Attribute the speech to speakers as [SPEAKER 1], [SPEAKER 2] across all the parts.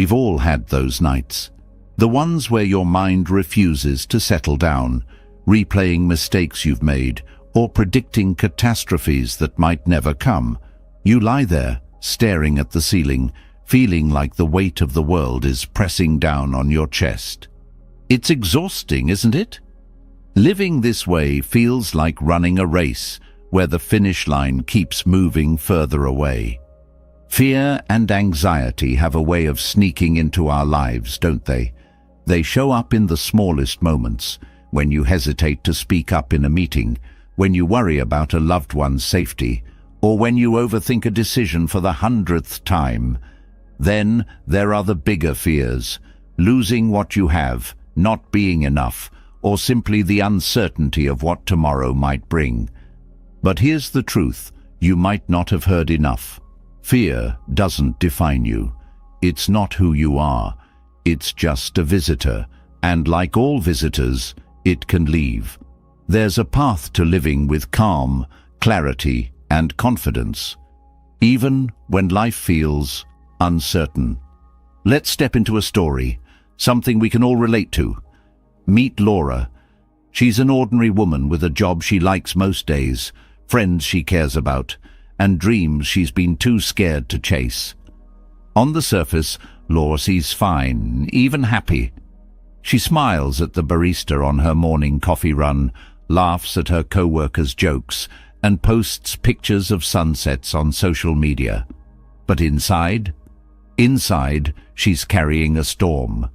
[SPEAKER 1] We've all had those nights. The ones where your mind refuses to settle down, replaying mistakes you've made, or predicting catastrophes that might never come. You lie there, staring at the ceiling, feeling like the weight of the world is pressing down on your chest. It's exhausting, isn't it? Living this way feels like running a race where the finish line keeps moving further away. Fear and anxiety have a way of sneaking into our lives, don't they? They show up in the smallest moments, when you hesitate to speak up in a meeting, when you worry about a loved one's safety, or when you overthink a decision for the 100th time. Then there are the bigger fears, losing what you have, not being enough, or simply the uncertainty of what tomorrow might bring. But here's the truth you might not have heard enough. Fear doesn't define you. It's not who you are. It's just a visitor, and like all visitors, it can leave. There's a path to living with calm, clarity, and confidence, even when life feels uncertain. Let's step into a story, something we can all relate to. Meet Laura. She's an ordinary woman with a job she likes most days, friends she cares about, and dreams she's been too scared to chase. On the surface, Laura seems fine, even happy. She smiles at the barista on her morning coffee run, laughs at her co-workers' jokes, and posts pictures of sunsets on social media. But inside, she's carrying a storm.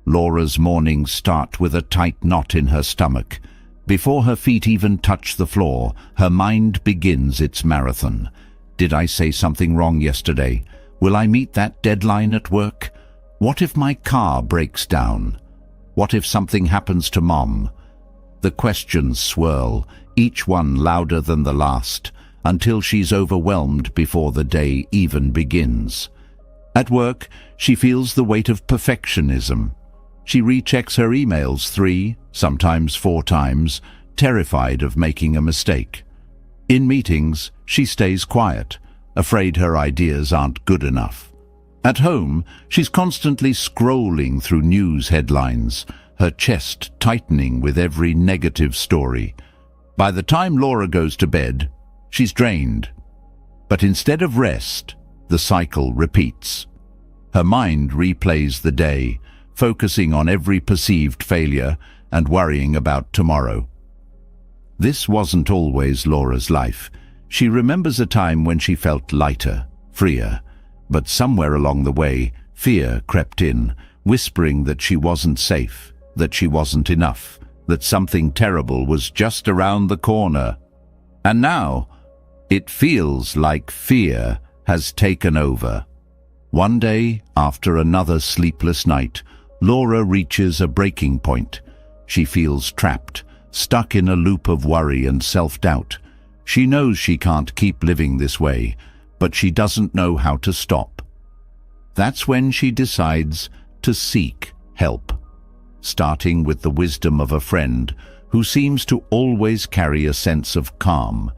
[SPEAKER 1] Laura's mornings start with a tight knot in her stomach. Before her feet even touch the floor, her mind begins its marathon. Did I say something wrong yesterday? Will I meet that deadline at work? What if my car breaks down? What if something happens to Mom? The questions swirl, each one louder than the last, until she's overwhelmed before the day even begins. At work, she feels the weight of perfectionism. She rechecks her emails 3, sometimes 4 times, terrified of making a mistake. In meetings, she stays quiet, afraid her ideas aren't good enough. At home, she's constantly scrolling through news headlines, her chest tightening with every negative story. By the time Laura goes to bed, she's drained. But instead of rest, the cycle repeats. Her mind replays the day, focusing on every perceived failure and worrying about tomorrow. This wasn't always Laura's life. She remembers a time when she felt lighter, freer, but somewhere along the way, fear crept in, whispering that she wasn't safe, that she wasn't enough, that something terrible was just around the corner. And now, it feels like fear has taken over. One day, after another sleepless night, Laura reaches a breaking point. She feels trapped, stuck in a loop of worry and self-doubt. She knows she can't keep living this way, but she doesn't know how to stop. That's when she decides to seek help, starting with the wisdom of a friend who seems to always carry a sense of calm,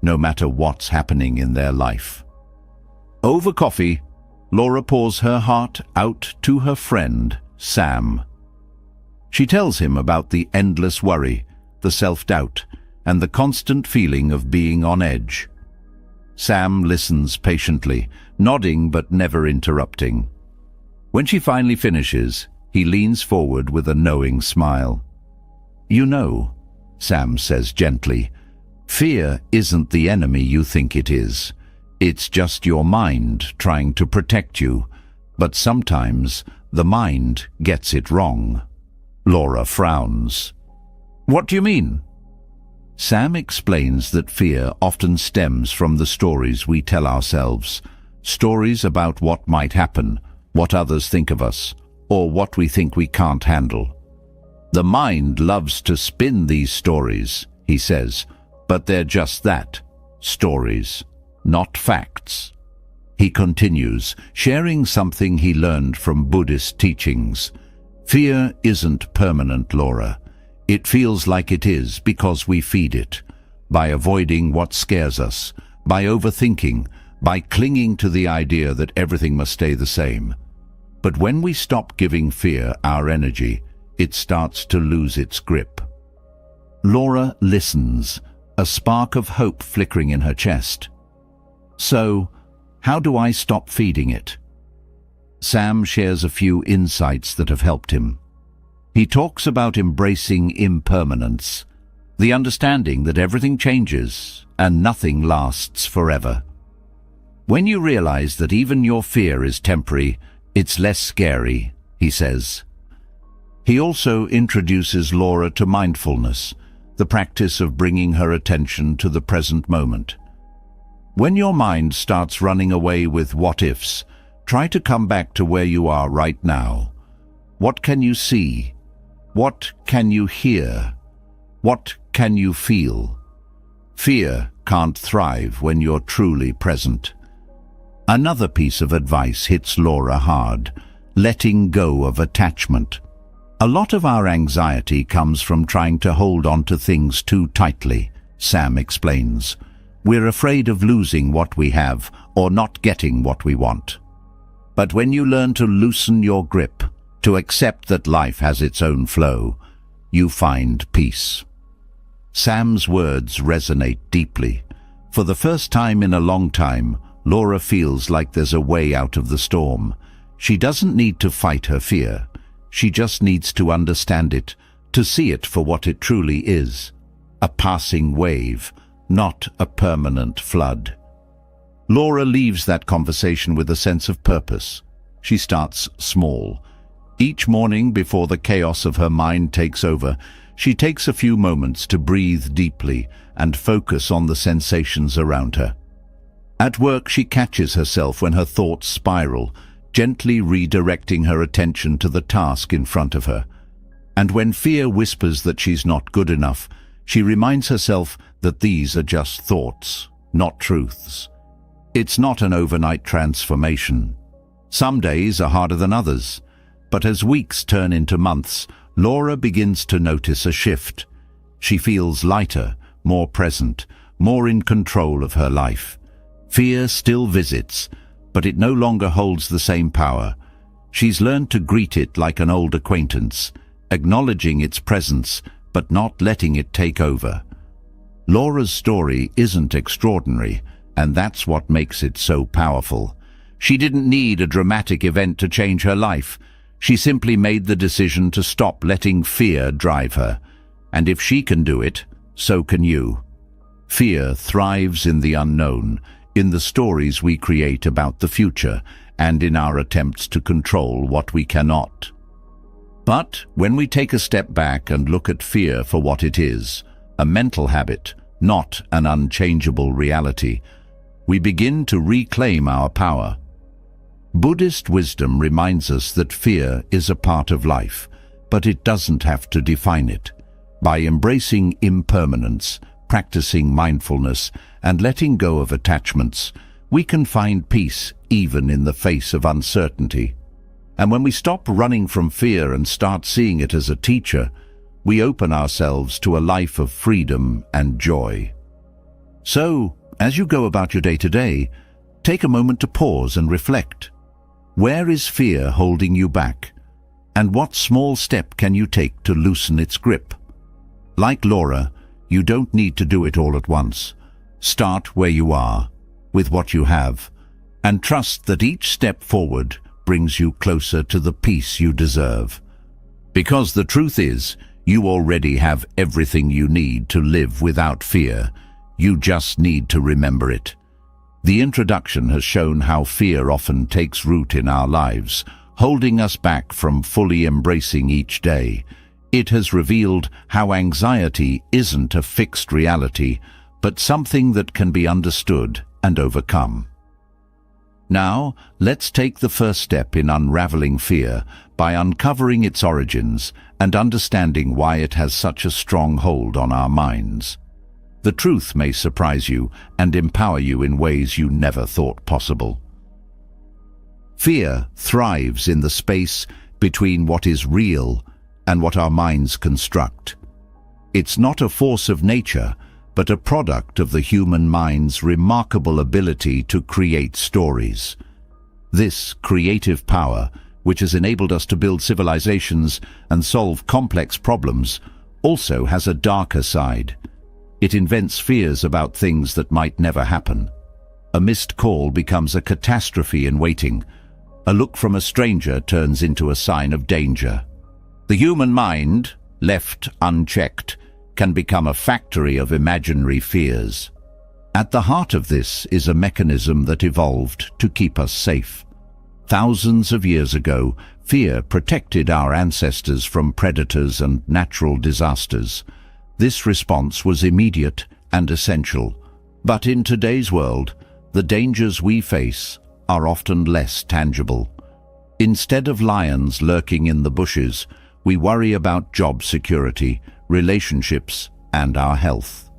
[SPEAKER 1] no matter what's happening in their life. Over coffee, Laura pours her heart out to her friend, Sam. She tells him about the endless worry, the self-doubt, and the constant feeling of being on edge. Sam listens patiently, nodding but never interrupting. When she finally finishes, he leans forward with a knowing smile. "You know," Sam says gently, "fear isn't the enemy you think it is. It's just your mind trying to protect you, but sometimes the mind gets it wrong." Laura frowns. "What do you mean?" Sam explains that fear often stems from the stories we tell ourselves, stories about what might happen, what others think of us, or what we think we can't handle. The mind loves to spin these stories, he says, but they're just that, stories, not facts. He continues, sharing something he learned from Buddhist teachings. Fear isn't permanent, Laura. It feels like it is because we feed it, by avoiding what scares us, by overthinking, by clinging to the idea that everything must stay the same. But when we stop giving fear our energy, it starts to lose its grip. Laura listens, a spark of hope flickering in her chest. So, how do I stop feeding it? Sam shares a few insights that have helped him. He talks about embracing impermanence, the understanding that everything changes and nothing lasts forever. When you realize that even your fear is temporary, it's less scary, he says. He also introduces Laura to mindfulness, the practice of bringing her attention to the present moment. When your mind starts running away with what-ifs, try to come back to where you are right now. What can you see? What can you hear? What can you feel? Fear can't thrive when you're truly present. Another piece of advice hits Laura hard: letting go of attachment. A lot of our anxiety comes from trying to hold on to things too tightly, Sam explains. We're afraid of losing what we have or not getting what we want. But when you learn to loosen your grip, to accept that life has its own flow, you find peace. Sam's words resonate deeply. For the first time in a long time, Laura feels like there's a way out of the storm. She doesn't need to fight her fear. She just needs to understand it, to see it for what it truly is: a passing wave, not a permanent flood. Laura leaves that conversation with a sense of purpose. She starts small. Each morning, before the chaos of her mind takes over, she takes a few moments to breathe deeply and focus on the sensations around her. At work, she catches herself when her thoughts spiral, gently redirecting her attention to the task in front of her. And when fear whispers that she's not good enough, she reminds herself that these are just thoughts, not truths. It's not an overnight transformation. Some days are harder than others, but as weeks turn into months, Laura begins to notice a shift. She feels lighter, more present, more in control of her life. Fear still visits, but it no longer holds the same power. She's learned to greet it like an old acquaintance, acknowledging its presence, but not letting it take over. Laura's story isn't extraordinary, and that's what makes it so powerful. She didn't need a dramatic event to change her life. She simply made the decision to stop letting fear drive her. And if she can do it, so can you. Fear thrives in the unknown, in the stories we create about the future, and in our attempts to control what we cannot. But when we take a step back and look at fear for what it is, a mental habit, not an unchangeable reality, we begin to reclaim our power. Buddhist wisdom reminds us that fear is a part of life, but it doesn't have to define it. By embracing impermanence, practicing mindfulness, and letting go of attachments, we can find peace even in the face of uncertainty. And when we stop running from fear and start seeing it as a teacher, we open ourselves to a life of freedom and joy. So, as you go about your day-to-day, take a moment to pause and reflect. Where is fear holding you back? And what small step can you take to loosen its grip? Like Laura, you don't need to do it all at once. Start where you are, with what you have, and trust that each step forward brings you closer to the peace you deserve. Because the truth is, you already have everything you need to live without fear. You just need to remember it. The introduction has shown how fear often takes root in our lives, holding us back from fully embracing each day. It has revealed how anxiety isn't a fixed reality, but something that can be understood and overcome. Now, let's take the first step in unraveling fear by uncovering its origins and understanding why it has such a strong hold on our minds. The truth may surprise you and empower you in ways you never thought possible. Fear thrives in the space between what is real and what our minds construct. It's not a force of nature, but a product of the human mind's remarkable ability to create stories. This creative power which has enabled us to build civilizations and solve complex problems, also has a darker side. It invents fears about things that might never happen. A missed call becomes a catastrophe in waiting. A look from a stranger turns into a sign of danger. The human mind, left unchecked, can become a factory of imaginary fears. At the heart of this is a mechanism that evolved to keep us safe. Thousands of years ago, fear protected our ancestors from predators and natural disasters. This response was immediate and essential. But in today's world, the dangers we face are often less tangible. Instead of lions lurking in the bushes, we worry about job security, relationships, and our health.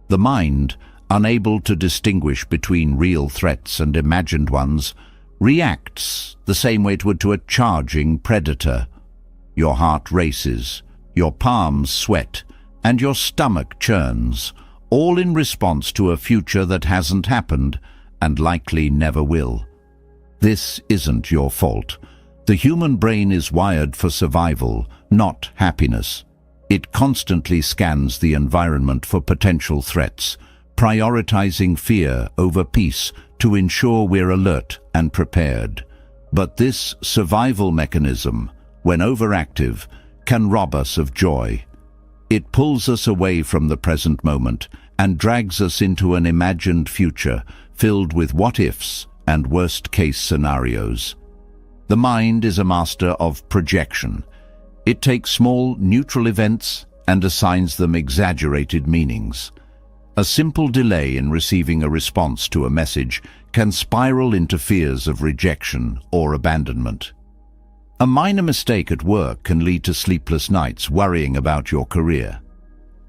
[SPEAKER 1] The mind, unable to distinguish between real threats and imagined ones, reacts the same way it would to a charging predator. Your heart races, your palms sweat, and your stomach churns, all in response to a future that hasn't happened and likely never will. This isn't your fault. The human brain is wired for survival, not happiness. It constantly scans the environment for potential threats, prioritizing fear over peace to ensure we're alert and prepared. But this survival mechanism, when overactive, can rob us of joy. It pulls us away from the present moment and drags us into an imagined future filled with what-ifs and worst-case scenarios. The mind is a master of projection. It takes small, neutral events and assigns them exaggerated meanings. A simple delay in receiving a response to a message can spiral into fears of rejection or abandonment. A minor mistake at work can lead to sleepless nights worrying about your career.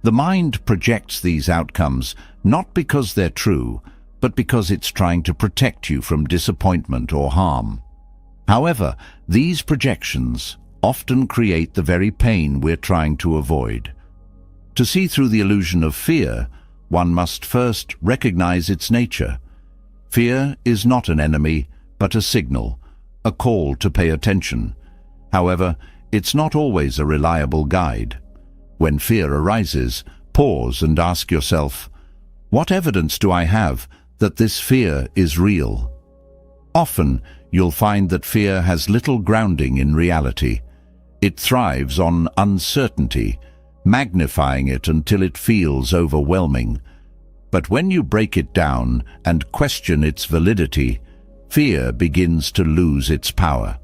[SPEAKER 1] The mind projects these outcomes not because they're true, but because it's trying to protect you from disappointment or harm. However, these projections often create the very pain we're trying to avoid. To see through the illusion of fear, one must first recognize its nature. Fear is not an enemy, but a signal, a call to pay attention. However, it's not always a reliable guide. When fear arises, pause and ask yourself, what evidence do I have that this fear is real? Often, you'll find that fear has little grounding in reality. It thrives on uncertainty, magnifying it until it feels overwhelming. But when you break it down and question its validity, fear begins to lose its power.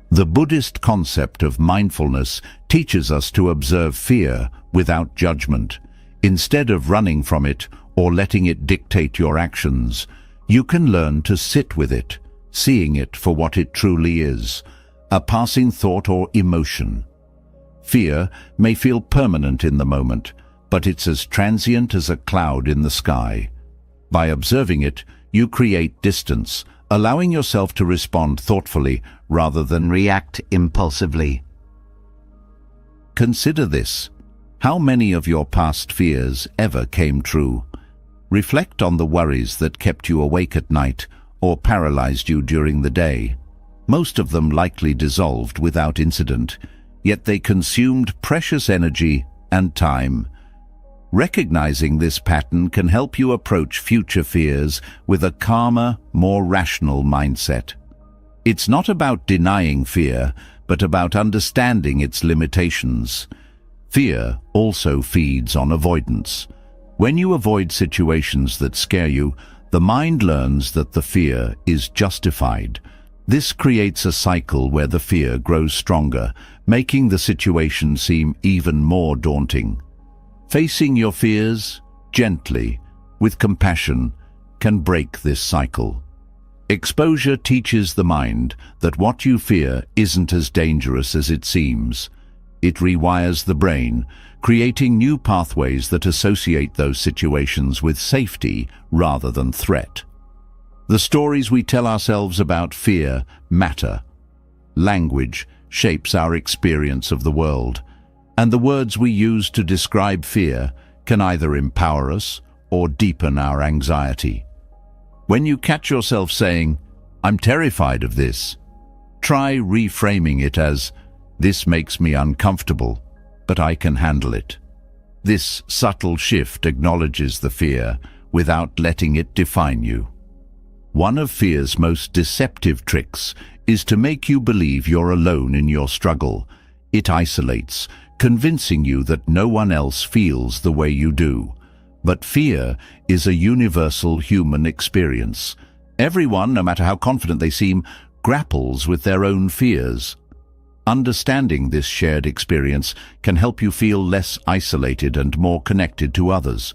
[SPEAKER 1] The Buddhist concept of mindfulness teaches us to observe fear without judgment. Instead of running from it or letting it dictate your actions, you can learn to sit with it, seeing it for what it truly is, a passing thought or emotion. Fear may feel permanent in the moment, but it's as transient as a cloud in the sky. By observing it, you create distance, allowing yourself to respond thoughtfully rather than react impulsively. Consider this. How many of your past fears ever came true? Reflect on the worries that kept you awake at night or paralyzed you during the day. Most of them likely dissolved without incident, yet they consumed precious energy and time. Recognizing this pattern can help you approach future fears with a calmer, more rational mindset. It's not about denying fear, but about understanding its limitations. Fear also feeds on avoidance. When you avoid situations that scare you, the mind learns that the fear is justified. This creates a cycle where the fear grows stronger, making the situation seem even more daunting. Facing your fears gently, with compassion, can break this cycle. Exposure teaches the mind that what you fear isn't as dangerous as it seems. It rewires the brain, creating new pathways that associate those situations with safety rather than threat. The stories we tell ourselves about fear matter. Language shapes our experience of the world, and the words we use to describe fear can either empower us or deepen our anxiety. When you catch yourself saying, "I'm terrified of this," Try reframing it as, "This makes me uncomfortable, but I can handle it." This subtle shift acknowledges the fear without letting it define you. One of fear's most deceptive tricks is to make you believe you're alone in your struggle. It isolates, convincing you that no one else feels the way you do. But fear is a universal human experience. Everyone, no matter how confident they seem, grapples with their own fears. Understanding this shared experience can help you feel less isolated and more connected to others.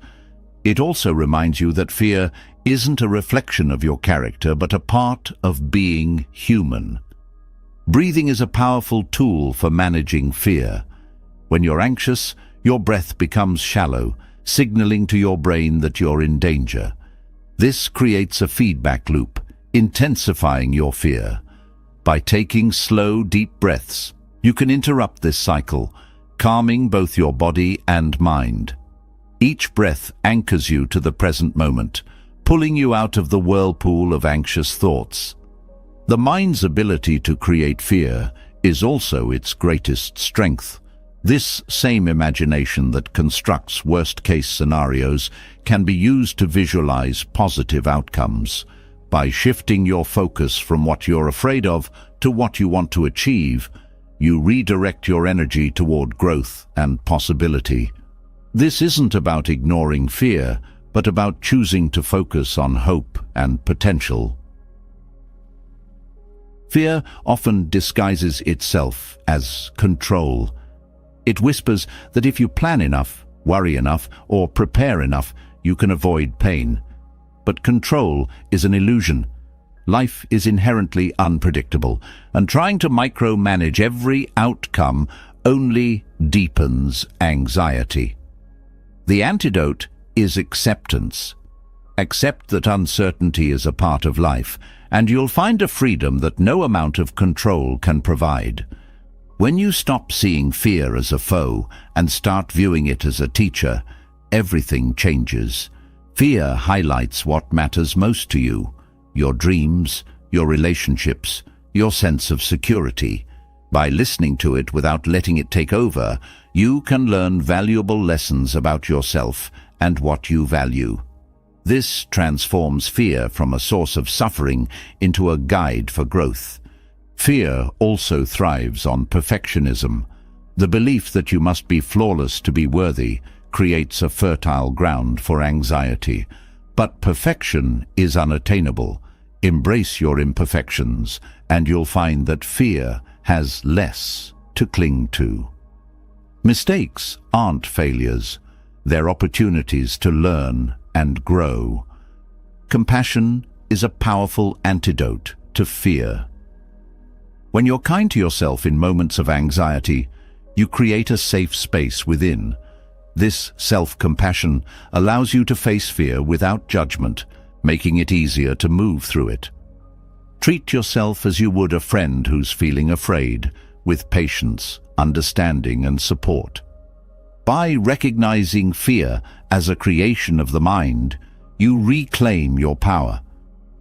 [SPEAKER 1] It also reminds you that fear isn't a reflection of your character, but a part of being human. Breathing is a powerful tool for managing fear. When you're anxious, your breath becomes shallow, signaling to your brain that you're in danger. This creates a feedback loop, intensifying your fear. By taking slow, deep breaths, you can interrupt this cycle, calming both your body and mind. Each breath anchors you to the present moment, pulling you out of the whirlpool of anxious thoughts. The mind's ability to create fear is also its greatest strength. This same imagination that constructs worst-case scenarios can be used to visualize positive outcomes. By shifting your focus from what you're afraid of to what you want to achieve, you redirect your energy toward growth and possibility. This isn't about ignoring fear, but about choosing to focus on hope and potential. Fear often disguises itself as control. It whispers that if you plan enough, worry enough, or prepare enough, you can avoid pain. But control is an illusion. Life is inherently unpredictable, and trying to micromanage every outcome only deepens anxiety. The antidote is acceptance. Accept that uncertainty is a part of life, and you'll find a freedom that no amount of control can provide. When you stop seeing fear as a foe and start viewing it as a teacher, everything changes. Fear highlights what matters most to you: your dreams, your relationships, your sense of security. By listening to it without letting it take over, you can learn valuable lessons about yourself and what you value. This transforms fear from a source of suffering into a guide for growth. Fear also thrives on perfectionism. The belief that you must be flawless to be worthy creates a fertile ground for anxiety. But perfection is unattainable. Embrace your imperfections, and you'll find that fear has less to cling to. Mistakes aren't failures. They're opportunities to learn and grow. Compassion is a powerful antidote to fear. When you're kind to yourself in moments of anxiety, you create a safe space within. This self-compassion allows you to face fear without judgment, making it easier to move through it. Treat yourself as you would a friend who's feeling afraid, with patience, understanding, and support. By recognizing fear as a creation of the mind, you reclaim your power.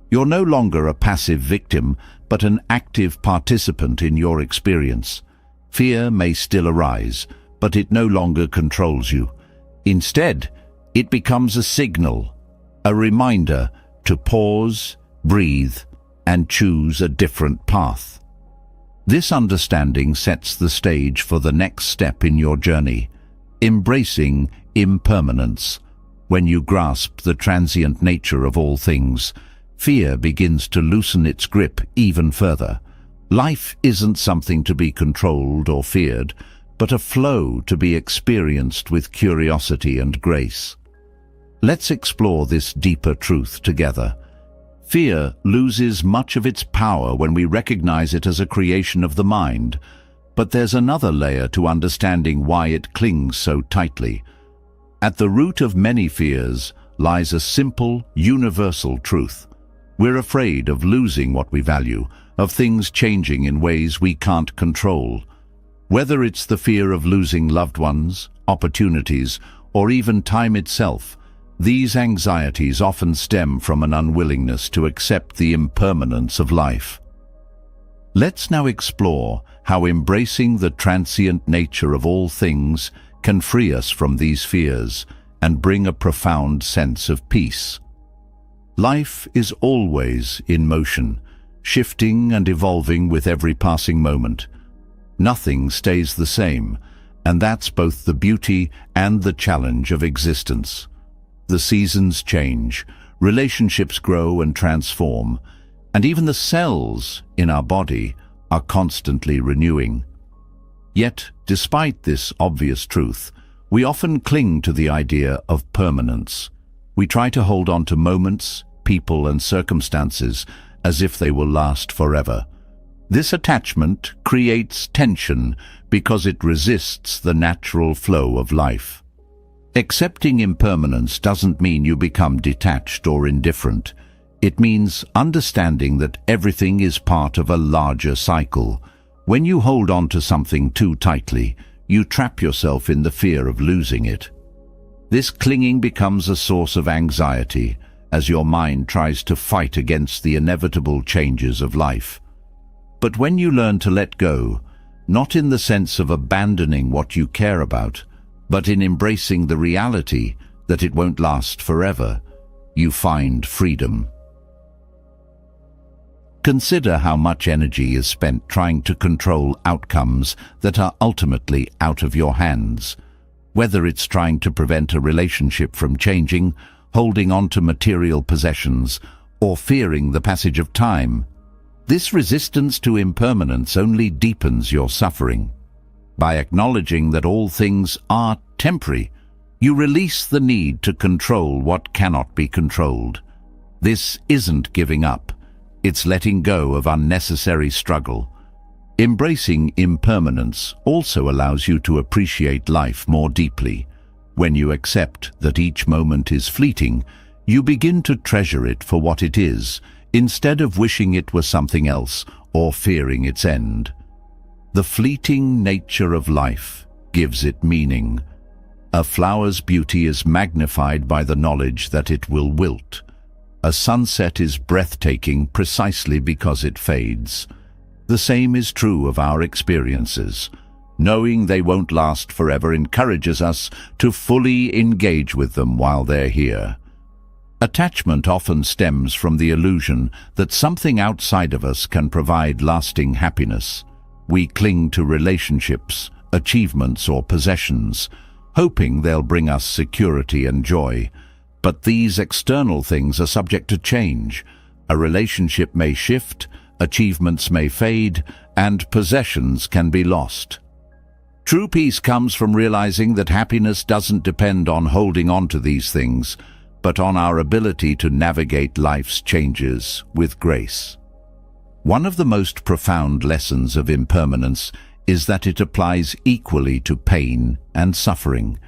[SPEAKER 1] You're no longer a passive victim, but an active participant in your experience. Fear may still arise, but it no longer controls you. Instead, it becomes a signal, a reminder to pause, breathe, and choose a different path. This understanding sets the stage for the next step in your journey, embracing impermanence. When you grasp the transient nature of all things, fear begins to loosen its grip even further. Life isn't something to be controlled or feared, but a flow to be experienced with curiosity and grace. Let's explore this deeper truth together. Fear loses much of its power when we recognize it as a creation of the mind, but there's another layer to understanding why it clings so tightly. At the root of many fears lies a simple, universal truth. We're afraid of losing what we value, of things changing in ways we can't control. Whether it's the fear of losing loved ones, opportunities, or even time itself, these anxieties often stem from an unwillingness to accept the impermanence of life. Let's now explore how embracing the transient nature of all things can free us from these fears and bring a profound sense of peace. Life is always in motion, shifting and evolving with every passing moment. Nothing stays the same, and that's both the beauty and the challenge of existence. The seasons change, relationships grow and transform, and even the cells in our body are constantly renewing. Yet, despite this obvious truth, we often cling to the idea of permanence. We try to hold on to moments, people, and circumstances as if they will last forever. This attachment creates tension because it resists the natural flow of life. Accepting impermanence doesn't mean you become detached or indifferent. It means understanding that everything is part of a larger cycle. When you hold on to something too tightly, you trap yourself in the fear of losing it. This clinging becomes a source of anxiety as your mind tries to fight against the inevitable changes of life. But when you learn to let go, not in the sense of abandoning what you care about, but in embracing the reality that it won't last forever, you find freedom. Consider how much energy is spent trying to control outcomes that are ultimately out of your hands. Whether it's trying to prevent a relationship from changing, holding on to material possessions, or fearing the passage of time. This resistance to impermanence only deepens your suffering. By acknowledging that all things are temporary, you release the need to control what cannot be controlled. This isn't giving up. It's letting go of unnecessary struggle. Embracing impermanence also allows you to appreciate life more deeply. When you accept that each moment is fleeting, you begin to treasure it for what it is, instead of wishing it were something else or fearing its end. The fleeting nature of life gives it meaning. A flower's beauty is magnified by the knowledge that it will wilt. A sunset is breathtaking precisely because it fades. The same is true of our experiences. Knowing they won't last forever encourages us to fully engage with them while they're here. Attachment often stems from the illusion that something outside of us can provide lasting happiness. We cling to relationships, achievements, or possessions, hoping they'll bring us security and joy. But these external things are subject to change. A relationship may shift, achievements may fade, and possessions can be lost. True peace comes from realizing that happiness doesn't depend on holding on to these things, but on our ability to navigate life's changes with grace. One of the most profound lessons of impermanence is that it applies equally to pain and suffering.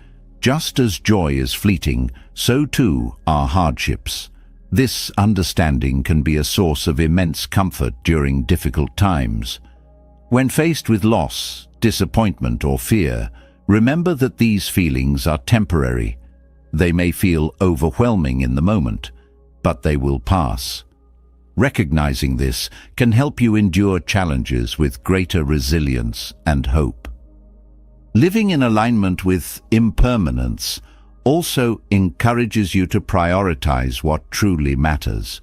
[SPEAKER 1] Just as joy is fleeting, so too are hardships. This understanding can be a source of immense comfort during difficult times. When faced with loss, disappointment, or fear, remember that these feelings are temporary. They may feel overwhelming in the moment, but they will pass. Recognizing this can help you endure challenges with greater resilience and hope. Living in alignment with impermanence also encourages you to prioritize what truly matters.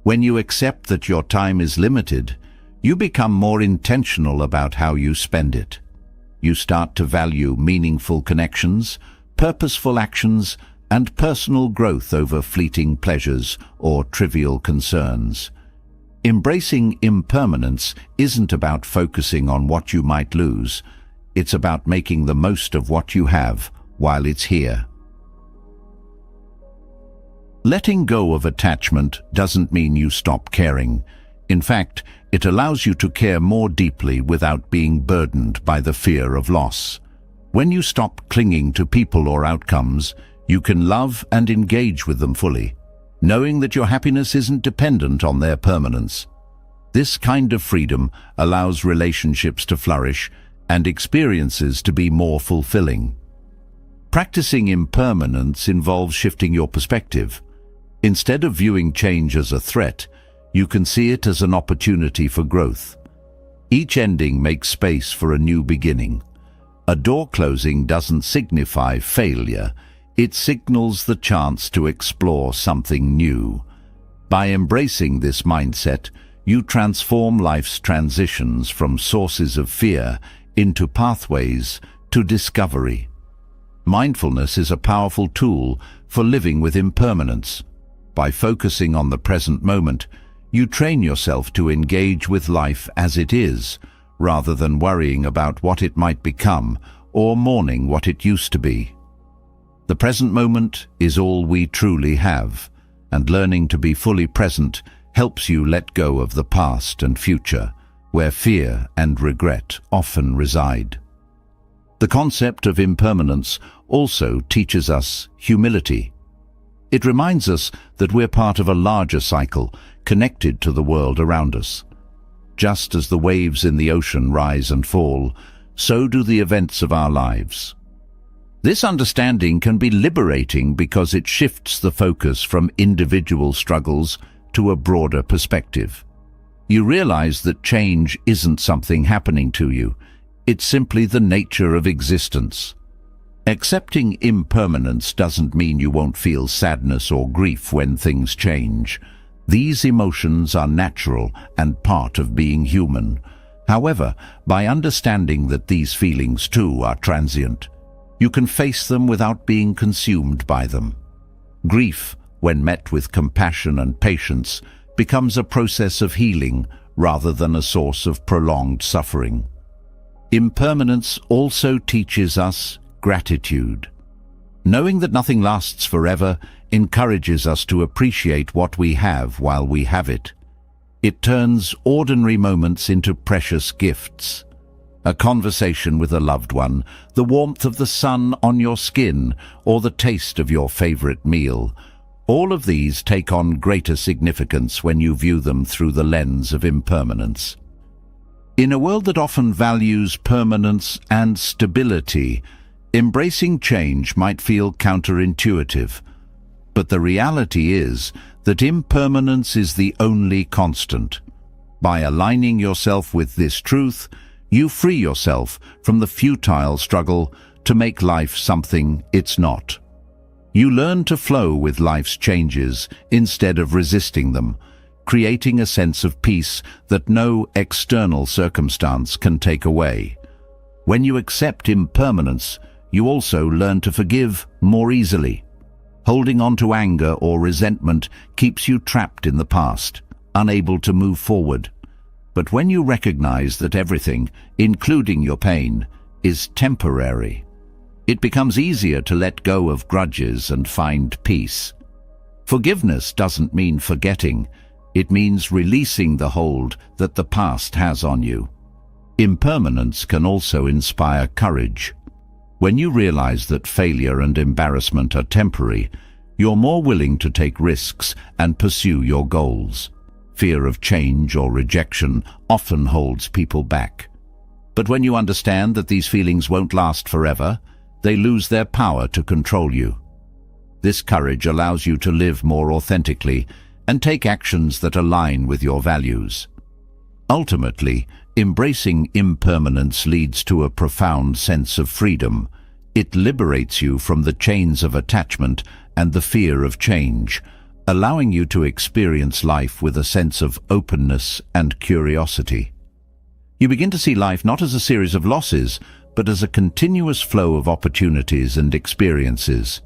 [SPEAKER 1] When you accept that your time is limited, you become more intentional about how you spend it. You start to value meaningful connections, purposeful actions, and personal growth over fleeting pleasures or trivial concerns. Embracing impermanence isn't about focusing on what you might lose. It's about making the most of what you have while it's here. Letting go of attachment doesn't mean you stop caring. In fact, it allows you to care more deeply without being burdened by the fear of loss. When you stop clinging to people or outcomes, you can love and engage with them fully, knowing that your happiness isn't dependent on their permanence. This kind of freedom allows relationships to flourish and experiences to be more fulfilling. Practicing impermanence involves shifting your perspective. Instead of viewing change as a threat, you can see it as an opportunity for growth. Each ending makes space for a new beginning. A door closing doesn't signify failure, it signals the chance to explore something new. By embracing this mindset, you transform life's transitions from sources of fear into pathways to discovery. Mindfulness is a powerful tool for living with impermanence. By focusing on the present moment, you train yourself to engage with life as it is, rather than worrying about what it might become or mourning what it used to be. The present moment is all we truly have, and learning to be fully present helps you let go of the past and future, where fear and regret often reside. The concept of impermanence also teaches us humility. It reminds us that we're part of a larger cycle, connected to the world around us. Just as the waves in the ocean rise and fall, so do the events of our lives. This understanding can be liberating because it shifts the focus from individual struggles to a broader perspective. You realize that change isn't something happening to you, it's simply the nature of existence. Accepting impermanence doesn't mean you won't feel sadness or grief when things change. These emotions are natural and part of being human. However, by understanding that these feelings too are transient, you can face them without being consumed by them. Grief, when met with compassion and patience, becomes a process of healing rather than a source of prolonged suffering. Impermanence also teaches us gratitude. Knowing that nothing lasts forever encourages us to appreciate what we have while we have it. It turns ordinary moments into precious gifts. A conversation with a loved one, the warmth of the sun on your skin, or the taste of your favorite meal. All of these take on greater significance when you view them through the lens of impermanence. In a world that often values permanence and stability, embracing change might feel counterintuitive. But the reality is that impermanence is the only constant. By aligning yourself with this truth, you free yourself from the futile struggle to make life something it's not. You learn to flow with life's changes instead of resisting them, creating a sense of peace that no external circumstance can take away. When you accept impermanence, you also learn to forgive more easily. Holding on to anger or resentment keeps you trapped in the past, unable to move forward. But when you recognize that everything, including your pain, is temporary, it becomes easier to let go of grudges and find peace. Forgiveness doesn't mean forgetting, it means releasing the hold that the past has on you. Impermanence can also inspire courage. When you realize that failure and embarrassment are temporary, you're more willing to take risks and pursue your goals. Fear of change or rejection often holds people back. But when you understand that these feelings won't last forever, they lose their power to control you. This courage allows you to live more authentically and take actions that align with your values. Ultimately, embracing impermanence leads to a profound sense of freedom. It liberates you from the chains of attachment and the fear of change, allowing you to experience life with a sense of openness and curiosity. You begin to see life not as a series of losses, but as a continuous flow of opportunities and experiences.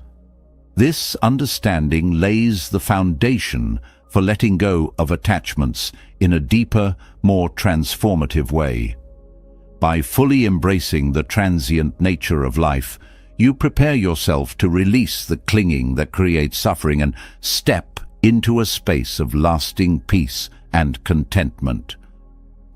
[SPEAKER 1] This understanding lays the foundation for letting go of attachments in a deeper, more transformative way. By fully embracing the transient nature of life, you prepare yourself to release the clinging that creates suffering and step into a space of lasting peace and contentment.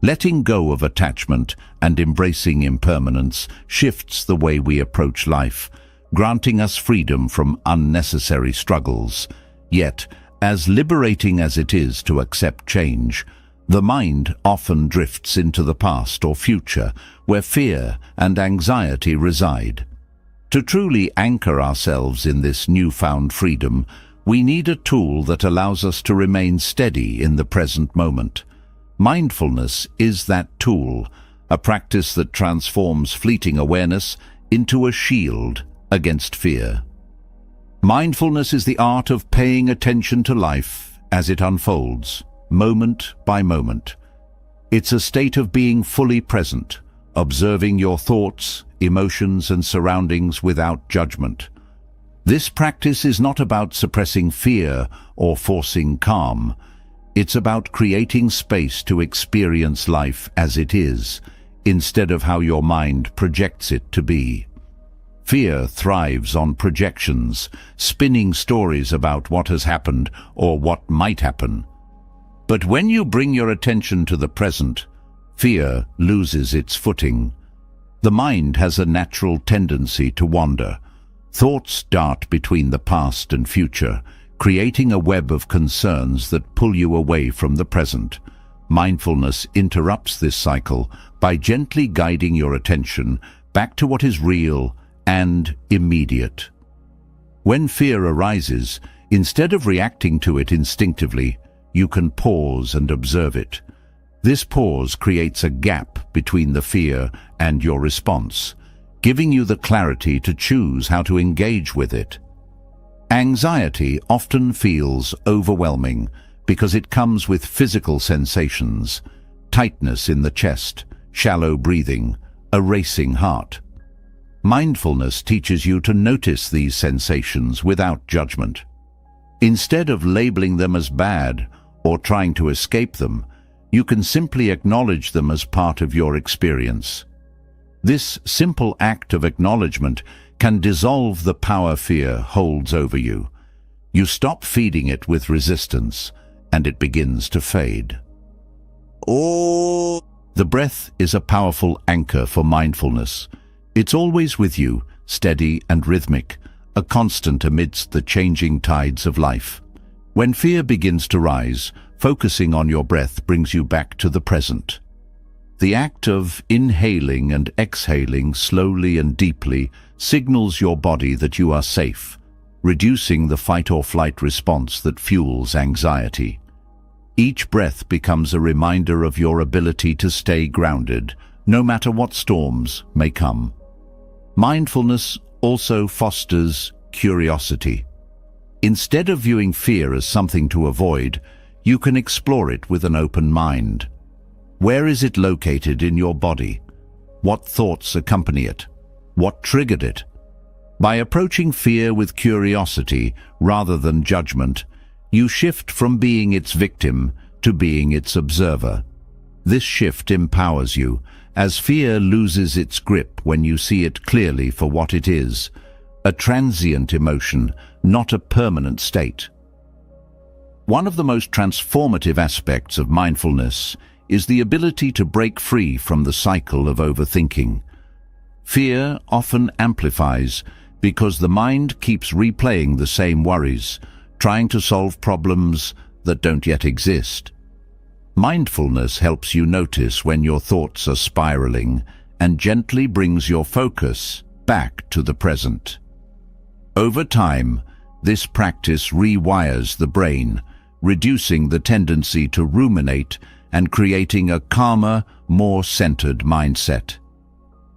[SPEAKER 1] Letting go of attachment and embracing impermanence shifts the way we approach life, granting us freedom from unnecessary struggles. Yet, as liberating as it is to accept change, the mind often drifts into the past or future, where fear and anxiety reside. To truly anchor ourselves in this newfound freedom, we need a tool that allows us to remain steady in the present moment. Mindfulness is that tool, a practice that transforms fleeting awareness into a shield against fear. Mindfulness is the art of paying attention to life as it unfolds, moment by moment. It's a state of being fully present, observing your thoughts, emotions, and surroundings without judgment. This practice is not about suppressing fear or forcing calm. It's about creating space to experience life as it is, instead of how your mind projects it to be. Fear thrives on projections, spinning stories about what has happened or what might happen. But when you bring your attention to the present, fear loses its footing. The mind has a natural tendency to wander. Thoughts dart between the past and future, creating a web of concerns that pull you away from the present. Mindfulness interrupts this cycle by gently guiding your attention back to what is real and immediate. When fear arises, instead of reacting to it instinctively, you can pause and observe it. This pause creates a gap between the fear and your response, giving you the clarity to choose how to engage with it. Anxiety often feels overwhelming because it comes with physical sensations, tightness in the chest, shallow breathing, a racing heart. Mindfulness teaches you to notice these sensations without judgment. Instead of labeling them as bad or trying to escape them, you can simply acknowledge them as part of your experience. This simple act of acknowledgement can dissolve the power fear holds over you. You stop feeding it with resistance, and it begins to fade. The breath is a powerful anchor for mindfulness. It's always with you, steady and rhythmic, a constant amidst the changing tides of life. When fear begins to rise, focusing on your breath brings you back to the present. The act of inhaling and exhaling slowly and deeply signals your body that you are safe, reducing the fight-or-flight response that fuels anxiety. Each breath becomes a reminder of your ability to stay grounded, no matter what storms may come. Mindfulness also fosters curiosity. Instead of viewing fear as something to avoid, you can explore it with an open mind. Where is it located in your body? What thoughts accompany it? What triggered it? By approaching fear with curiosity rather than judgment, you shift from being its victim to being its observer. This shift empowers you, as fear loses its grip when you see it clearly for what it is, a transient emotion, not a permanent state. One of the most transformative aspects of mindfulness is the ability to break free from the cycle of overthinking. Fear often amplifies because the mind keeps replaying the same worries, trying to solve problems that don't yet exist. Mindfulness helps you notice when your thoughts are spiraling and gently brings your focus back to the present. Over time, this practice rewires the brain, reducing the tendency to ruminate and creating a calmer, more centered mindset.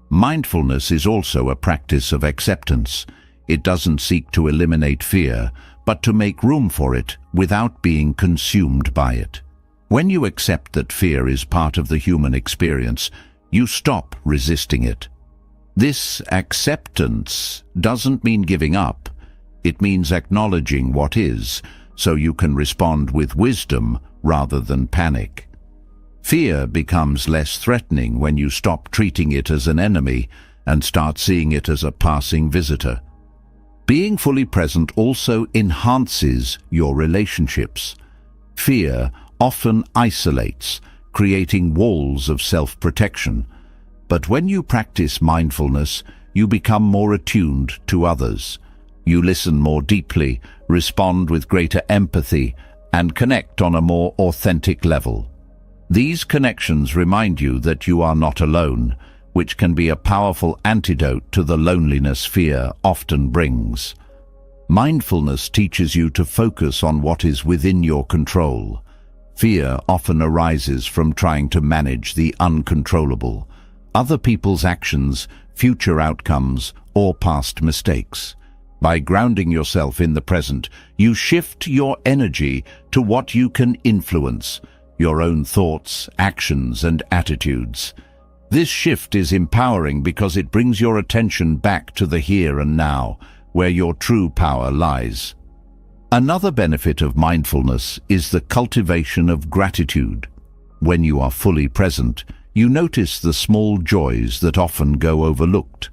[SPEAKER 1] Mindfulness is also a practice of acceptance. It doesn't seek to eliminate fear, but to make room for it without being consumed by it. When you accept that fear is part of the human experience, you stop resisting it. This acceptance doesn't mean giving up. It means acknowledging what is, so you can respond with wisdom rather than panic. Fear becomes less threatening when you stop treating it as an enemy and start seeing it as a passing visitor. Being fully present also enhances your relationships. Fear often isolates, creating walls of self-protection. But when you practice mindfulness, you become more attuned to others. You listen more deeply, respond with greater empathy, and connect on a more authentic level. These connections remind you that you are not alone, which can be a powerful antidote to the loneliness fear often brings. Mindfulness teaches you to focus on what is within your control. Fear often arises from trying to manage the uncontrollable, other people's actions, future outcomes, or past mistakes. By grounding yourself in the present, you shift your energy to what you can influence, your own thoughts, actions, and attitudes. This shift is empowering because it brings your attention back to the here and now, where your true power lies. Another benefit of mindfulness is the cultivation of gratitude. When you are fully present, you notice the small joys that often go overlooked.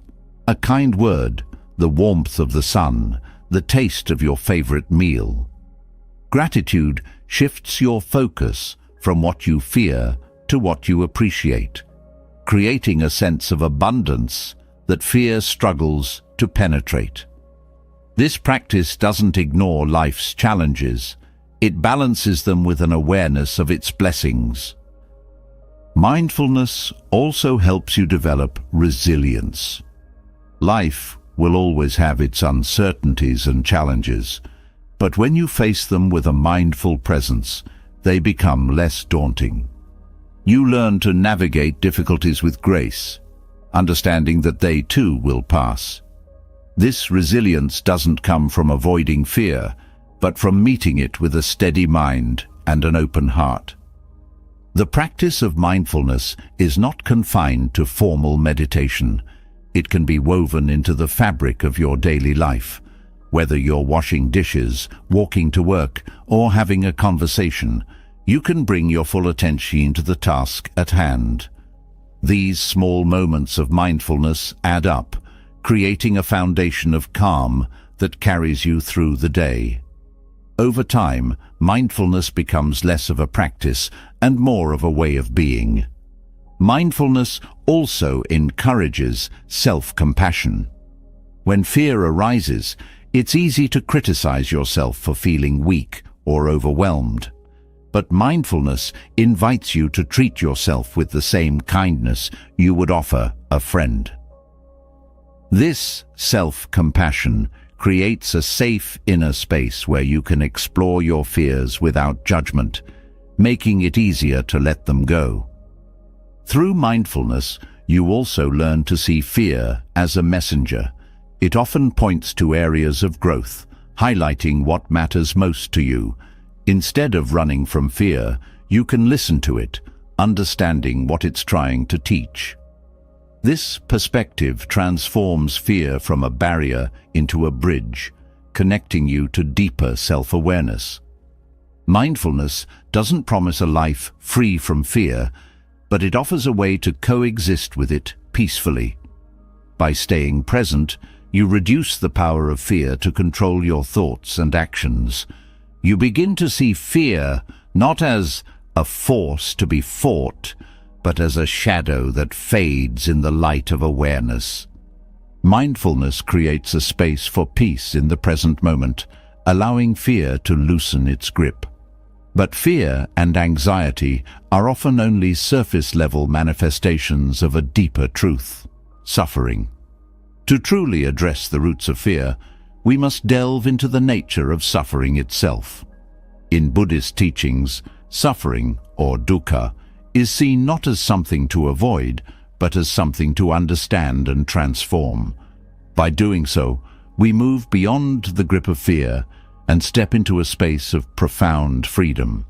[SPEAKER 1] A kind word, the warmth of the sun, the taste of your favorite meal. Gratitude shifts your focus from what you fear to what you appreciate, creating a sense of abundance that fear struggles to penetrate. This practice doesn't ignore life's challenges. It balances them with an awareness of its blessings. Mindfulness also helps you develop resilience. Life will always have its uncertainties and challenges, but when you face them with a mindful presence, they become less daunting. You learn to navigate difficulties with grace, understanding that they too will pass. This resilience doesn't come from avoiding fear, but from meeting it with a steady mind and an open heart. The practice of mindfulness is not confined to formal meditation. It can be woven into the fabric of your daily life. Whether you're washing dishes, walking to work, or having a conversation, you can bring your full attention to the task at hand. These small moments of mindfulness add up, creating a foundation of calm that carries you through the day. Over time, mindfulness becomes less of a practice and more of a way of being. Mindfulness also encourages self-compassion. When fear arises, it's easy to criticize yourself for feeling weak or overwhelmed. But mindfulness invites you to treat yourself with the same kindness you would offer a friend. This self-compassion creates a safe inner space where you can explore your fears without judgment, making it easier to let them go. Through mindfulness, you also learn to see fear as a messenger. It often points to areas of growth, highlighting what matters most to you. Instead of running from fear, you can listen to it, understanding what it's trying to teach. This perspective transforms fear from a barrier into a bridge, connecting you to deeper self-awareness. Mindfulness doesn't promise a life free from fear, but it offers a way to coexist with it peacefully. By staying present, you reduce the power of fear to control your thoughts and actions. You begin to see fear not as a force to be fought, but as a shadow that fades in the light of awareness. Mindfulness creates a space for peace in the present moment, allowing fear to loosen its grip. But fear and anxiety are often only surface-level manifestations of a deeper truth: suffering. To truly address the roots of fear, we must delve into the nature of suffering itself. In Buddhist teachings, suffering, or dukkha, is seen not as something to avoid, but as something to understand and transform. By doing so, we move beyond the grip of fear and step into a space of profound freedom.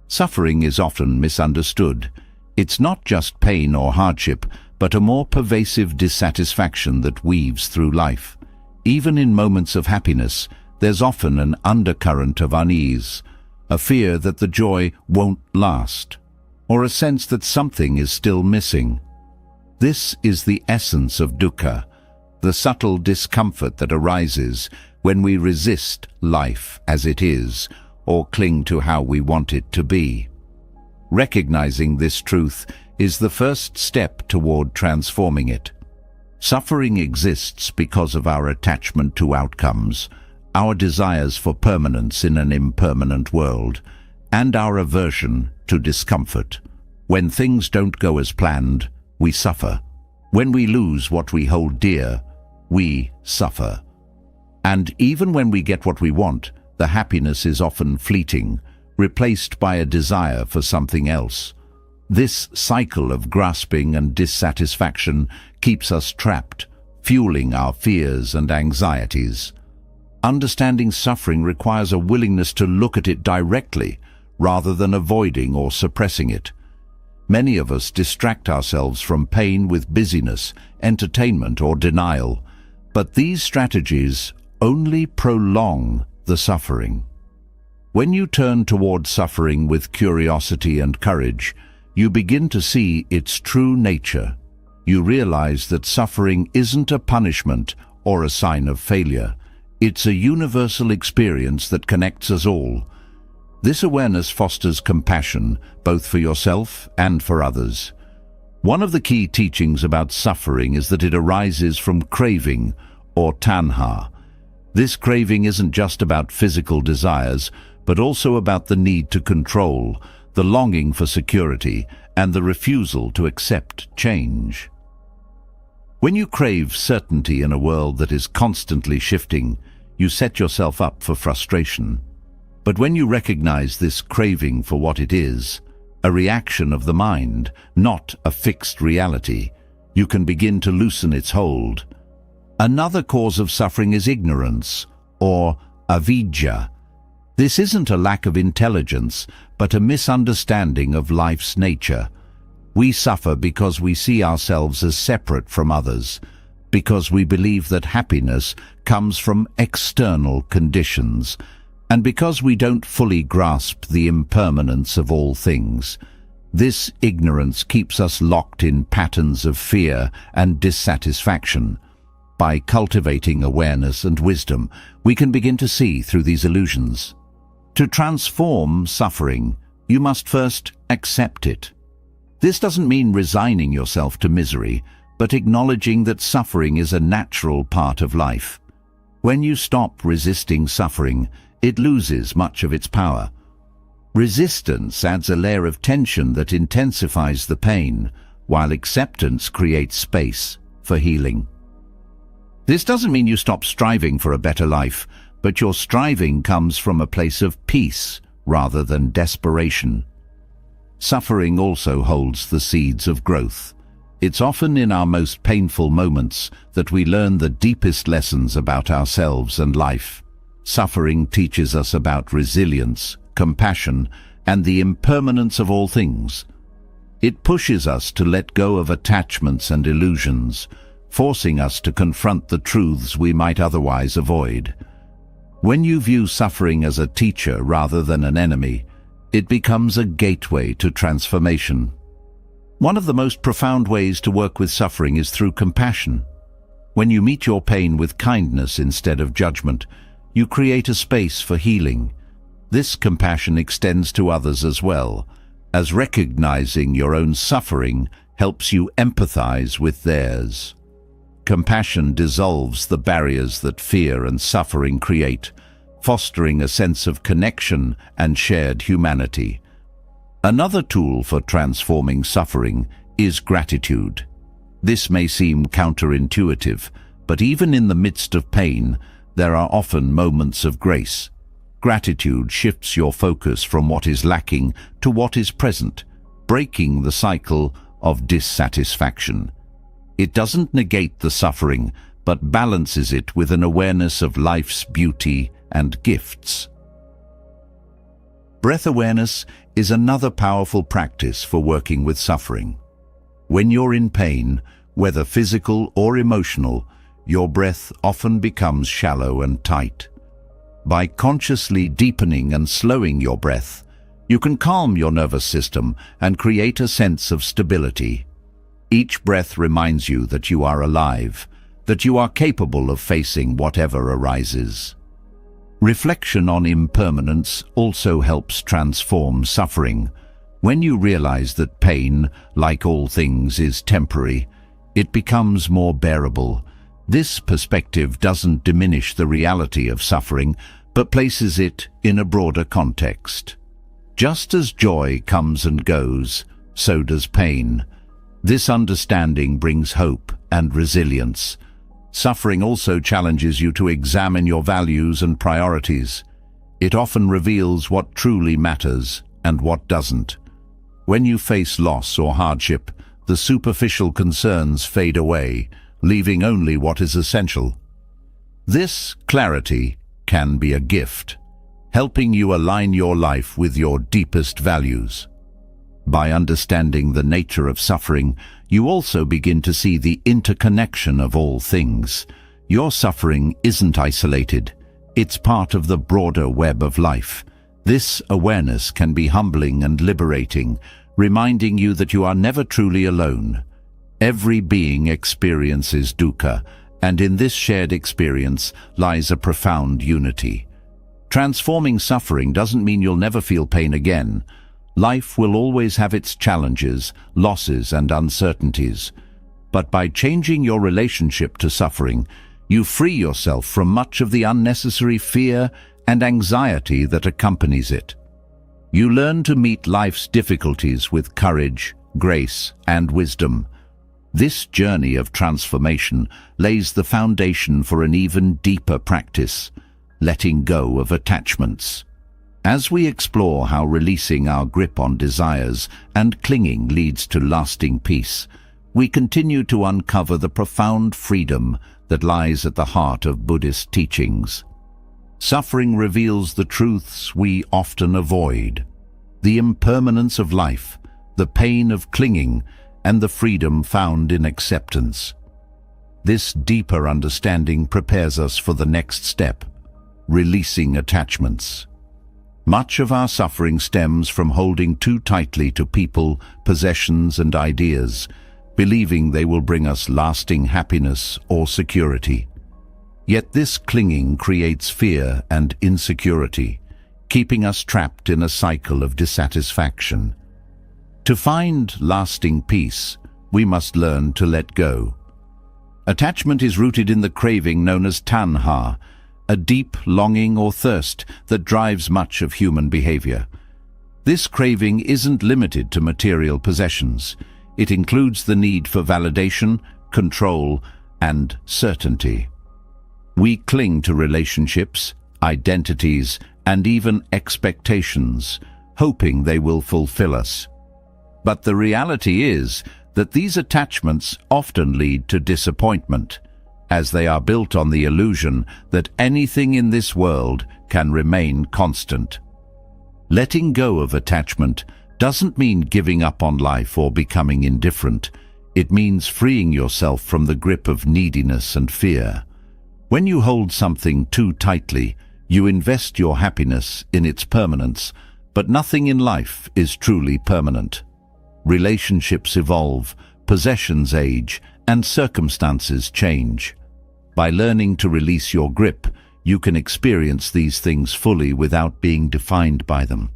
[SPEAKER 1] Suffering is often misunderstood. It's not just pain or hardship, but a more pervasive dissatisfaction that weaves through life. Even in moments of happiness, there's often an undercurrent of unease, a fear that the joy won't last, or a sense that something is still missing. This is the essence of dukkha, the subtle discomfort that arises when we resist life as it is, or cling to how we want it to be. Recognizing this truth is the first step toward transforming it. Suffering exists because of our attachment to outcomes, our desires for permanence in an impermanent world, and our aversion to discomfort. When things don't go as planned, we suffer. When we lose what we hold dear, we suffer. And even when we get what we want, the happiness is often fleeting, replaced by a desire for something else. This cycle of grasping and dissatisfaction keeps us trapped, fueling our fears and anxieties. Understanding suffering requires a willingness to look at it directly, rather than avoiding or suppressing it. Many of us distract ourselves from pain with busyness, entertainment, or denial, but these strategies only prolong the suffering. When you turn toward suffering with curiosity and courage, you begin to see its true nature. You realize that suffering isn't a punishment or a sign of failure. It's a universal experience that connects us all. This awareness fosters compassion, both for yourself and for others. One of the key teachings about suffering is that it arises from craving, or tanha. This craving isn't just about physical desires, but also about the need to control, the longing for security, and the refusal to accept change. When you crave certainty in a world that is constantly shifting, you set yourself up for frustration. But when you recognize this craving for what it is, a reaction of the mind, not a fixed reality, you can begin to loosen its hold. Another cause of suffering is ignorance, or avidya. This isn't a lack of intelligence, but a misunderstanding of life's nature. We suffer because we see ourselves as separate from others, because we believe that happiness comes from external conditions, and because we don't fully grasp the impermanence of all things. This ignorance keeps us locked in patterns of fear and dissatisfaction. By cultivating awareness and wisdom, we can begin to see through these illusions. To transform suffering, you must first accept it. This doesn't mean resigning yourself to misery, but acknowledging that suffering is a natural part of life. When you stop resisting suffering, it loses much of its power. Resistance adds a layer of tension that intensifies the pain, while acceptance creates space for healing. This doesn't mean you stop striving for a better life, but your striving comes from a place of peace rather than desperation. Suffering also holds the seeds of growth. It's often in our most painful moments that we learn the deepest lessons about ourselves and life. Suffering teaches us about resilience, compassion, and the impermanence of all things. It pushes us to let go of attachments and illusions, forcing us to confront the truths we might otherwise avoid. When you view suffering as a teacher rather than an enemy, it becomes a gateway to transformation. One of the most profound ways to work with suffering is through compassion. When you meet your pain with kindness instead of judgment, you create a space for healing. This compassion extends to others as well, as recognizing your own suffering helps you empathize with theirs. Compassion dissolves the barriers that fear and suffering create, fostering a sense of connection and shared humanity. Another tool for transforming suffering is gratitude. This may seem counterintuitive, but even in the midst of pain, there are often moments of grace. Gratitude shifts your focus from what is lacking to what is present, breaking the cycle of dissatisfaction. It doesn't negate the suffering, but balances it with an awareness of life's beauty and gifts. Breath awareness is another powerful practice for working with suffering. When you're in pain, whether physical or emotional, your breath often becomes shallow and tight. By consciously deepening and slowing your breath, you can calm your nervous system and create a sense of stability. Each breath reminds you that you are alive, that you are capable of facing whatever arises. Reflection on impermanence also helps transform suffering. When you realize that pain, like all things, is temporary, it becomes more bearable. This perspective doesn't diminish the reality of suffering, but places it in a broader context. Just as joy comes and goes, so does pain. This understanding brings hope and resilience. Suffering also challenges you to examine your values and priorities. It often reveals what truly matters and what doesn't. When you face loss or hardship, the superficial concerns fade away, leaving only what is essential. This clarity can be a gift, helping you align your life with your deepest values. By understanding the nature of suffering, you also begin to see the interconnection of all things. Your suffering isn't isolated. It's part of the broader web of life. This awareness can be humbling and liberating, reminding you that you are never truly alone. Every being experiences dukkha, and in this shared experience lies a profound unity. Transforming suffering doesn't mean you'll never feel pain again. Life will always have its challenges, losses, and uncertainties. But by changing your relationship to suffering, you free yourself from much of the unnecessary fear and anxiety that accompanies it. You learn to meet life's difficulties with courage, grace, and wisdom. This journey of transformation lays the foundation for an even deeper practice, letting go of attachments. As we explore how releasing our grip on desires and clinging leads to lasting peace, we continue to uncover the profound freedom that lies at the heart of Buddhist teachings. Suffering reveals the truths we often avoid: the impermanence of life, the pain of clinging, and the freedom found in acceptance. This deeper understanding prepares us for the next step: releasing attachments. Much of our suffering stems from holding too tightly to people, possessions, and ideas, believing they will bring us lasting happiness or security. Yet this clinging creates fear and insecurity, keeping us trapped in a cycle of dissatisfaction. To find lasting peace, we must learn to let go. Attachment is rooted in the craving known as tanha, a deep longing or thirst that drives much of human behavior. This craving isn't limited to material possessions. It includes the need for validation, control, and certainty. We cling to relationships, identities, and even expectations, hoping they will fulfill us. But the reality is that these attachments often lead to disappointment, as they are built on the illusion that anything in this world can remain constant. Letting go of attachment doesn't mean giving up on life or becoming indifferent. It means freeing yourself from the grip of neediness and fear. When you hold something too tightly, you invest your happiness in its permanence, but nothing in life is truly permanent. Relationships evolve, possessions age, and circumstances change. By learning to release your grip, you can experience these things fully without being defined by them.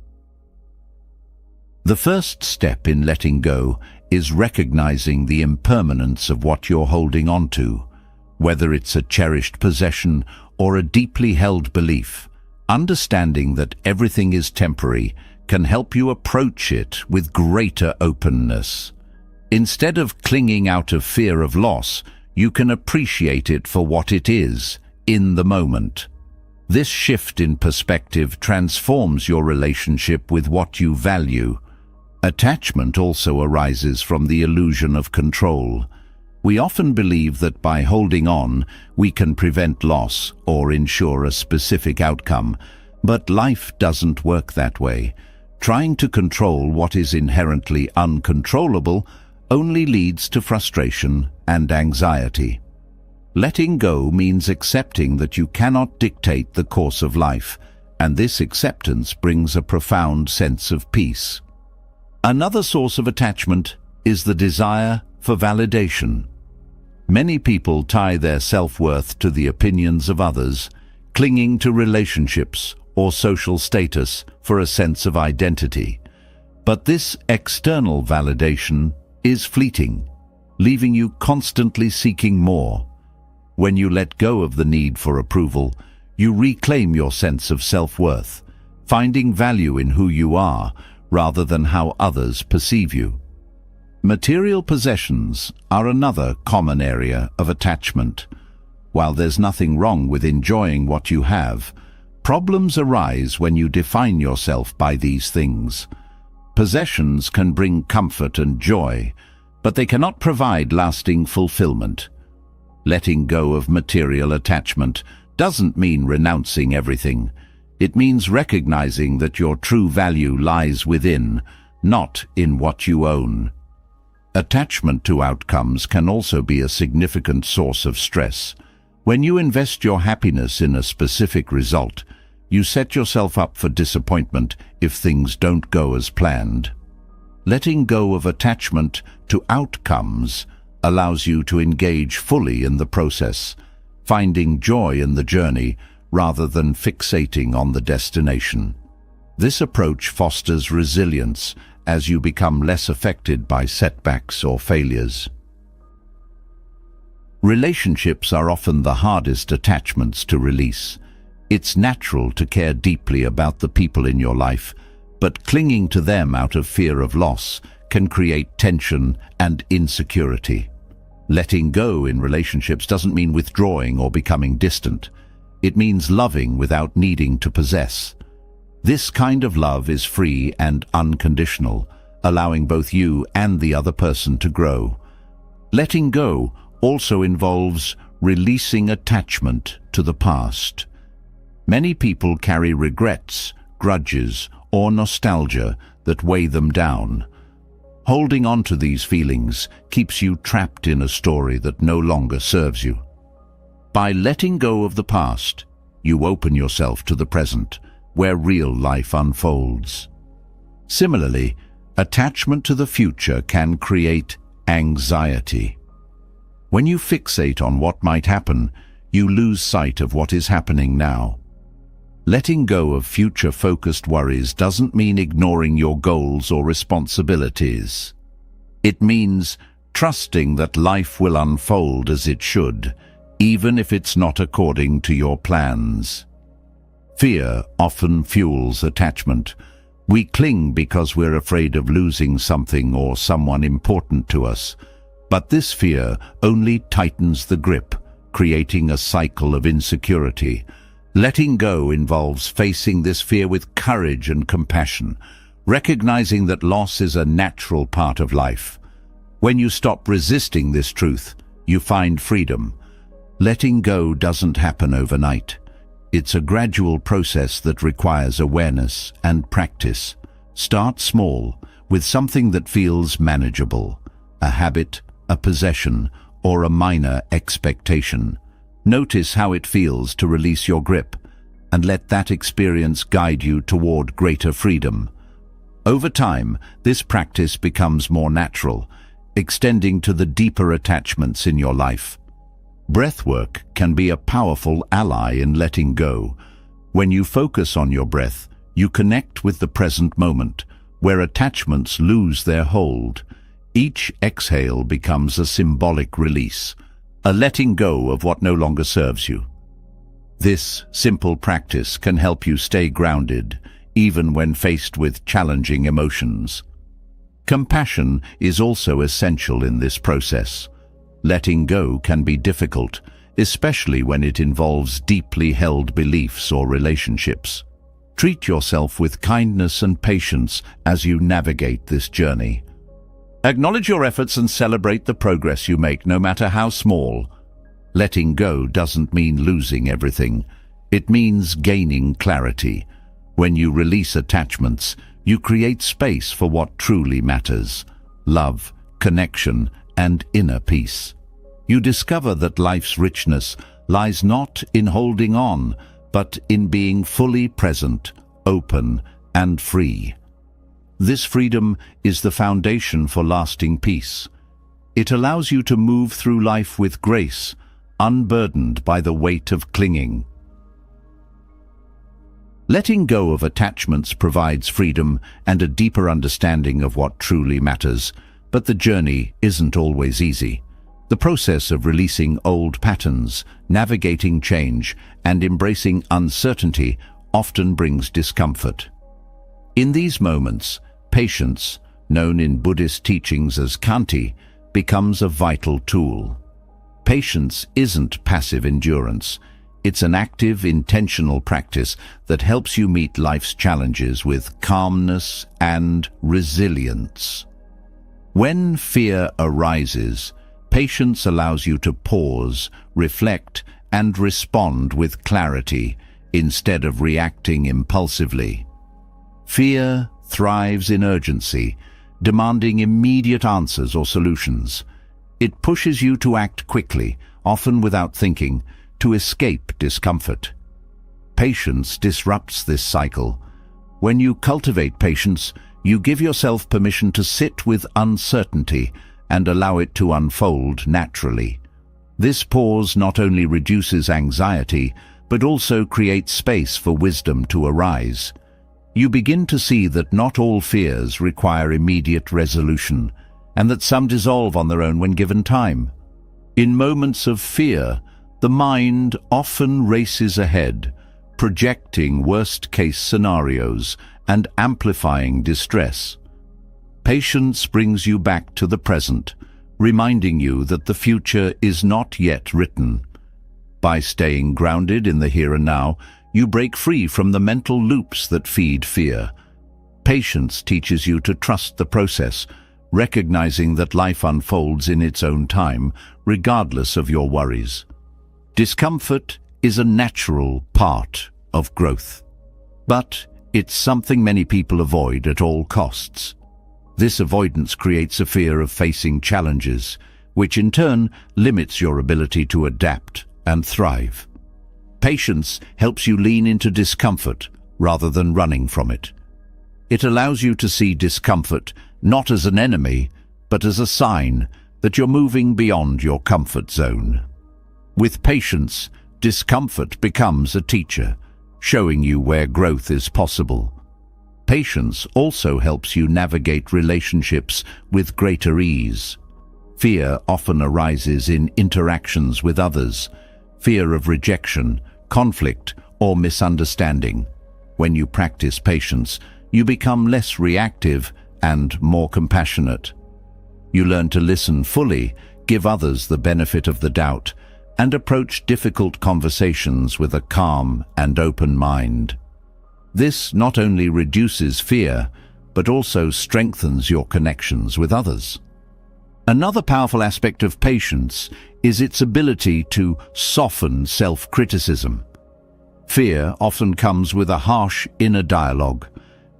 [SPEAKER 1] The first step in letting go is recognizing the impermanence of what you're holding on to, whether it's a cherished possession or a deeply held belief. Understanding that everything is temporary can help you approach it with greater openness. Instead of clinging out of fear of loss, you can appreciate it for what it is, in the moment. This shift in perspective transforms your relationship with what you value. Attachment also arises from the illusion of control. We often believe that by holding on, we can prevent loss or ensure a specific outcome, but life doesn't work that way. Trying to control what is inherently uncontrollable only leads to frustration and anxiety. Letting go means accepting that you cannot dictate the course of life, and this acceptance brings a profound sense of peace. Another source of attachment is the desire for validation. Many people tie their self-worth to the opinions of others, clinging to relationships or social status for a sense of identity. But this external validation is fleeting, leaving you constantly seeking more. When you let go of the need for approval, you reclaim your sense of self-worth, finding value in who you are rather than how others perceive you. Material possessions are another common area of attachment. While there's nothing wrong with enjoying what you have, Problems arise when you define yourself by these things. Possessions can bring comfort and joy, but they cannot provide lasting fulfillment. Letting go of material attachment doesn't mean renouncing everything. It means recognizing that your true value lies within, not in what you own. Attachment to outcomes can also be a significant source of stress. When you invest your happiness in a specific result, you set yourself up for disappointment if things don't go as planned. Letting go of attachment to outcomes allows you to engage fully in the process, finding joy in the journey rather than fixating on the destination. This approach fosters resilience as you become less affected by setbacks or failures. Relationships are often the hardest attachments to release. It's natural to care deeply about the people in your life, but clinging to them out of fear of loss can create tension and insecurity. Letting go in relationships doesn't mean withdrawing or becoming distant. It means loving without needing to possess. This kind of love is free and unconditional, allowing both you and the other person to grow. Letting go also involves releasing attachment to the past. Many people carry regrets, grudges, or nostalgia that weigh them down. Holding on to these feelings keeps you trapped in a story that no longer serves you. By letting go of the past, you open yourself to the present, where real life unfolds. Similarly, attachment to the future can create anxiety. When you fixate on what might happen, you lose sight of what is happening now. Letting go of future-focused worries doesn't mean ignoring your goals or responsibilities. It means trusting that life will unfold as it should, even if it's not according to your plans. Fear often fuels attachment. We cling because we're afraid of losing something or someone important to us. But this fear only tightens the grip, creating a cycle of insecurity. Letting go involves facing this fear with courage and compassion, recognizing that loss is a natural part of life. When you stop resisting this truth, you find freedom. Letting go doesn't happen overnight. It's a gradual process that requires awareness and practice. Start small, with something that feels manageable, a habit, a possession, or a minor expectation. Notice how it feels to release your grip, and let that experience guide you toward greater freedom. Over time, this practice becomes more natural, extending to the deeper attachments in your life. Breathwork can be a powerful ally in letting go. When you focus on your breath, you connect with the present moment, where attachments lose their hold. Each exhale becomes a symbolic release, a letting go of what no longer serves you. This simple practice can help you stay grounded, even when faced with challenging emotions. Compassion is also essential in this process. Letting go can be difficult, especially when it involves deeply held beliefs or relationships. Treat yourself with kindness and patience as you navigate this journey. Acknowledge your efforts and celebrate the progress you make, no matter how small. Letting go doesn't mean losing everything. It means gaining clarity. When you release attachments, you create space for what truly matters: love, connection, and inner peace. You discover that life's richness lies not in holding on, but in being fully present, open, and free. This freedom is the foundation for lasting peace. It allows you to move through life with grace, unburdened by the weight of clinging. Letting go of attachments provides freedom and a deeper understanding of what truly matters, but the journey isn't always easy. The process of releasing old patterns, navigating change, and embracing uncertainty often brings discomfort. In these moments, patience, known in Buddhist teachings as khanti, becomes a vital tool. Patience isn't passive endurance. It's an active, intentional practice that helps you meet life's challenges with calmness and resilience. When fear arises, patience allows you to pause, reflect, and respond with clarity instead of reacting impulsively. Fear thrives in urgency, demanding immediate answers or solutions. It pushes you to act quickly, often without thinking, to escape discomfort. Patience disrupts this cycle. When you cultivate patience, you give yourself permission to sit with uncertainty and allow it to unfold naturally. This pause not only reduces anxiety, but also creates space for wisdom to arise. You begin to see that not all fears require immediate resolution, and that some dissolve on their own when given time. In moments of fear, the mind often races ahead, projecting worst-case scenarios and amplifying distress. Patience brings you back to the present, reminding you that the future is not yet written. By staying grounded in the here and now, you break free from the mental loops that feed fear. Patience teaches you to trust the process, recognizing that life unfolds in its own time, regardless of your worries. Discomfort is a natural part of growth, but it's something many people avoid at all costs. This avoidance creates a fear of facing challenges, which in turn limits your ability to adapt and thrive. Patience helps you lean into discomfort rather than running from it. It allows you to see discomfort not as an enemy, but as a sign that you're moving beyond your comfort zone. With patience, discomfort becomes a teacher, showing you where growth is possible. Patience also helps you navigate relationships with greater ease. Fear often arises in interactions with others, fear of rejection, conflict, or misunderstanding. When you practice patience, you become less reactive and more compassionate. You learn to listen fully, give others the benefit of the doubt, and approach difficult conversations with a calm and open mind. This not only reduces fear, but also strengthens your connections with others. Another powerful aspect of patience is its ability to soften self-criticism. Fear often comes with a harsh inner dialogue,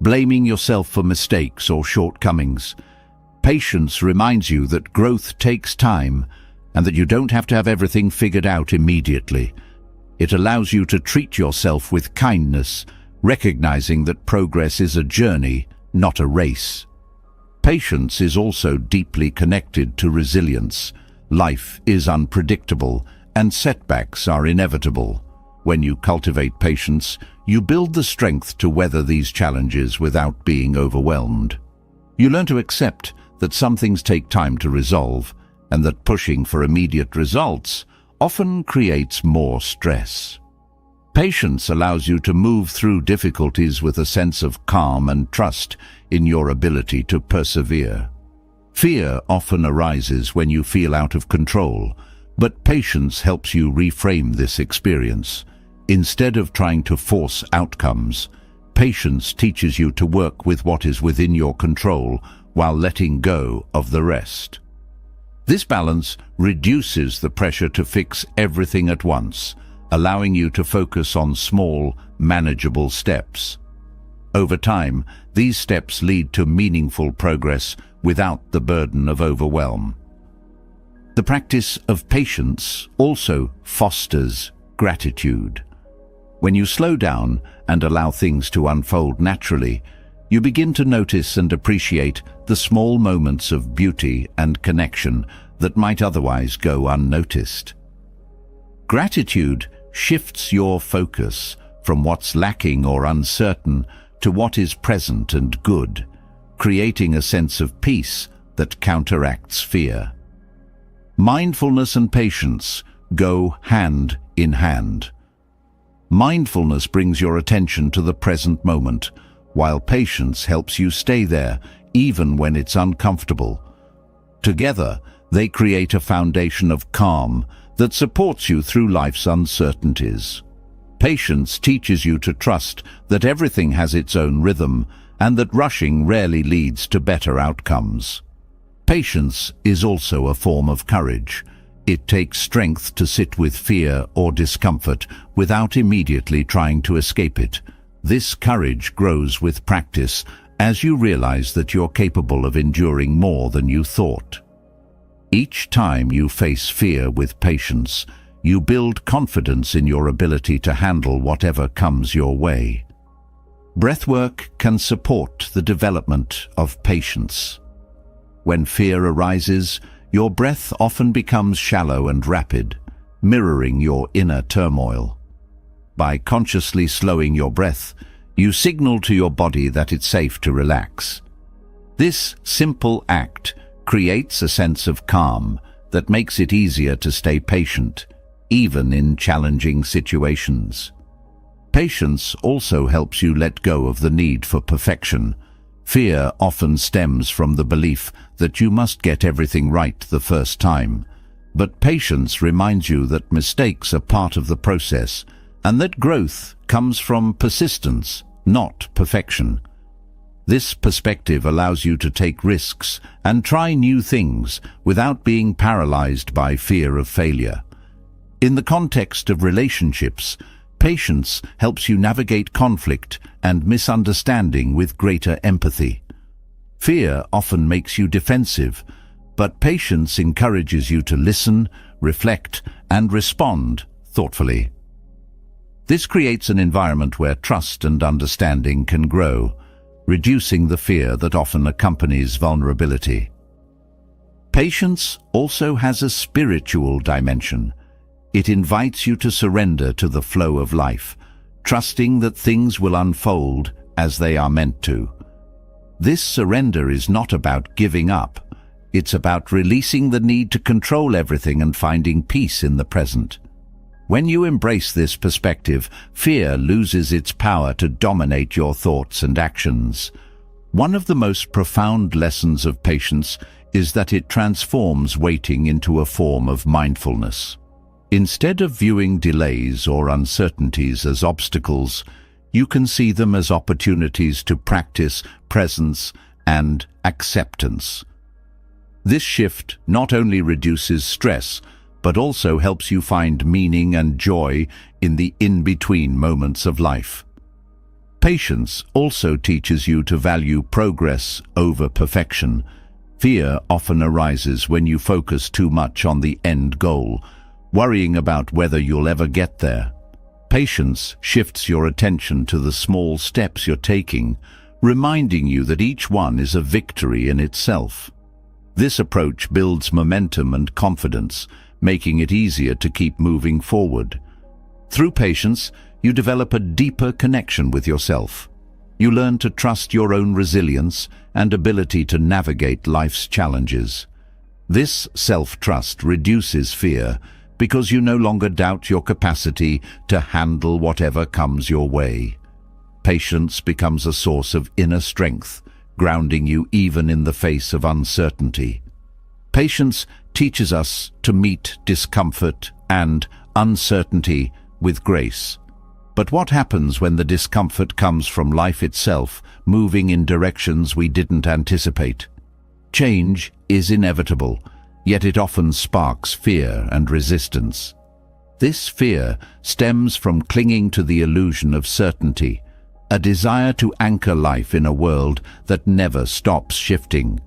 [SPEAKER 1] blaming yourself for mistakes or shortcomings. Patience reminds you that growth takes time and that you don't have to have everything figured out immediately. It allows you to treat yourself with kindness, recognizing that progress is a journey, not a race. Patience is also deeply connected to resilience. Life is unpredictable, and setbacks are inevitable. When you cultivate patience, you build the strength to weather these challenges without being overwhelmed. You learn to accept that some things take time to resolve, and that pushing for immediate results often creates more stress. Patience allows you to move through difficulties with a sense of calm and trust in your ability to persevere. Fear often arises when you feel out of control, but patience helps you reframe this experience. Instead of trying to force outcomes, patience teaches you to work with what is within your control while letting go of the rest. This balance reduces the pressure to fix everything at once, allowing you to focus on small, manageable steps. Over time, these steps lead to meaningful progress without the burden of overwhelm. The practice of patience also fosters gratitude. When you slow down and allow things to unfold naturally, you begin to notice and appreciate the small moments of beauty and connection that might otherwise go unnoticed. Gratitude shifts your focus from what's lacking or uncertain to what is present and good, creating a sense of peace that counteracts fear. Mindfulness and patience go hand in hand. Mindfulness brings your attention to the present moment, while patience helps you stay there even when it's uncomfortable. Together, they create a foundation of calm that supports you through life's uncertainties. Patience teaches you to trust that everything has its own rhythm and that rushing rarely leads to better outcomes. Patience is also a form of courage. It takes strength to sit with fear or discomfort without immediately trying to escape it. This courage grows with practice as you realize that you're capable of enduring more than you thought. Each time you face fear with patience, you build confidence in your ability to handle whatever comes your way. Breathwork can support the development of patience. When fear arises, your breath often becomes shallow and rapid, mirroring your inner turmoil. By consciously slowing your breath, you signal to your body that it's safe to relax. This simple act creates a sense of calm that makes it easier to stay patient, even in challenging situations. Patience also helps you let go of the need for perfection. Fear often stems from the belief that you must get everything right the first time, but patience reminds you that mistakes are part of the process and that growth comes from persistence, not perfection. This perspective allows you to take risks and try new things without being paralyzed by fear of failure. In the context of relationships, patience helps you navigate conflict and misunderstanding with greater empathy. Fear often makes you defensive, but patience encourages you to listen, reflect, and respond thoughtfully. This creates an environment where trust and understanding can grow, reducing the fear that often accompanies vulnerability. Patience also has a spiritual dimension. It invites you to surrender to the flow of life, trusting that things will unfold as they are meant to. This surrender is not about giving up. It's about releasing the need to control everything and finding peace in the present. When you embrace this perspective, fear loses its power to dominate your thoughts and actions. One of the most profound lessons of patience is that it transforms waiting into a form of mindfulness. Instead of viewing delays or uncertainties as obstacles, you can see them as opportunities to practice presence and acceptance. This shift not only reduces stress, but also helps you find meaning and joy in the in-between moments of life. Patience also teaches you to value progress over perfection. Fear often arises when you focus too much on the end goal, worrying about whether you'll ever get there. Patience shifts your attention to the small steps you're taking, reminding you that each one is a victory in itself. This approach builds momentum and confidence, making it easier to keep moving forward. Through patience, you develop a deeper connection with yourself. You learn to trust your own resilience and ability to navigate life's challenges. This self-trust reduces fear because you no longer doubt your capacity to handle whatever comes your way. Patience becomes a source of inner strength, grounding you even in the face of uncertainty. Patience teaches us to meet discomfort and uncertainty with grace. But what happens when the discomfort comes from life itself, moving in directions we didn't anticipate? Change is inevitable, yet it often sparks fear and resistance. This fear stems from clinging to the illusion of certainty, a desire to anchor life in a world that never stops shifting.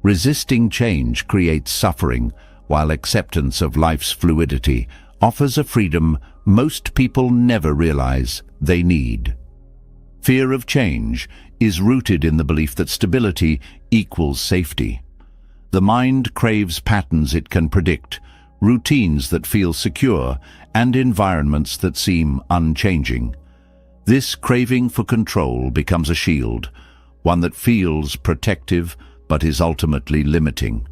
[SPEAKER 1] Resisting change creates suffering, while acceptance of life's fluidity offers a freedom most people never realize they need. Fear of change is rooted in the belief that stability equals safety. The mind craves patterns it can predict, routines that feel secure, and environments that seem unchanging. This craving for control becomes a shield, one that feels protective but is ultimately limiting.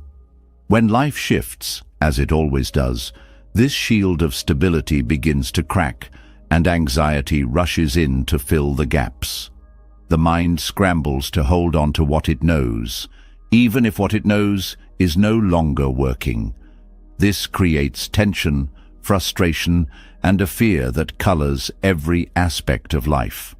[SPEAKER 1] When life shifts, as it always does, this shield of stability begins to crack, and anxiety rushes in to fill the gaps. The mind scrambles to hold on to what it knows, even if what it knows is no longer working. This creates tension, frustration, and a fear that colors every aspect of life.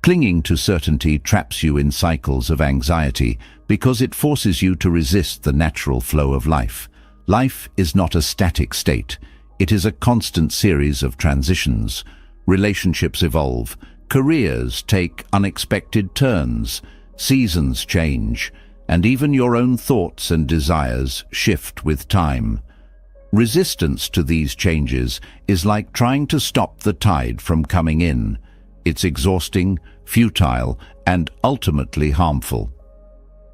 [SPEAKER 1] Clinging to certainty traps you in cycles of anxiety because it forces you to resist the natural flow of life. Life is not a static state. It is a constant series of transitions. Relationships evolve, careers take unexpected turns, seasons change, and even your own thoughts and desires shift with time. Resistance to these changes is like trying to stop the tide from coming in. It's exhausting, futile, and ultimately harmful.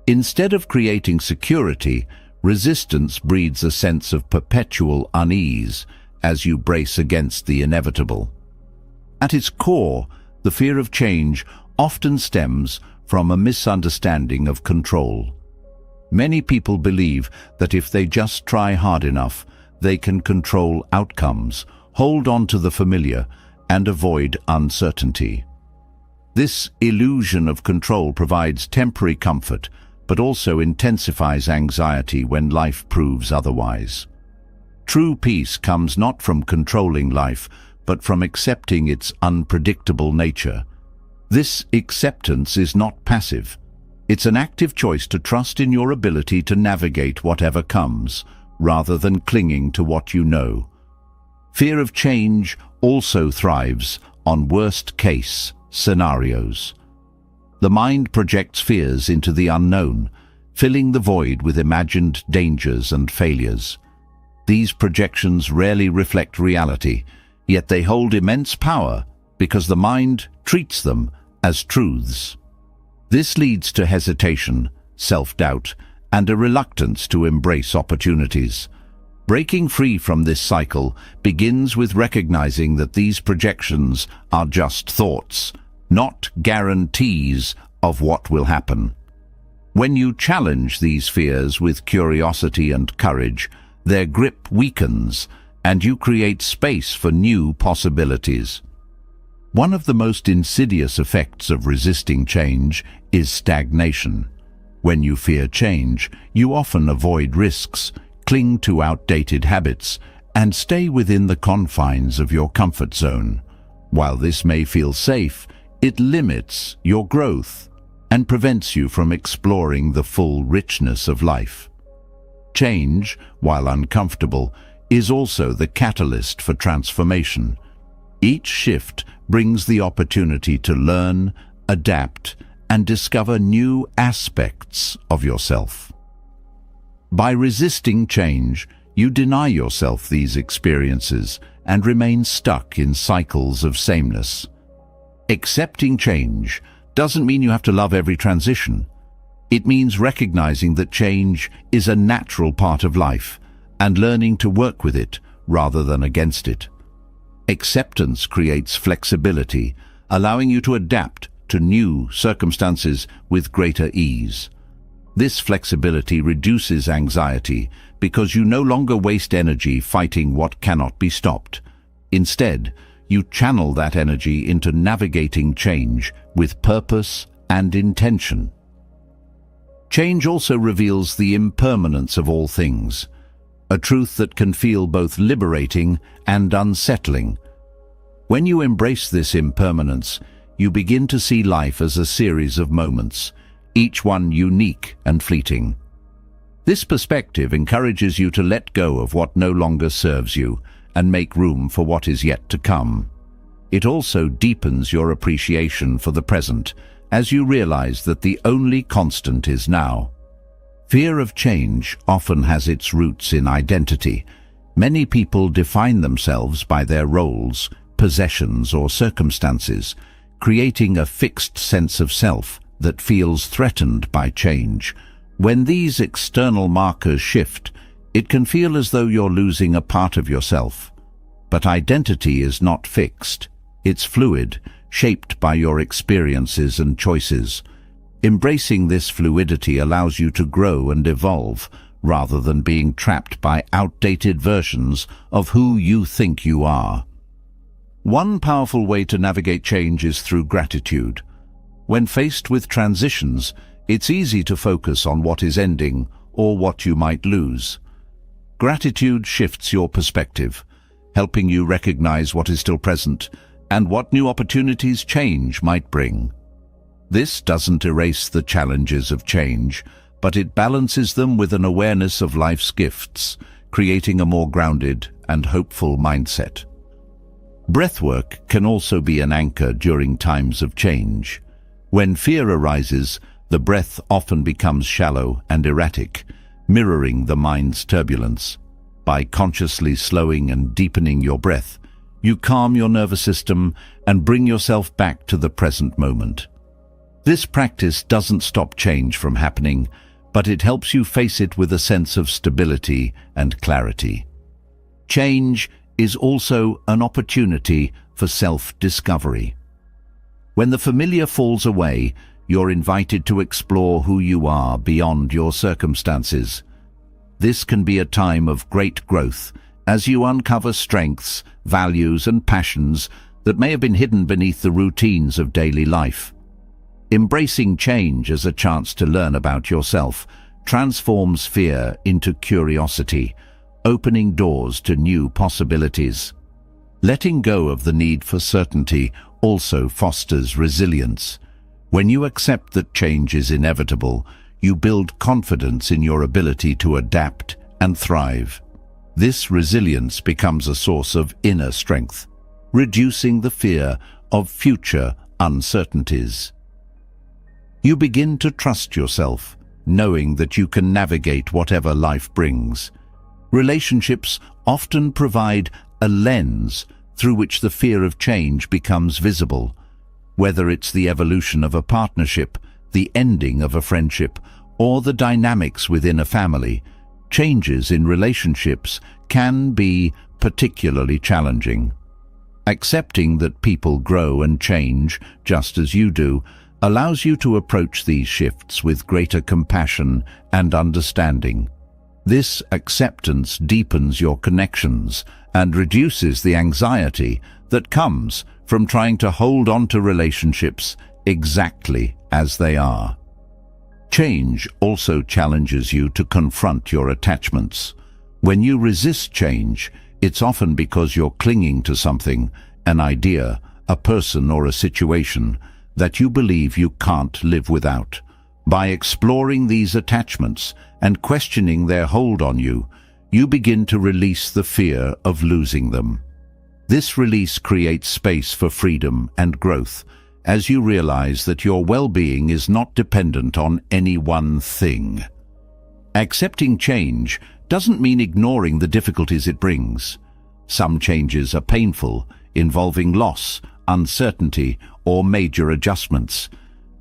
[SPEAKER 1] Instead of creating security, resistance breeds a sense of perpetual unease as you brace against the inevitable. At its core, the fear of change often stems from a misunderstanding of control. Many people believe that if they just try hard enough, they can control outcomes, hold on to the familiar, and avoid uncertainty. This illusion of control provides temporary comfort, but also intensifies anxiety when life proves otherwise. True peace comes not from controlling life, but from accepting its unpredictable nature. This acceptance is not passive. It's an active choice to trust in your ability to navigate whatever comes, rather than clinging to what you know. Fear of change also thrives on worst-case scenarios. The mind projects fears into the unknown, filling the void with imagined dangers and failures. These projections rarely reflect reality, yet they hold immense power because the mind treats them as truths. This leads to hesitation, self-doubt, and a reluctance to embrace opportunities. Breaking free from this cycle begins with recognizing that these projections are just thoughts, not guarantees of what will happen. When you challenge these fears with curiosity and courage, their grip weakens, and you create space for new possibilities. One of the most insidious effects of resisting change is stagnation. When you fear change, you often avoid risks, cling to outdated habits, and stay within the confines of your comfort zone. While this may feel safe, it limits your growth and prevents you from exploring the full richness of life. Change, while uncomfortable, is also the catalyst for transformation. Each shift brings the opportunity to learn, adapt, and discover new aspects of yourself. By resisting change, you deny yourself these experiences and remain stuck in cycles of sameness. Accepting change doesn't mean you have to love every transition. It means recognizing that change is a natural part of life and learning to work with it rather than against it. Acceptance creates flexibility, allowing you to adapt to new circumstances with greater ease. This flexibility reduces anxiety because you no longer waste energy fighting what cannot be stopped. Instead, you channel that energy into navigating change with purpose and intention. Change also reveals the impermanence of all things, a truth that can feel both liberating and unsettling. When you embrace this impermanence, you begin to see life as a series of moments, each one unique and fleeting. This perspective encourages you to let go of what no longer serves you and make room for what is yet to come. It also deepens your appreciation for the present, as you realize that the only constant is now. Fear of change often has its roots in identity. Many people define themselves by their roles, possessions, or circumstances, creating a fixed sense of self that feels threatened by change. When these external markers shift, it can feel as though you're losing a part of yourself. But identity is not fixed. It's fluid, shaped by your experiences and choices. Embracing this fluidity allows you to grow and evolve, rather than being trapped by outdated versions of who you think you are. One powerful way to navigate change is through gratitude. When faced with transitions, it's easy to focus on what is ending or what you might lose. Gratitude shifts your perspective, helping you recognize what is still present and what new opportunities change might bring. This doesn't erase the challenges of change, but it balances them with an awareness of life's gifts, creating a more grounded and hopeful mindset. Breathwork can also be an anchor during times of change. When fear arises, the breath often becomes shallow and erratic, mirroring the mind's turbulence. By consciously slowing and deepening your breath, you calm your nervous system and bring yourself back to the present moment. This practice doesn't stop change from happening, but it helps you face it with a sense of stability and clarity. Change is also an opportunity for self-discovery. When the familiar falls away, you're invited to explore who you are beyond your circumstances. This can be a time of great growth as you uncover strengths, values, and passions that may have been hidden beneath the routines of daily life. Embracing change as a chance to learn about yourself transforms fear into curiosity, opening doors to new possibilities. Letting go of the need for certainty also fosters resilience. When you accept that change is inevitable, you build confidence in your ability to adapt and thrive. This resilience becomes a source of inner strength, reducing the fear of future uncertainties. You begin to trust yourself, knowing that you can navigate whatever life brings. Relationships often provide a lens through which the fear of change becomes visible. Whether it's the evolution of a partnership, the ending of a friendship, or the dynamics within a family, changes in relationships can be particularly challenging. Accepting that people grow and change, just as you do, allows you to approach these shifts with greater compassion and understanding. This acceptance deepens your connections and reduces the anxiety that comes from trying to hold on to relationships exactly as they are. Change also challenges you to confront your attachments. When you resist change, it's often because you're clinging to something, an idea, a person, or a situation that you believe you can't live without. By exploring these attachments and questioning their hold on you, you begin to release the fear of losing them. This release creates space for freedom and growth, as you realize that your well-being is not dependent on any one thing. Accepting change doesn't mean ignoring the difficulties it brings. Some changes are painful, involving loss, uncertainty, or major adjustments.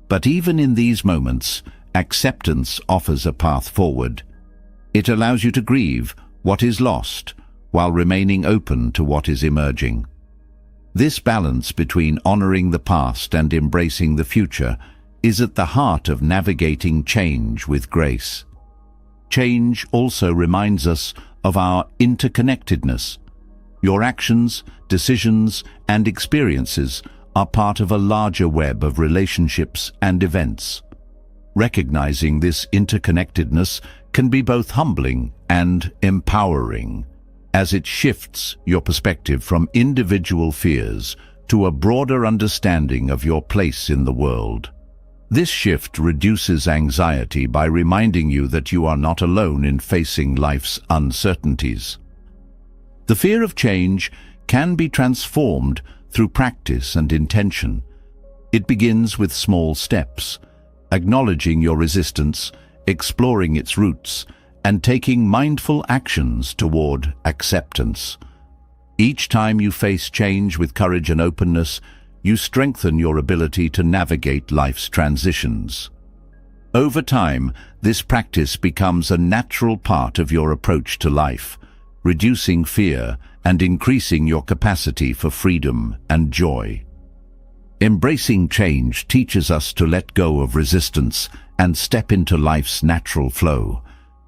[SPEAKER 1] But even in these moments, acceptance offers a path forward. It allows you to grieve what is lost while remaining open to what is emerging. This balance between honoring the past and embracing the future is at the heart of navigating change with grace. Change also reminds us of our interconnectedness. Your actions, decisions, and experiences are part of a larger web of relationships and events. Recognizing this interconnectedness can be both humbling and empowering, as it shifts your perspective from individual fears to a broader understanding of your place in the world. This shift reduces anxiety by reminding you that you are not alone in facing life's uncertainties. The fear of change can be transformed through practice and intention. It begins with small steps, acknowledging your resistance, exploring its roots, and taking mindful actions toward acceptance. Each time you face change with courage and openness, you strengthen your ability to navigate life's transitions. Over time, this practice becomes a natural part of your approach to life, reducing fear and increasing your capacity for freedom and joy. Embracing change teaches us to let go of resistance and step into life's natural flow.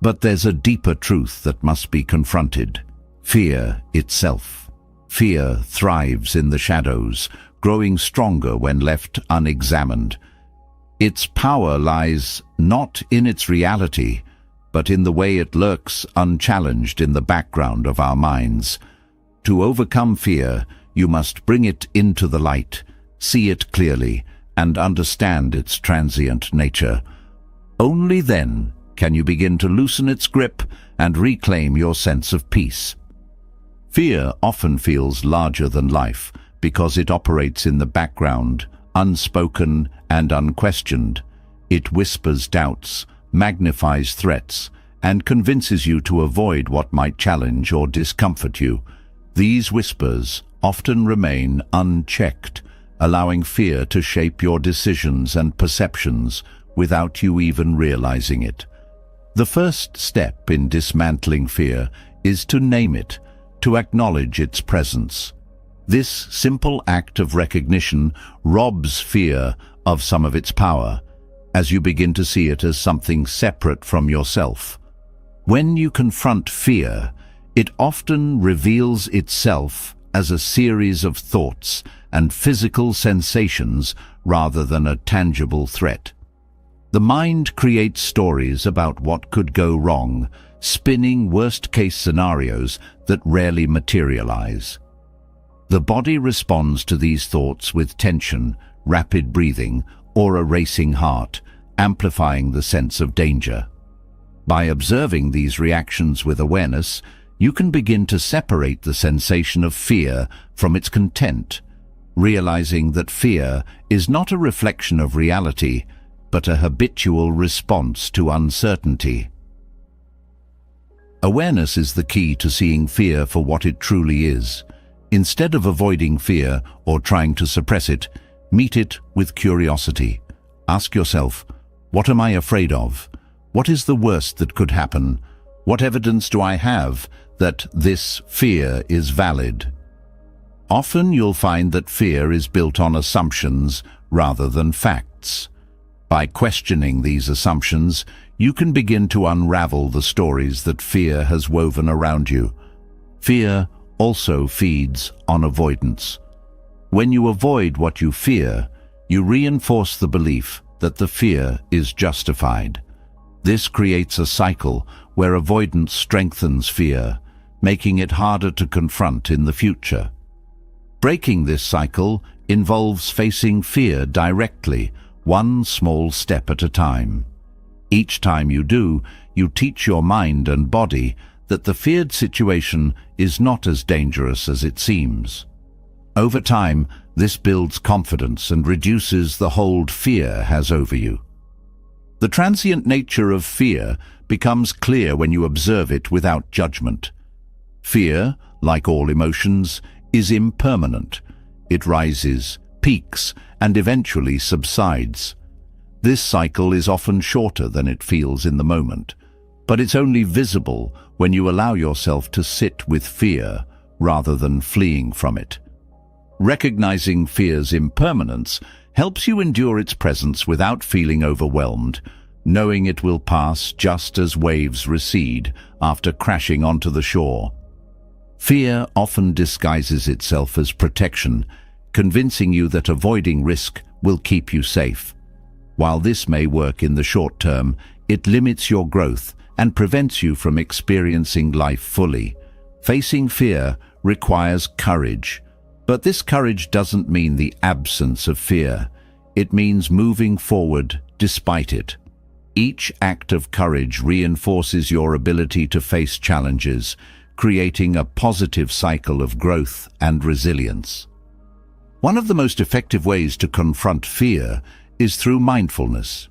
[SPEAKER 1] But there's a deeper truth that must be confronted: fear itself. Fear thrives in the shadows, growing stronger when left unexamined. Its power lies not in its reality, but in the way it lurks unchallenged in the background of our minds. To overcome fear, you must bring it into the light, see it clearly, and understand its transient nature. Only then can you begin to loosen its grip and reclaim your sense of peace. Fear often feels larger than life because it operates in the background, unspoken and unquestioned. It whispers doubts, magnifies threats, and convinces you to avoid what might challenge or discomfort you. These whispers often remain unchecked, allowing fear to shape your decisions and perceptions without you even realizing it. The first step in dismantling fear is to name it, to acknowledge its presence. This simple act of recognition robs fear of some of its power, as you begin to see it as something separate from yourself. When you confront fear, it often reveals itself as a series of thoughts and physical sensations rather than a tangible threat. The mind creates stories about what could go wrong, spinning worst-case scenarios that rarely materialize. The body responds to these thoughts with tension, rapid breathing, or a racing heart, amplifying the sense of danger. By observing these reactions with awareness, you can begin to separate the sensation of fear from its content, realizing that fear is not a reflection of reality, but a habitual response to uncertainty. Awareness is the key to seeing fear for what it truly is. Instead of avoiding fear or trying to suppress it, meet it with curiosity. Ask yourself, what am I afraid of? What is the worst that could happen? What evidence do I have that this fear is valid? Often you'll find that fear is built on assumptions rather than facts. By questioning these assumptions, you can begin to unravel the stories that fear has woven around you. Fear also feeds on avoidance. When you avoid what you fear, you reinforce the belief that the fear is justified. This creates a cycle where avoidance strengthens fear, making it harder to confront in the future. Breaking this cycle involves facing fear directly, one small step at a time. Each time you do, you teach your mind and body that the feared situation is not as dangerous as it seems. Over time, this builds confidence and reduces the hold fear has over you. The transient nature of fear becomes clear when you observe it without judgment. Fear, like all emotions, is impermanent. It rises, peaks, and eventually subsides. This cycle is often shorter than it feels in the moment, but it's only visible when you allow yourself to sit with fear rather than fleeing from it. Recognizing fear's impermanence helps you endure its presence without feeling overwhelmed, knowing it will pass just as waves recede after crashing onto the shore. Fear often disguises itself as protection, convincing you that avoiding risk will keep you safe. While this may work in the short term, it limits your growth and prevents you from experiencing life fully. Facing fear requires courage, but this courage doesn't mean the absence of fear. It means moving forward despite it. Each act of courage reinforces your ability to face challenges, creating a positive cycle of growth and resilience. One of the most effective ways to confront fear is through mindfulness.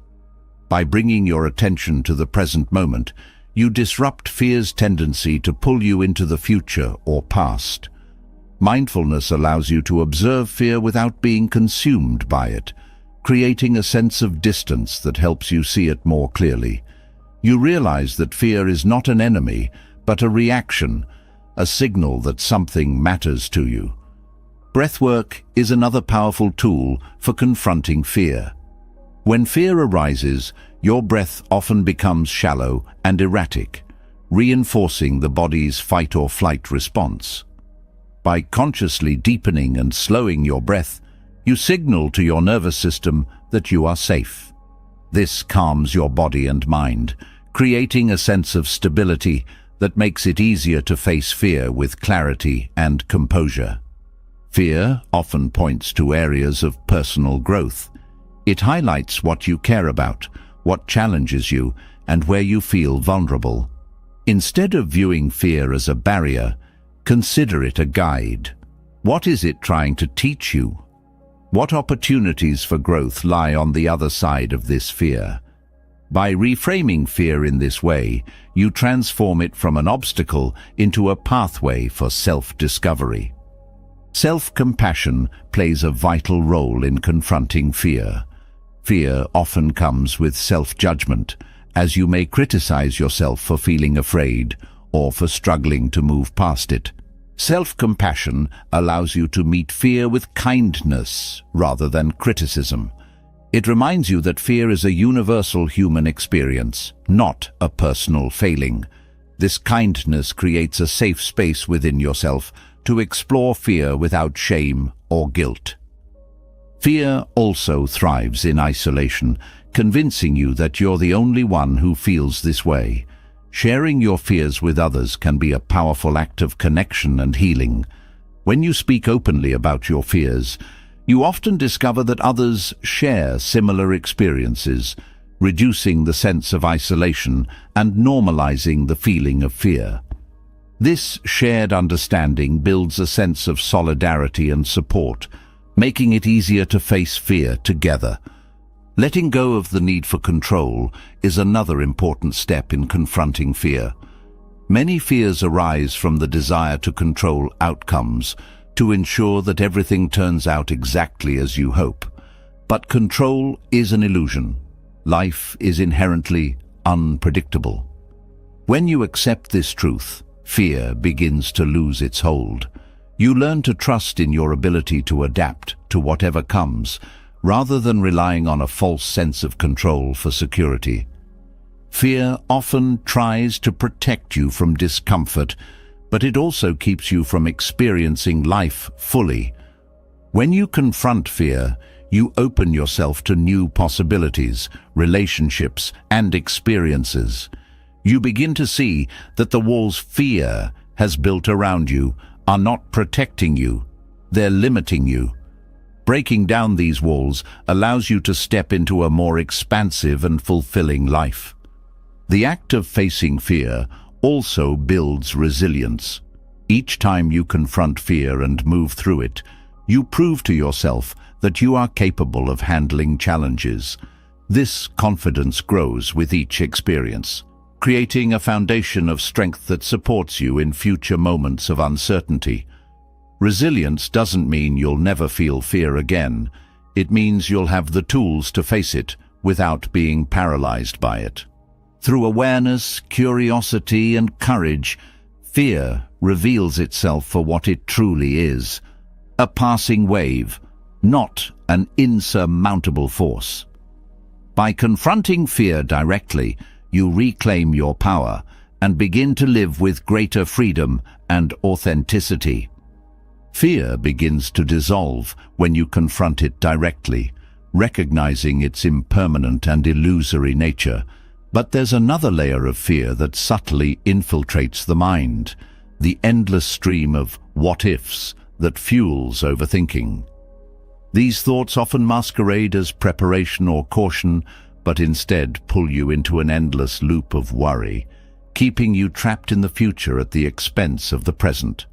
[SPEAKER 1] By bringing your attention to the present moment, you disrupt fear's tendency to pull you into the future or past. Mindfulness allows you to observe fear without being consumed by it, creating a sense of distance that helps you see it more clearly. You realize that fear is not an enemy, but a reaction, a signal that something matters to you. Breathwork is another powerful tool for confronting fear. When fear arises, your breath often becomes shallow and erratic, reinforcing the body's fight-or-flight response. By consciously deepening and slowing your breath, you signal to your nervous system that you are safe. This calms your body and mind, creating a sense of stability that makes it easier to face fear with clarity and composure. Fear often points to areas of personal growth. It highlights what you care about, what challenges you, and where you feel vulnerable. Instead of viewing fear as a barrier, consider it a guide. What is it trying to teach you? What opportunities for growth lie on the other side of this fear? By reframing fear in this way, you transform it from an obstacle into a pathway for self-discovery. Self-compassion plays a vital role in confronting fear. Fear often comes with self-judgment, as you may criticize yourself for feeling afraid or for struggling to move past it. Self-compassion allows you to meet fear with kindness rather than criticism. It reminds you that fear is a universal human experience, not a personal failing. This kindness creates a safe space within yourself to explore fear without shame or guilt. Fear also thrives in isolation, convincing you that you're the only one who feels this way. Sharing your fears with others can be a powerful act of connection and healing. When you speak openly about your fears, you often discover that others share similar experiences, reducing the sense of isolation and normalizing the feeling of fear. This shared understanding builds a sense of solidarity and support, making it easier to face fear together. Letting go of the need for control is another important step in confronting fear. Many fears arise from the desire to control outcomes, to ensure that everything turns out exactly as you hope. But control is an illusion. Life is inherently unpredictable. When you accept this truth, fear begins to lose its hold. You learn to trust in your ability to adapt to whatever comes, rather than relying on a false sense of control for security. Fear often tries to protect you from discomfort, but it also keeps you from experiencing life fully. When you confront fear, you open yourself to new possibilities, relationships, and experiences. You begin to see that the walls fear has built around you are not protecting you, they're limiting you. Breaking down these walls allows you to step into a more expansive and fulfilling life. The act of facing fear also builds resilience. Each time you confront fear and move through it, you prove to yourself that you are capable of handling challenges. This confidence grows with each experience, creating a foundation of strength that supports you in future moments of uncertainty. Resilience doesn't mean you'll never feel fear again. It means you'll have the tools to face it without being paralyzed by it. Through awareness, curiosity, and courage, fear reveals itself for what it truly is: a passing wave, not an insurmountable force. By confronting fear directly, you reclaim your power and begin to live with greater freedom and authenticity. Fear begins to dissolve when you confront it directly, recognizing its impermanent and illusory nature. But there's another layer of fear that subtly infiltrates the mind, the endless stream of what-ifs that fuels overthinking. These thoughts often masquerade as preparation or caution, but instead pull you into an endless loop of worry, keeping you trapped in the future at the expense of the present.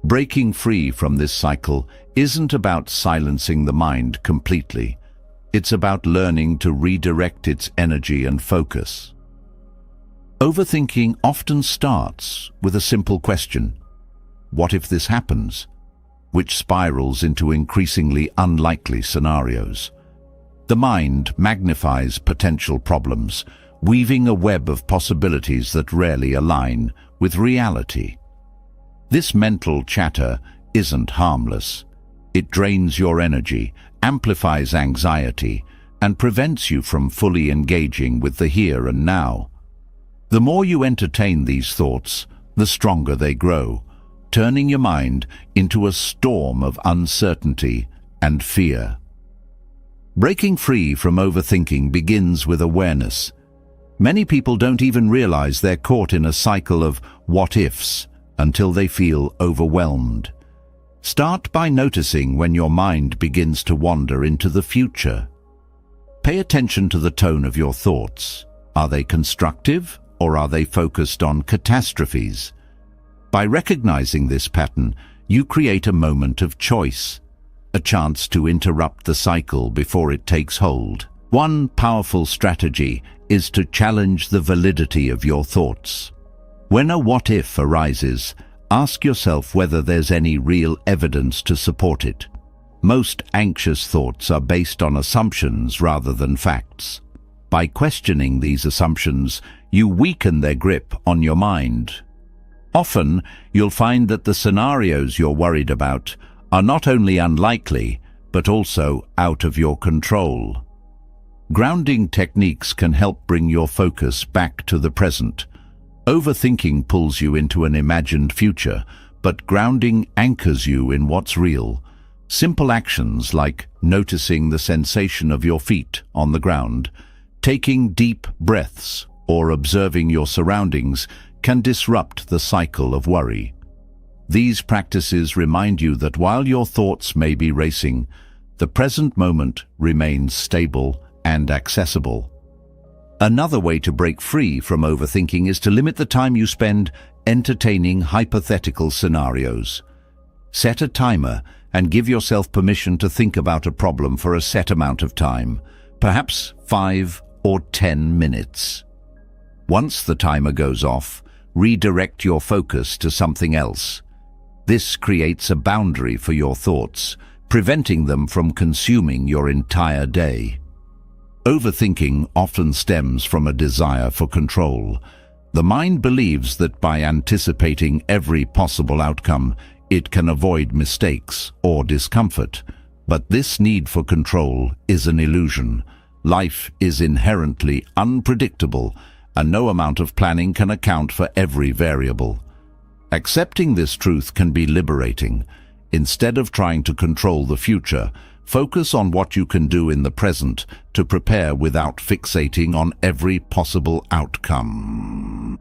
[SPEAKER 1] Breaking free from this cycle isn't about silencing the mind completely. It's about learning to redirect its energy and focus. Overthinking often starts with a simple question: what if this happens? Which spirals into increasingly unlikely scenarios. The mind magnifies potential problems, weaving a web of possibilities that rarely align with reality. This mental chatter isn't harmless. It drains your energy, amplifies anxiety, and prevents you from fully engaging with the here and now. The more you entertain these thoughts, the stronger they grow, turning your mind into a storm of uncertainty and fear. Breaking free from overthinking begins with awareness. Many people don't even realize they're caught in a cycle of what-ifs until they feel overwhelmed. Start by noticing when your mind begins to wander into the future. Pay attention to the tone of your thoughts. Are they constructive or are they focused on catastrophes? By recognizing this pattern, you create a moment of choice, a chance to interrupt the cycle before it takes hold. One powerful strategy is to challenge the validity of your thoughts. When a what-if arises, ask yourself whether there's any real evidence to support it. Most anxious thoughts are based on assumptions rather than facts. By questioning these assumptions, you weaken their grip on your mind. Often, you'll find that the scenarios you're worried about are not only unlikely, but also out of your control. Grounding techniques can help bring your focus back to the present. Overthinking pulls you into an imagined future, but grounding anchors you in what's real. Simple actions like noticing the sensation of your feet on the ground, taking deep breaths, or observing your surroundings can disrupt the cycle of worry. These practices remind you that while your thoughts may be racing, the present moment remains stable and accessible. Another way to break free from overthinking is to limit the time you spend entertaining hypothetical scenarios. Set a timer and give yourself permission to think about a problem for a set amount of time, perhaps 5 or 10 minutes. Once the timer goes off, redirect your focus to something else. This creates a boundary for your thoughts, preventing them from consuming your entire day. Overthinking often stems from a desire for control. The mind believes that by anticipating every possible outcome, it can avoid mistakes or discomfort. But this need for control is an illusion. Life is inherently unpredictable, and no amount of planning can account for every variable. Accepting this truth can be liberating. Instead of trying to control the future, focus on what you can do in the present to prepare without fixating on every possible outcome.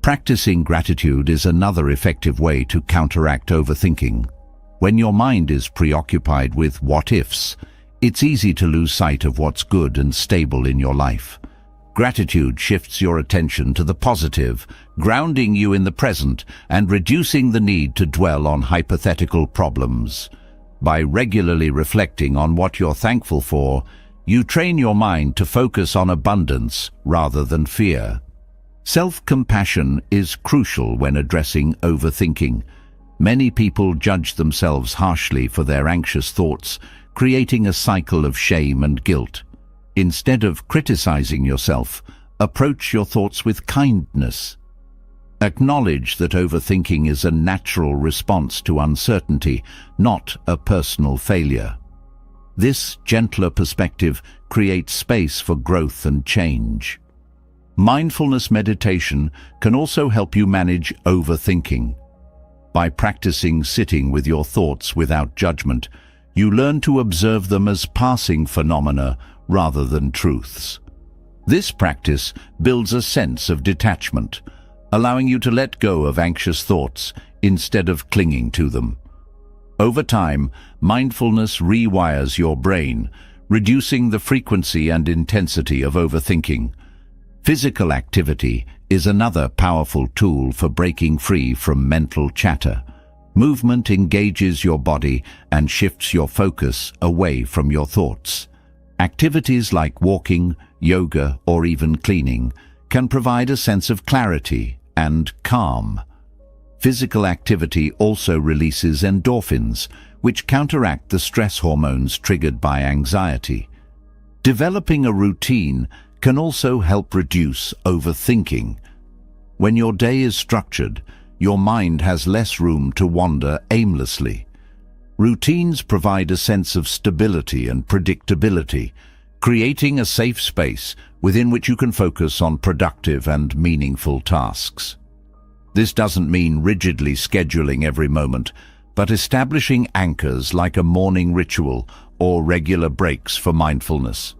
[SPEAKER 1] Practicing gratitude is another effective way to counteract overthinking. When your mind is preoccupied with what-ifs, it's easy to lose sight of what's good and stable in your life. Gratitude shifts your attention to the positive, grounding you in the present and reducing the need to dwell on hypothetical problems. By regularly reflecting on what you're thankful for, you train your mind to focus on abundance rather than fear. Self-compassion is crucial when addressing overthinking. Many people judge themselves harshly for their anxious thoughts, creating a cycle of shame and guilt. Instead of criticizing yourself, approach your thoughts with kindness. Acknowledge that overthinking is a natural response to uncertainty, not a personal failure. This gentler perspective creates space for growth and change. Mindfulness meditation can also help you manage overthinking. By practicing sitting with your thoughts without judgment, you learn to observe them as passing phenomena rather than truths. This practice builds a sense of detachment, allowing you to let go of anxious thoughts instead of clinging to them. Over time, mindfulness rewires your brain, reducing the frequency and intensity of overthinking. Physical activity is another powerful tool for breaking free from mental chatter. Movement engages your body and shifts your focus away from your thoughts. Activities like walking, yoga, or even cleaning can provide a sense of clarity and calm. Physical activity also releases endorphins, which counteract the stress hormones triggered by anxiety. Developing a routine can also help reduce overthinking. When your day is structured, your mind has less room to wander aimlessly. Routines provide a sense of stability and predictability, creating a safe space within which you can focus on productive and meaningful tasks. This doesn't mean rigidly scheduling every moment, but establishing anchors like a morning ritual or regular breaks for mindfulness.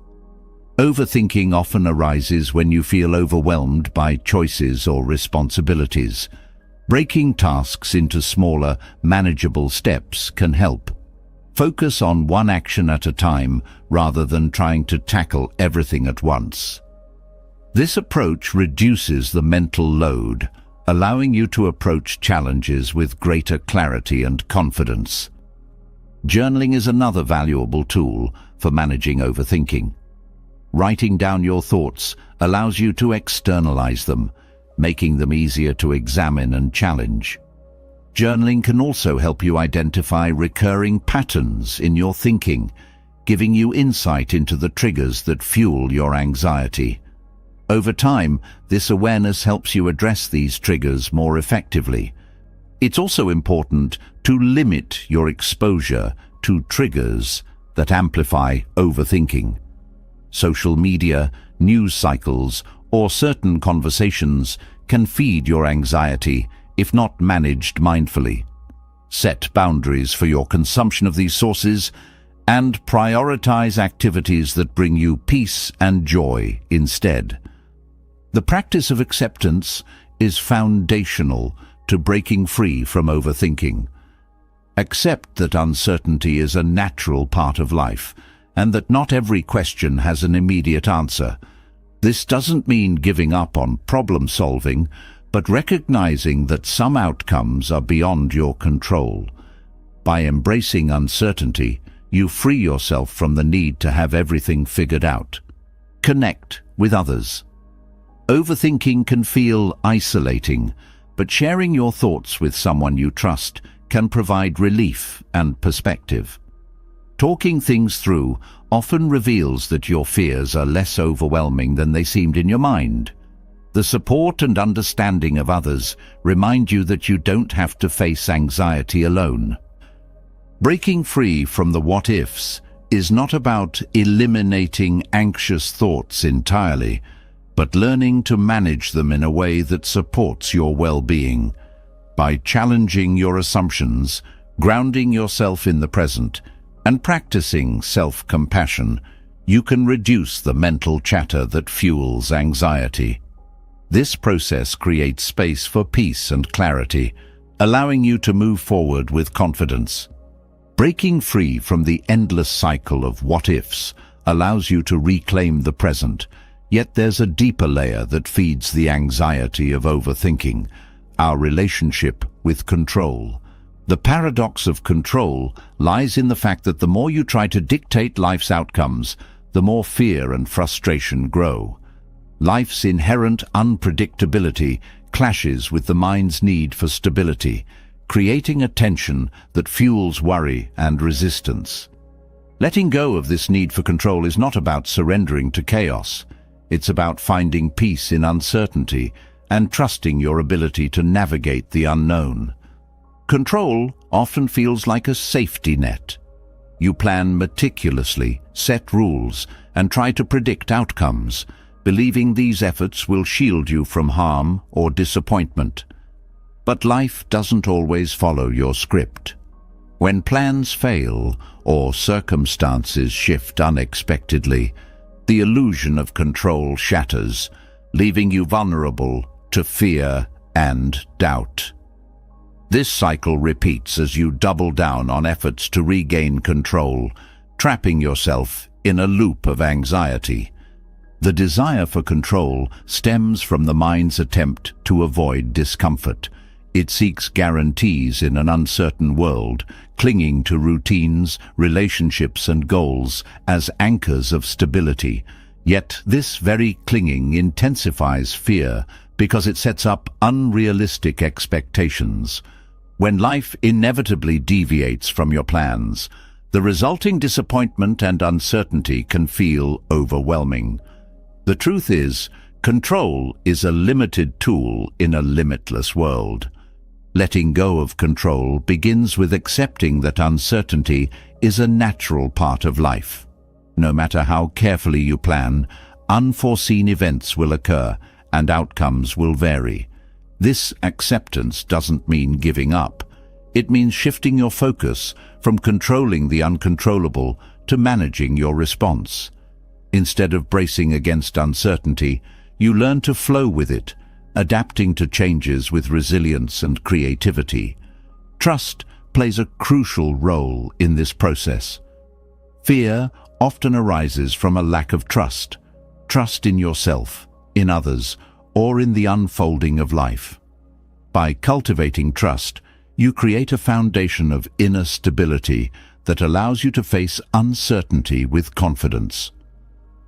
[SPEAKER 1] Overthinking often arises when you feel overwhelmed by choices or responsibilities. Breaking tasks into smaller, manageable steps can help. Focus on one action at a time rather than trying to tackle everything at once. This approach reduces the mental load, allowing you to approach challenges with greater clarity and confidence. Journaling is another valuable tool for managing overthinking. Writing down your thoughts allows you to externalize them, making them easier to examine and challenge. Journaling can also help you identify recurring patterns in your thinking, giving you insight into the triggers that fuel your anxiety. Over time, this awareness helps you address these triggers more effectively. It's also important to limit your exposure to triggers that amplify overthinking. Social media, news cycles, or certain conversations can feed your anxiety if not managed mindfully. Set boundaries for your consumption of these sources and prioritize activities that bring you peace and joy instead. The practice of acceptance is foundational to breaking free from overthinking. Accept that uncertainty is a natural part of life, and that not every question has an immediate answer. This doesn't mean giving up on problem solving, but recognizing that some outcomes are beyond your control. By embracing uncertainty, you free yourself from the need to have everything figured out. Connect with others. Overthinking can feel isolating, but sharing your thoughts with someone you trust can provide relief and perspective. Talking things through often reveals that your fears are less overwhelming than they seemed in your mind. The support and understanding of others remind you that you don't have to face anxiety alone. Breaking free from the what-ifs is not about eliminating anxious thoughts entirely, but learning to manage them in a way that supports your well-being. By challenging your assumptions, grounding yourself in the present, and practicing self-compassion, you can reduce the mental chatter that fuels anxiety. This process creates space for peace and clarity, allowing you to move forward with confidence. Breaking free from the endless cycle of what-ifs allows you to reclaim the present, yet there's a deeper layer that feeds the anxiety of overthinking: our relationship with control. The paradox of control lies in the fact that the more you try to dictate life's outcomes, the more fear and frustration grow. Life's inherent unpredictability clashes with the mind's need for stability, creating a tension that fuels worry and resistance. Letting go of this need for control is not about surrendering to chaos. It's about finding peace in uncertainty and trusting your ability to navigate the unknown. Control often feels like a safety net. You plan meticulously, set rules, and try to predict outcomes, believing these efforts will shield you from harm or disappointment. But life doesn't always follow your script. When plans fail or circumstances shift unexpectedly, the illusion of control shatters, leaving you vulnerable to fear and doubt. This cycle repeats as you double down on efforts to regain control, trapping yourself in a loop of anxiety. The desire for control stems from the mind's attempt to avoid discomfort. It seeks guarantees in an uncertain world, clinging to routines, relationships, and goals as anchors of stability. Yet this very clinging intensifies fear because it sets up unrealistic expectations. When life inevitably deviates from your plans, the resulting disappointment and uncertainty can feel overwhelming. The truth is, control is a limited tool in a limitless world. Letting go of control begins with accepting that uncertainty is a natural part of life. No matter how carefully you plan, unforeseen events will occur and outcomes will vary. This acceptance doesn't mean giving up. It means shifting your focus from controlling the uncontrollable to managing your response. Instead of bracing against uncertainty, you learn to flow with it, adapting to changes with resilience and creativity. Trust plays a crucial role in this process. Fear often arises from a lack of trust in yourself, in others, or in the unfolding of life. By cultivating trust, you create a foundation of inner stability that allows you to face uncertainty with confidence.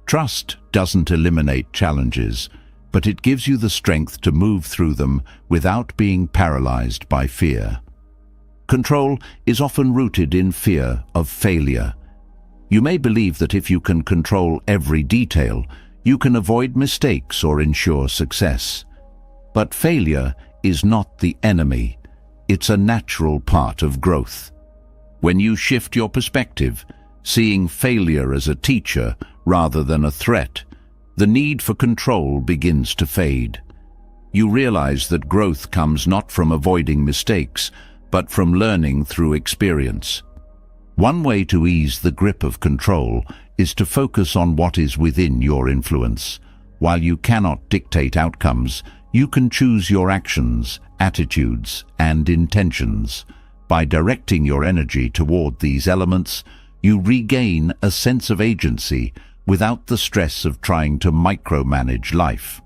[SPEAKER 1] Trust doesn't eliminate challenges, but it gives you the strength to move through them without being paralyzed by fear. Control is often rooted in fear of failure. You may believe that if you can control every detail, you can avoid mistakes or ensure success. But failure is not the enemy. It's a natural part of growth. When you shift your perspective, seeing failure as a teacher rather than a threat, the need for control begins to fade. You realize that growth comes not from avoiding mistakes, but from learning through experience. One way to ease the grip of control is to focus on what is within your influence. While you cannot dictate outcomes, you can choose your actions, attitudes, and intentions. By directing your energy toward these elements, you regain a sense of agency without the stress of trying to micromanage life.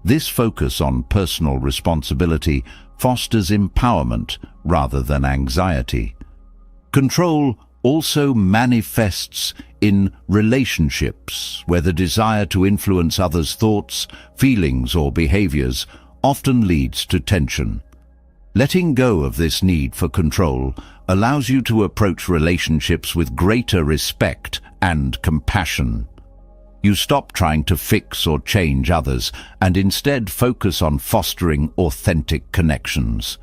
[SPEAKER 1] This focus on personal responsibility fosters empowerment rather than anxiety. Control also manifests in relationships, where the desire to influence others' thoughts, feelings, or behaviors often leads to tension. Letting go of this need for control allows you to approach relationships with greater respect and compassion. You stop trying to fix or change others and instead focus on fostering authentic connections.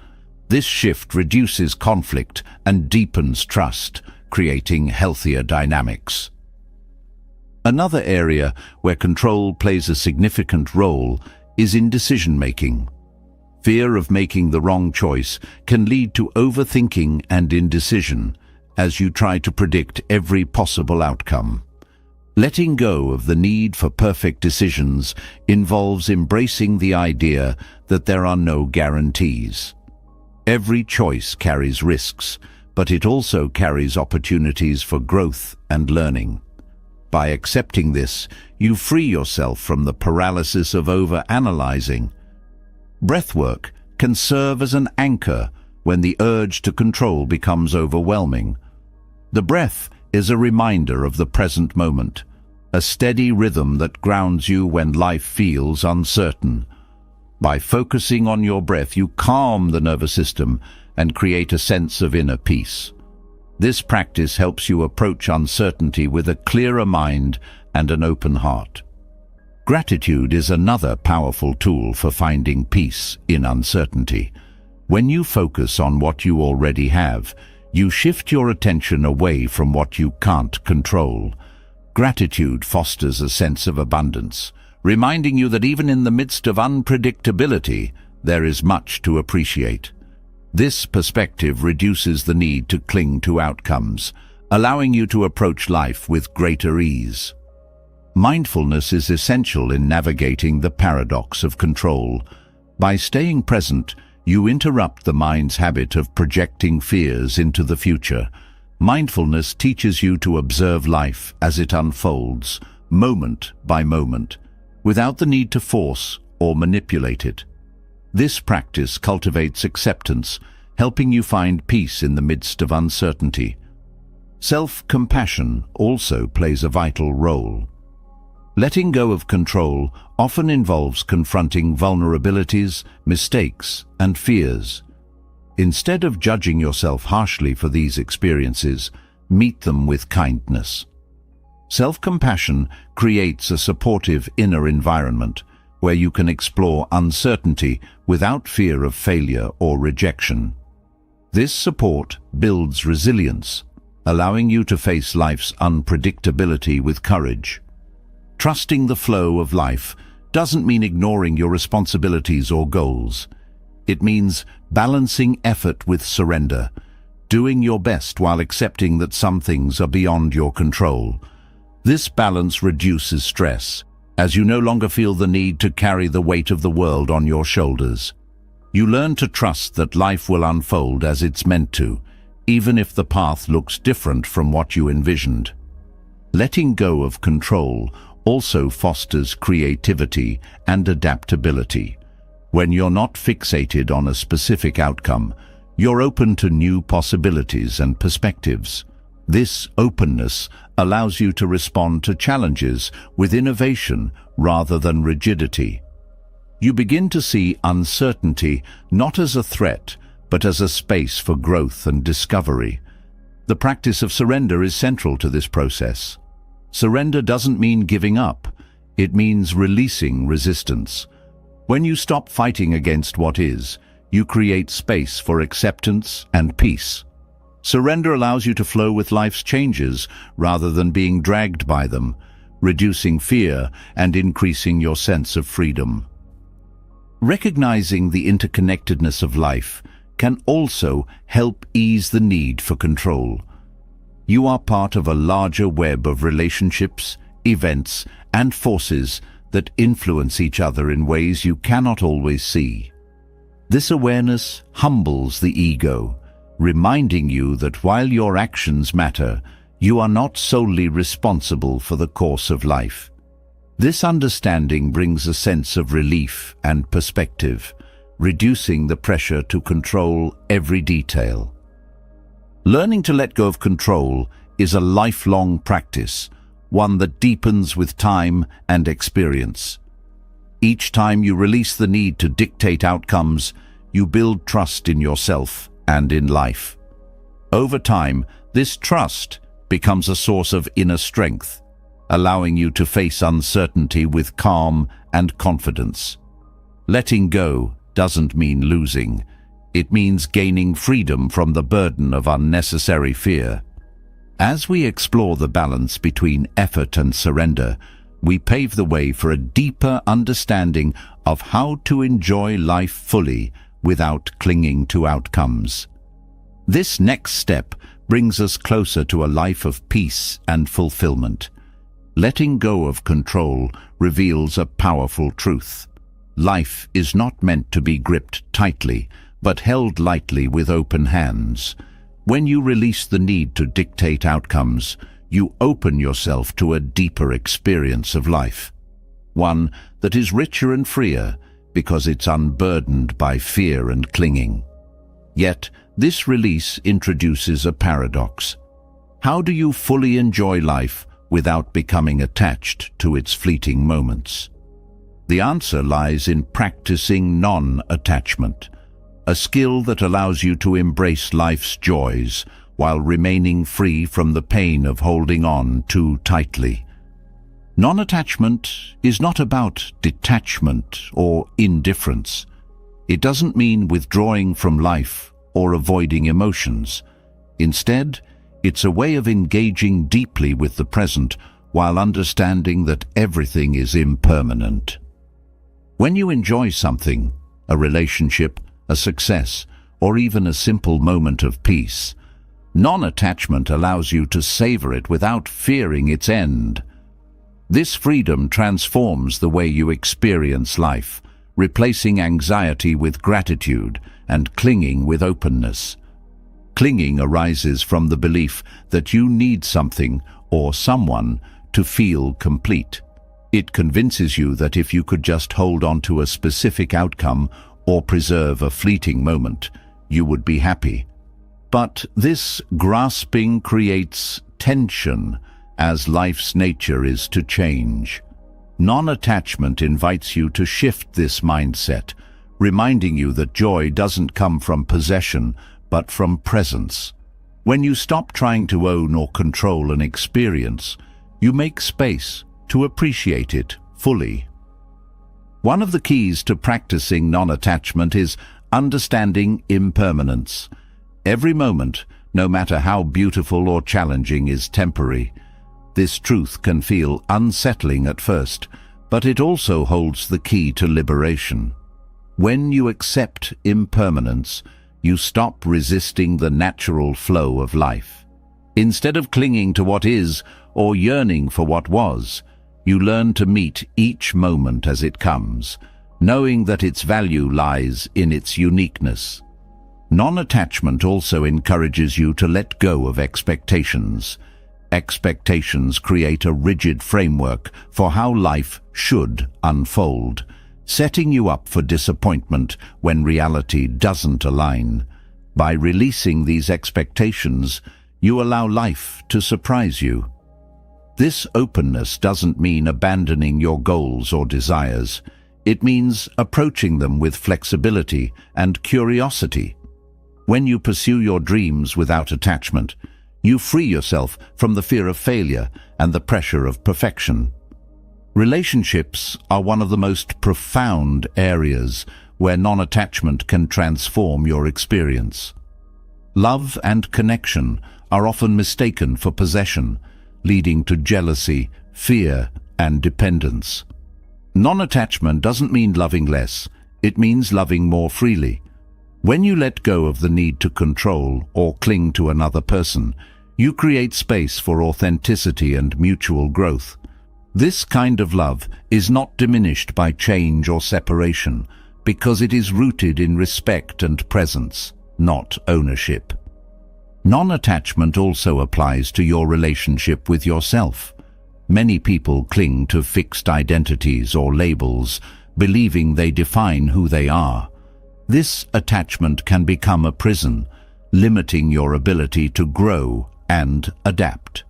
[SPEAKER 1] This shift reduces conflict and deepens trust, creating healthier dynamics. Another area where control plays a significant role is in decision-making. Fear of making the wrong choice can lead to overthinking and indecision as you try to predict every possible outcome. Letting go of the need for perfect decisions involves embracing the idea that there are no guarantees. Every choice carries risks, but it also carries opportunities for growth and learning. By accepting this, you free yourself from the paralysis of over-analyzing. Breathwork can serve as an anchor when the urge to control becomes overwhelming. The breath is a reminder of the present moment, a steady rhythm that grounds you when life feels uncertain. By focusing on your breath, you calm the nervous system and create a sense of inner peace. This practice helps you approach uncertainty with a clearer mind and an open heart. Gratitude is another powerful tool for finding peace in uncertainty. When you focus on what you already have, you shift your attention away from what you can't control. Gratitude fosters a sense of abundance, reminding you that even in the midst of unpredictability, there is much to appreciate. This perspective reduces the need to cling to outcomes, allowing you to approach life with greater ease. Mindfulness is essential in navigating the paradox of control. By staying present, you interrupt the mind's habit of projecting fears into the future. Mindfulness teaches you to observe life as it unfolds, moment by moment, without the need to force or manipulate it. This practice cultivates acceptance, helping you find peace in the midst of uncertainty. Self-compassion also plays a vital role. Letting go of control often involves confronting vulnerabilities, mistakes, and fears. Instead of judging yourself harshly for these experiences, meet them with kindness. Self-compassion creates a supportive inner environment where you can explore uncertainty without fear of failure or rejection. This support builds resilience, allowing you to face life's unpredictability with courage. Trusting the flow of life doesn't mean ignoring your responsibilities or goals. It means balancing effort with surrender, doing your best while accepting that some things are beyond your control. This balance reduces stress, as you no longer feel the need to carry the weight of the world on your shoulders. You learn to trust that life will unfold as it's meant to, even if the path looks different from what you envisioned. Letting go of control also fosters creativity and adaptability. When you're not fixated on a specific outcome, you're open to new possibilities and perspectives. This openness allows you to respond to challenges with innovation rather than rigidity. You begin to see uncertainty not as a threat, but as a space for growth and discovery. The practice of surrender is central to this process. Surrender doesn't mean giving up. It means releasing resistance. When you stop fighting against what is, you create space for acceptance and peace. Surrender allows you to flow with life's changes rather than being dragged by them, reducing fear and increasing your sense of freedom. Recognizing the interconnectedness of life can also help ease the need for control. You are part of a larger web of relationships, events, and forces that influence each other in ways you cannot always see. This awareness humbles the ego, reminding you that while your actions matter, you are not solely responsible for the course of life. This understanding brings a sense of relief and perspective, reducing the pressure to control every detail. Learning to let go of control is a lifelong practice, one that deepens with time and experience. Each time you release the need to dictate outcomes, you build trust in yourself and in life. Over time, this trust becomes a source of inner strength, allowing you to face uncertainty with calm and confidence. Letting go doesn't mean losing. It means gaining freedom from the burden of unnecessary fear. As we explore the balance between effort and surrender, we pave the way for a deeper understanding of how to enjoy life fully without clinging to outcomes. This next step brings us closer to a life of peace and fulfillment. Letting go of control reveals a powerful truth. Life is not meant to be gripped tightly, but held lightly with open hands. When you release the need to dictate outcomes, you open yourself to a deeper experience of life. One that is richer and freer because it's unburdened by fear and clinging. Yet, this release introduces a paradox. How do you fully enjoy life without becoming attached to its fleeting moments? The answer lies in practicing non-attachment, a skill that allows you to embrace life's joys while remaining free from the pain of holding on too tightly. Non-attachment is not about detachment or indifference. It doesn't mean withdrawing from life or avoiding emotions. Instead, it's a way of engaging deeply with the present while understanding that everything is impermanent. When you enjoy something, a relationship, a success, or even a simple moment of peace, non-attachment allows you to savor it without fearing its end. This freedom transforms the way you experience life, replacing anxiety with gratitude and clinging with openness. Clinging arises from the belief that you need something or someone to feel complete. It convinces you that if you could just hold on to a specific outcome or preserve a fleeting moment, you would be happy. But this grasping creates tension, as life's nature is to change. Non-attachment invites you to shift this mindset, reminding you that joy doesn't come from possession, but from presence. When you stop trying to own or control an experience, you make space to appreciate it fully. One of the keys to practicing non-attachment is understanding impermanence. Every moment, no matter how beautiful or challenging, is temporary. This truth can feel unsettling at first, but it also holds the key to liberation. When you accept impermanence, you stop resisting the natural flow of life. Instead of clinging to what is or yearning for what was. You learn to meet each moment as it comes, knowing that its value lies in its uniqueness. Non-attachment also encourages you to let go of expectations. Expectations create a rigid framework for how life should unfold, setting you up for disappointment when reality doesn't align. By releasing these expectations, you allow life to surprise you. This openness doesn't mean abandoning your goals or desires. It means approaching them with flexibility and curiosity. When you pursue your dreams without attachment, you free yourself from the fear of failure and the pressure of perfection. Relationships are one of the most profound areas where non-attachment can transform your experience. Love and connection are often mistaken for possession, leading to jealousy, fear, and dependence. Non-attachment doesn't mean loving less, it means loving more freely. When you let go of the need to control or cling to another person, you create space for authenticity and mutual growth. This kind of love is not diminished by change or separation, because it is rooted in respect and presence, not ownership. Non-attachment also applies to your relationship with yourself. Many people cling to fixed identities or labels, believing they define who they are. This attachment can become a prison, limiting your ability to grow and adapt.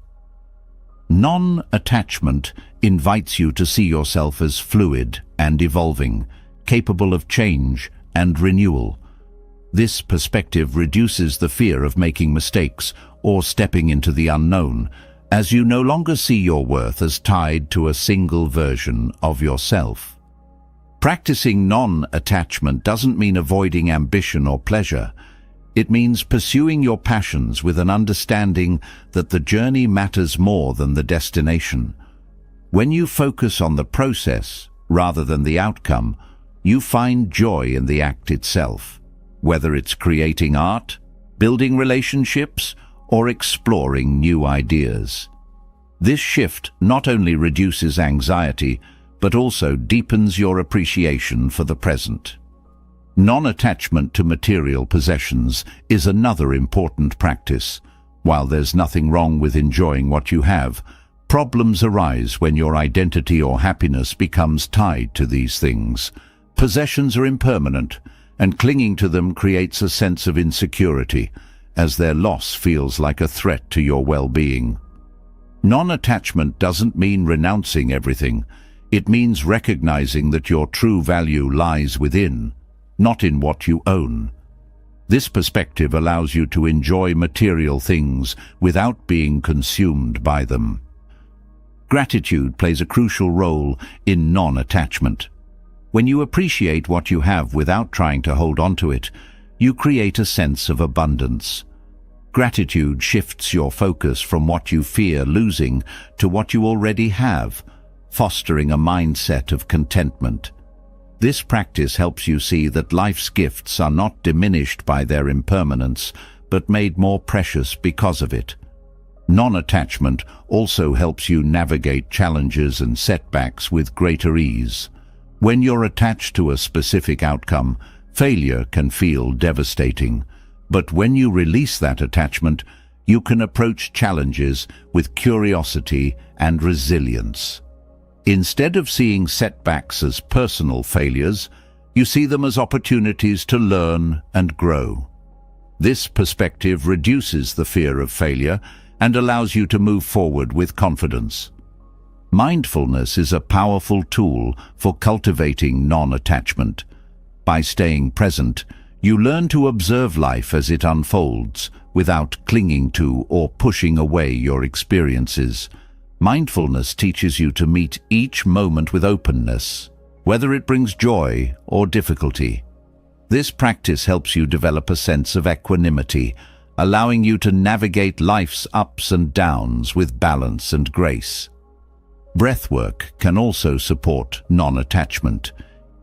[SPEAKER 1] Non-attachment invites you to see yourself as fluid and evolving, capable of change and renewal. This perspective reduces the fear of making mistakes or stepping into the unknown, as you no longer see your worth as tied to a single version of yourself. Practicing non-attachment doesn't mean avoiding ambition or pleasure. It means pursuing your passions with an understanding that the journey matters more than the destination. When you focus on the process rather than the outcome, you find joy in the act itself, whether it's creating art, building relationships, or exploring new ideas. This shift not only reduces anxiety, but also deepens your appreciation for the present. Non-attachment to material possessions is another important practice. While there's nothing wrong with enjoying what you have, problems arise when your identity or happiness becomes tied to these things. Possessions are impermanent, and clinging to them creates a sense of insecurity, as their loss feels like a threat to your well-being. Non-attachment doesn't mean renouncing everything. It means recognizing that your true value lies within, not in what you own. This perspective allows you to enjoy material things without being consumed by them. Gratitude plays a crucial role in non-attachment. When you appreciate what you have without trying to hold on to it, you create a sense of abundance. Gratitude shifts your focus from what you fear losing to what you already have, fostering a mindset of contentment. This practice helps you see that life's gifts are not diminished by their impermanence, but made more precious because of it. Non-attachment also helps you navigate challenges and setbacks with greater ease. When you're attached to a specific outcome, failure can feel devastating. But when you release that attachment, you can approach challenges with curiosity and resilience. Instead of seeing setbacks as personal failures, you see them as opportunities to learn and grow. This perspective reduces the fear of failure and allows you to move forward with confidence. Mindfulness is a powerful tool for cultivating non-attachment. By staying present, you learn to observe life as it unfolds without clinging to or pushing away your experiences. Mindfulness teaches you to meet each moment with openness, whether it brings joy or difficulty. This practice helps you develop a sense of equanimity, allowing you to navigate life's ups and downs with balance and grace. Breathwork can also support non-attachment.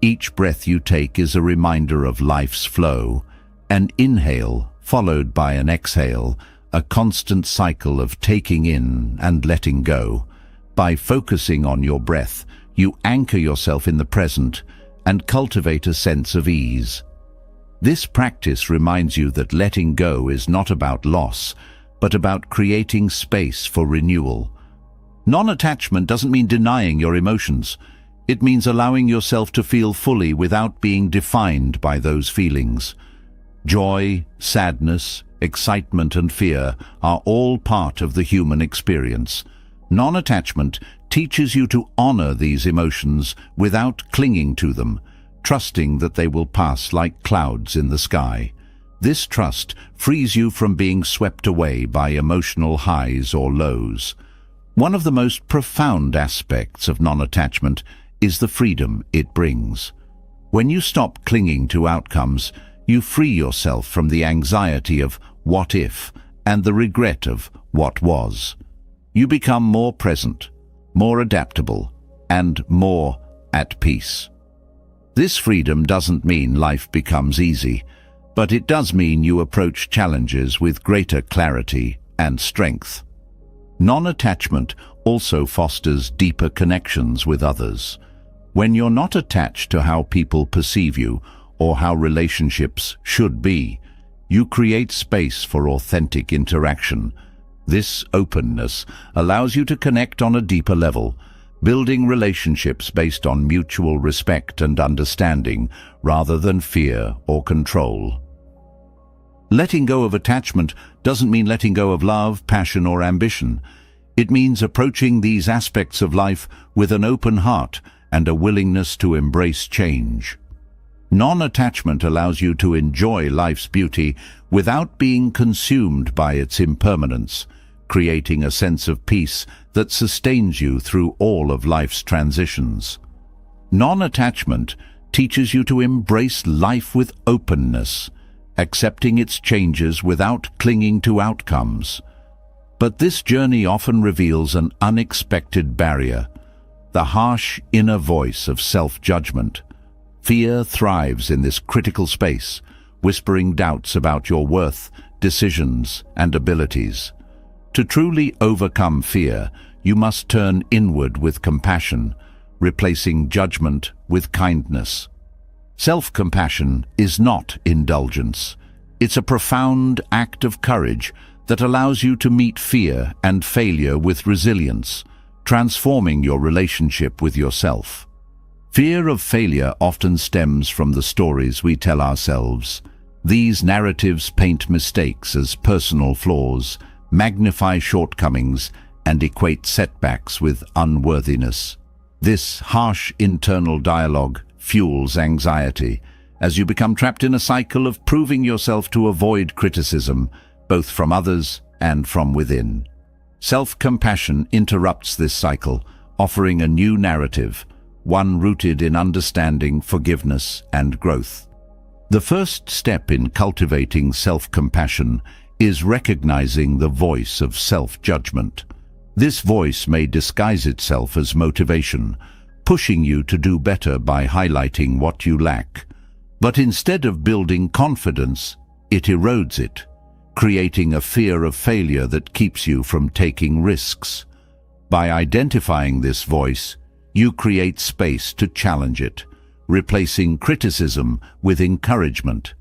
[SPEAKER 1] Each breath you take is a reminder of life's flow. An inhale, followed by an exhale, a constant cycle of taking in and letting go. By focusing on your breath, you anchor yourself in the present and cultivate a sense of ease. This practice reminds you that letting go is not about loss, but about creating space for renewal. Non-attachment doesn't mean denying your emotions. It means allowing yourself to feel fully without being defined by those feelings. Joy, sadness, excitement and fear are all part of the human experience. Non-attachment teaches you to honor these emotions without clinging to them, trusting that they will pass like clouds in the sky. This trust frees you from being swept away by emotional highs or lows. One of the most profound aspects of non-attachment is the freedom it brings. When you stop clinging to outcomes, you free yourself from the anxiety of what if and the regret of what was. You become more present, more adaptable, and more at peace. This freedom doesn't mean life becomes easy, but it does mean you approach challenges with greater clarity and strength. Non-attachment also fosters deeper connections with others. When you're not attached to how people perceive you or how relationships should be, you create space for authentic interaction. This openness allows you to connect on a deeper level, building relationships based on mutual respect and understanding rather than fear or control. Letting go of attachment doesn't mean letting go of love, passion, or ambition. It means approaching these aspects of life with an open heart and a willingness to embrace change. Non-attachment allows you to enjoy life's beauty without being consumed by its impermanence, creating a sense of peace that sustains you through all of life's transitions. Non-attachment teaches you to embrace life with openness, accepting its changes without clinging to outcomes. But this journey often reveals an unexpected barrier, the harsh inner voice of self-judgment. Fear thrives in this critical space, whispering doubts about your worth, decisions, and abilities. To truly overcome fear, you must turn inward with compassion, replacing judgment with kindness. Self-compassion is not indulgence. It's a profound act of courage that allows you to meet fear and failure with resilience, transforming your relationship with yourself. Fear of failure often stems from the stories we tell ourselves. These narratives paint mistakes as personal flaws, magnify shortcomings, and equate setbacks with unworthiness. This harsh internal dialogue fuels anxiety, as you become trapped in a cycle of proving yourself to avoid criticism, both from others and from within. Self-compassion interrupts this cycle, offering a new narrative, one rooted in understanding, forgiveness, and growth. The first step in cultivating self-compassion is recognizing the voice of self-judgment. This voice may disguise itself as motivation, pushing you to do better by highlighting what you lack. But instead of building confidence, it erodes it, creating a fear of failure that keeps you from taking risks. By identifying this voice, you create space to challenge it, replacing criticism with encouragement.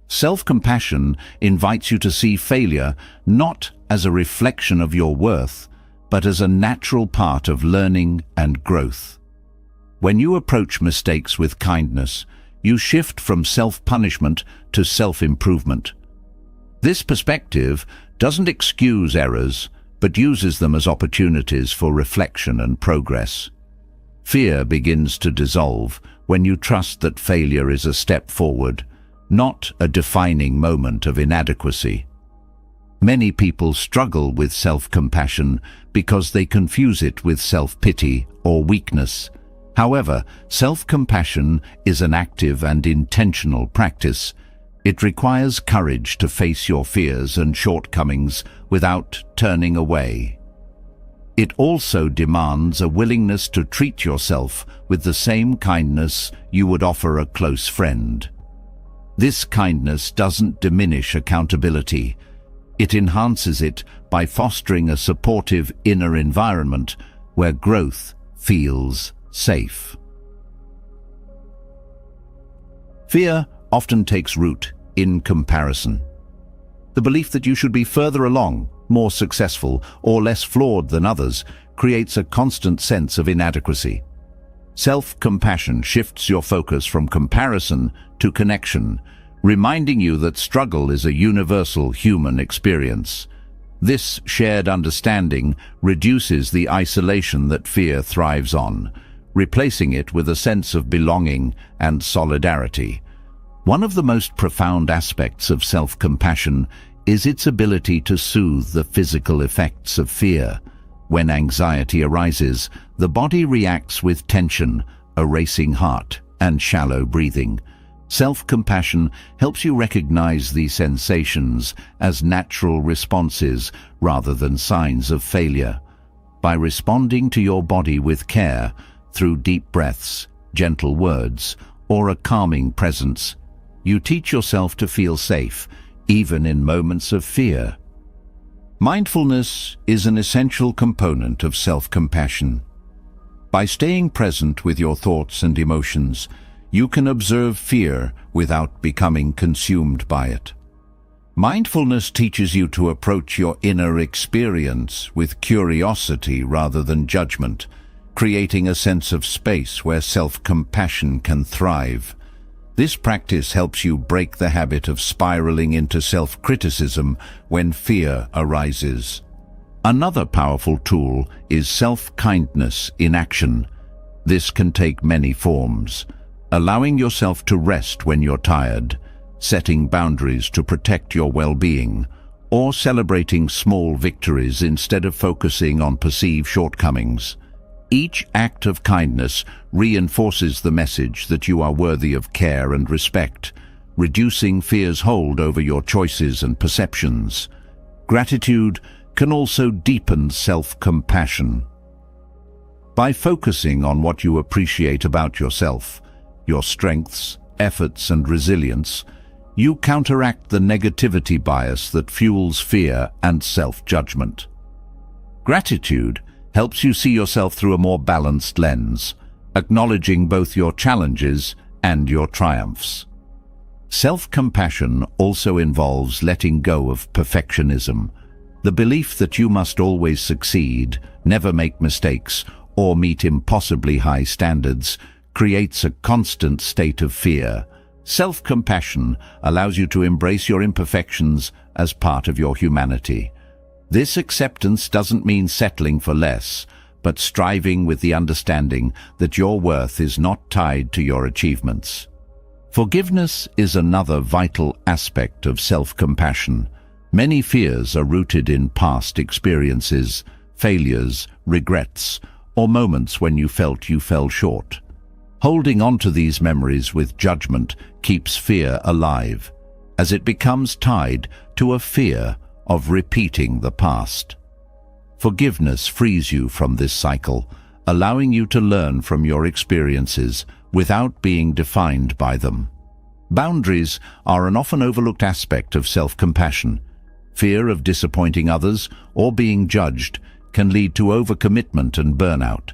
[SPEAKER 1] Self-compassion invites you to see failure not as a reflection of your worth, but as a natural part of learning and growth. When you approach mistakes with kindness, you shift from self-punishment to self-improvement. This perspective doesn't excuse errors, but uses them as opportunities for reflection and progress. Fear begins to dissolve when you trust that failure is a step forward, not a defining moment of inadequacy. Many people struggle with self-compassion because they confuse it with self-pity or weakness. However, self-compassion is an active and intentional practice. It requires courage to face your fears and shortcomings without turning away. It also demands a willingness to treat yourself with the same kindness you would offer a close friend. This kindness doesn't diminish accountability. It enhances it by fostering a supportive inner environment where growth feels safe. Fear often takes root in comparison. The belief that you should be further along, more successful, or less flawed than others creates a constant sense of inadequacy. Self-compassion shifts your focus from comparison to connection, reminding you that struggle is a universal human experience. This shared understanding reduces the isolation that fear thrives on, replacing it with a sense of belonging and solidarity. One of the most profound aspects of self-compassion is its ability to soothe the physical effects of fear. When anxiety arises, the body reacts with tension, a racing heart, and shallow breathing. Self-compassion helps you recognize these sensations as natural responses rather than signs of failure. By responding to your body with care, through deep breaths, gentle words, or a calming presence, you teach yourself to feel safe, even in moments of fear. Mindfulness is an essential component of self-compassion. By staying present with your thoughts and emotions, you can observe fear without becoming consumed by it. Mindfulness teaches you to approach your inner experience with curiosity rather than judgment, creating a sense of space where self-compassion can thrive. This practice helps you break the habit of spiraling into self-criticism when fear arises. Another powerful tool is self-kindness in action. This can take many forms. Allowing yourself to rest when you're tired, setting boundaries to protect your well-being, or celebrating small victories instead of focusing on perceived shortcomings. Each act of kindness reinforces the message that you are worthy of care and respect, reducing fear's hold over your choices and perceptions. Gratitude can also deepen self-compassion. By focusing on what you appreciate about yourself, your strengths, efforts, and resilience, you counteract the negativity bias that fuels fear and self-judgment. Gratitude helps you see yourself through a more balanced lens, acknowledging both your challenges and your triumphs. Self-compassion also involves letting go of perfectionism, the belief that you must always succeed, never make mistakes, or meet impossibly high standards creates a constant state of fear. Self-compassion allows you to embrace your imperfections as part of your humanity. This acceptance doesn't mean settling for less, but striving with the understanding that your worth is not tied to your achievements. Forgiveness is another vital aspect of self-compassion. Many fears are rooted in past experiences, failures, regrets, or moments when you felt you fell short. Holding on to these memories with judgment keeps fear alive, as it becomes tied to a fear of repeating the past. Forgiveness frees you from this cycle, allowing you to learn from your experiences without being defined by them. Boundaries are an often overlooked aspect of self-compassion. Fear of disappointing others or being judged can lead to overcommitment and burnout.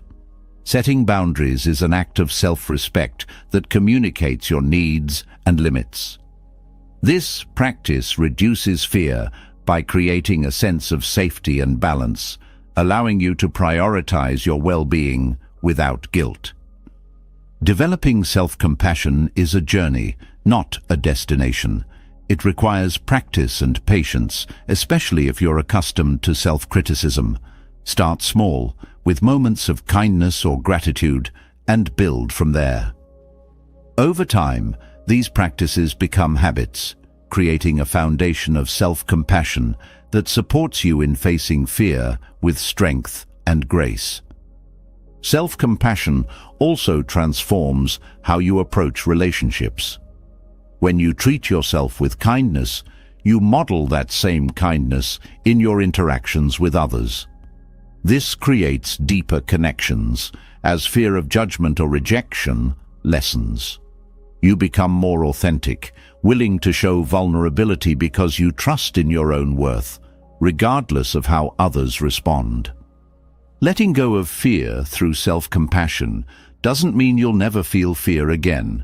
[SPEAKER 1] Setting boundaries is an act of self-respect that communicates your needs and limits. This practice reduces fear by creating a sense of safety and balance, allowing you to prioritize your well-being without guilt. Developing self-compassion is a journey, not a destination. It requires practice and patience, especially if you're accustomed to self-criticism. Start small, with moments of kindness or gratitude, and build from there. Over time, these practices become habits, creating a foundation of self-compassion that supports you in facing fear with strength and grace. Self-compassion also transforms how you approach relationships. When you treat yourself with kindness, you model that same kindness in your interactions with others. This creates deeper connections, as fear of judgment or rejection lessens. You become more authentic, willing to show vulnerability because you trust in your own worth, regardless of how others respond. Letting go of fear through self-compassion doesn't mean you'll never feel fear again.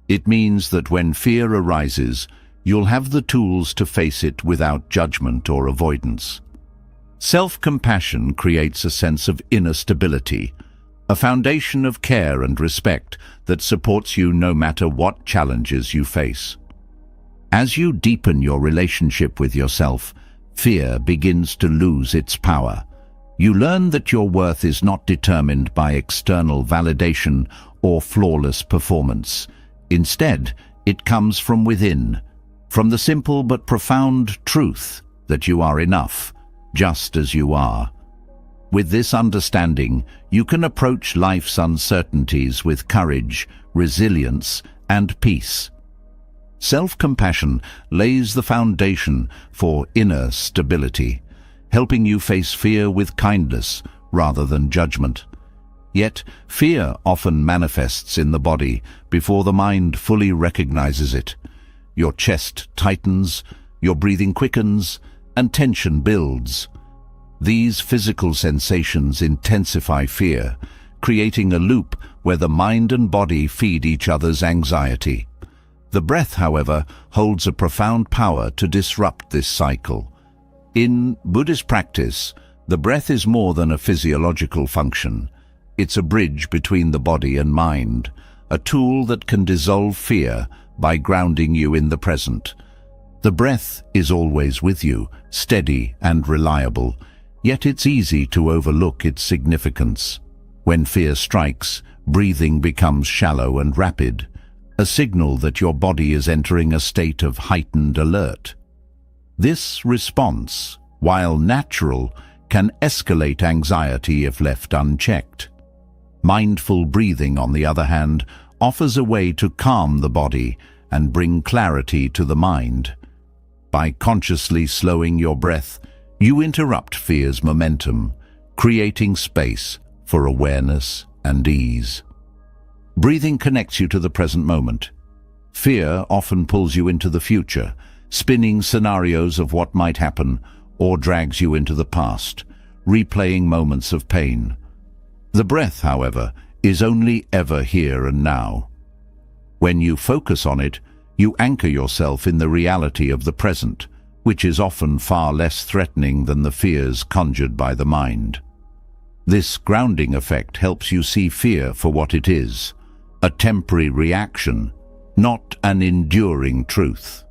[SPEAKER 1] It means that when fear arises, you'll have the tools to face it without judgment or avoidance. Self-compassion creates a sense of inner stability, a foundation of care and respect that supports you no matter what challenges you face. As you deepen your relationship with yourself, fear begins to lose its power. You learn that your worth is not determined by external validation or flawless performance. Instead, it comes from within, from the simple but profound truth that you are enough, just as you are. With this understanding, you can approach life's uncertainties with courage, resilience, and peace. Self-compassion lays the foundation for inner stability, helping you face fear with kindness rather than judgment. Yet, fear often manifests in the body before the mind fully recognizes it. Your chest tightens, your breathing quickens, and tension builds. These physical sensations intensify fear, creating a loop where the mind and body feed each other's anxiety. The breath, however, holds a profound power to disrupt this cycle. In Buddhist practice, the breath is more than a physiological function. It's a bridge between the body and mind, a tool that can dissolve fear by grounding you in the present. The breath is always with you, steady and reliable, yet it's easy to overlook its significance. When fear strikes, breathing becomes shallow and rapid, a signal that your body is entering a state of heightened alert. This response, while natural, can escalate anxiety if left unchecked. Mindful breathing, on the other hand, offers a way to calm the body and bring clarity to the mind. By consciously slowing your breath, you interrupt fear's momentum, creating space for awareness and ease. Breathing connects you to the present moment. Fear often pulls you into the future, spinning scenarios of what might happen, or drags you into the past, replaying moments of pain. The breath, however, is only ever here and now. When you focus on it, you anchor yourself in the reality of the present, which is often far less threatening than the fears conjured by the mind. This grounding effect helps you see fear for what it is, a temporary reaction, not an enduring truth.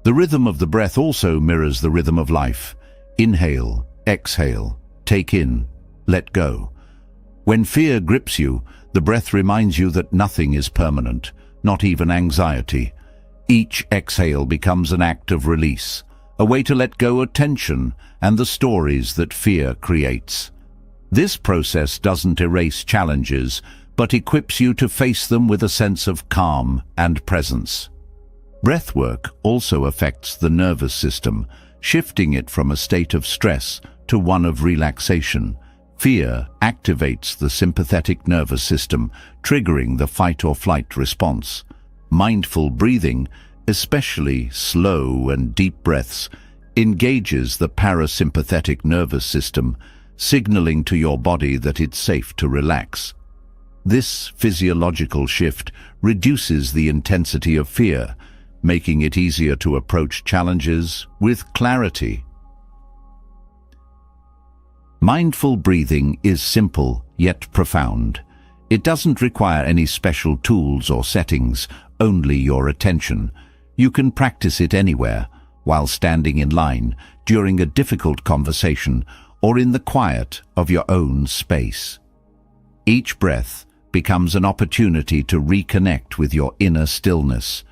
[SPEAKER 1] The rhythm of the breath also mirrors the rhythm of life. Inhale, exhale, take in, let go. When fear grips you, the breath reminds you that nothing is permanent, not even anxiety. Each exhale becomes an act of release, a way to let go of tension and the stories that fear creates. This process doesn't erase challenges, but equips you to face them with a sense of calm and presence. Breathwork also affects the nervous system, shifting it from a state of stress to one of relaxation. Fear activates the sympathetic nervous system, triggering the fight-or-flight response. Mindful breathing, especially slow and deep breaths, engages the parasympathetic nervous system, signaling to your body that it's safe to relax. This physiological shift reduces the intensity of fear, making it easier to approach challenges with clarity. Mindful breathing is simple yet profound. It doesn't require any special tools or settings, only your attention. You can practice it anywhere, while standing in line, during a difficult conversation, or in the quiet of your own space. Each breath becomes an opportunity to reconnect with your inner stillness,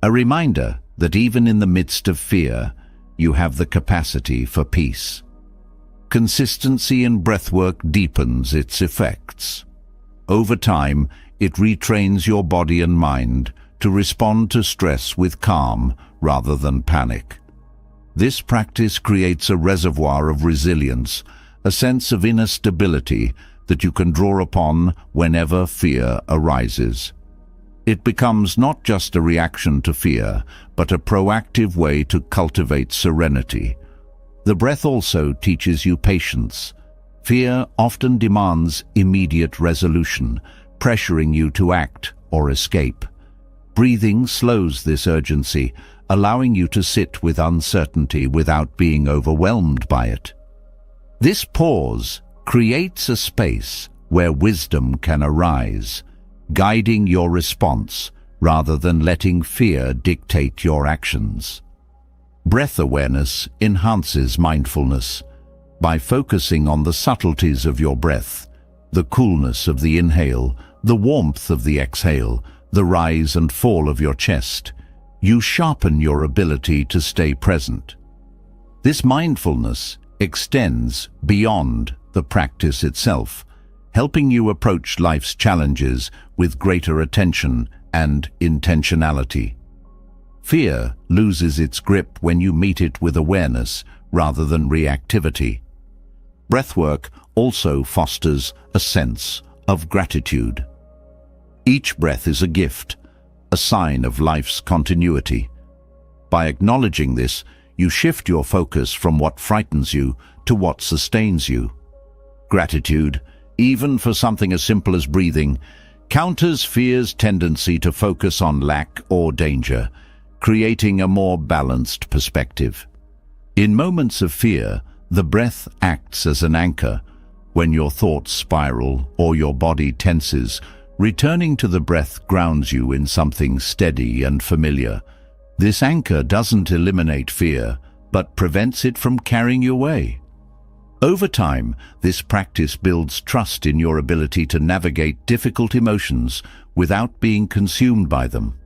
[SPEAKER 1] a reminder that even in the midst of fear, you have the capacity for peace. Consistency in breathwork deepens its effects. Over time, it retrains your body and mind to respond to stress with calm rather than panic. This practice creates a reservoir of resilience, a sense of inner stability that you can draw upon whenever fear arises. It becomes not just a reaction to fear, but a proactive way to cultivate serenity. The breath also teaches you patience. Fear often demands immediate resolution, pressuring you to act or escape. Breathing slows this urgency, allowing you to sit with uncertainty without being overwhelmed by it. This pause creates a space where wisdom can arise, guiding your response rather than letting fear dictate your actions. Breath awareness enhances mindfulness. By focusing on the subtleties of your breath, the coolness of the inhale, the warmth of the exhale, the rise and fall of your chest, you sharpen your ability to stay present. This mindfulness extends beyond the practice itself, helping you approach life's challenges with greater attention and intentionality. Fear loses its grip when you meet it with awareness rather than reactivity. Breathwork also fosters a sense of gratitude. Each breath is a gift, a sign of life's continuity. By acknowledging this, you shift your focus from what frightens you to what sustains you. Gratitude, even for something as simple as breathing, counters fear's tendency to focus on lack or danger, creating a more balanced perspective. In moments of fear, the breath acts as an anchor. When your thoughts spiral or your body tenses, returning to the breath grounds you in something steady and familiar. This anchor doesn't eliminate fear, but prevents it from carrying you away. Over time, this practice builds trust in your ability to navigate difficult emotions without being consumed by them.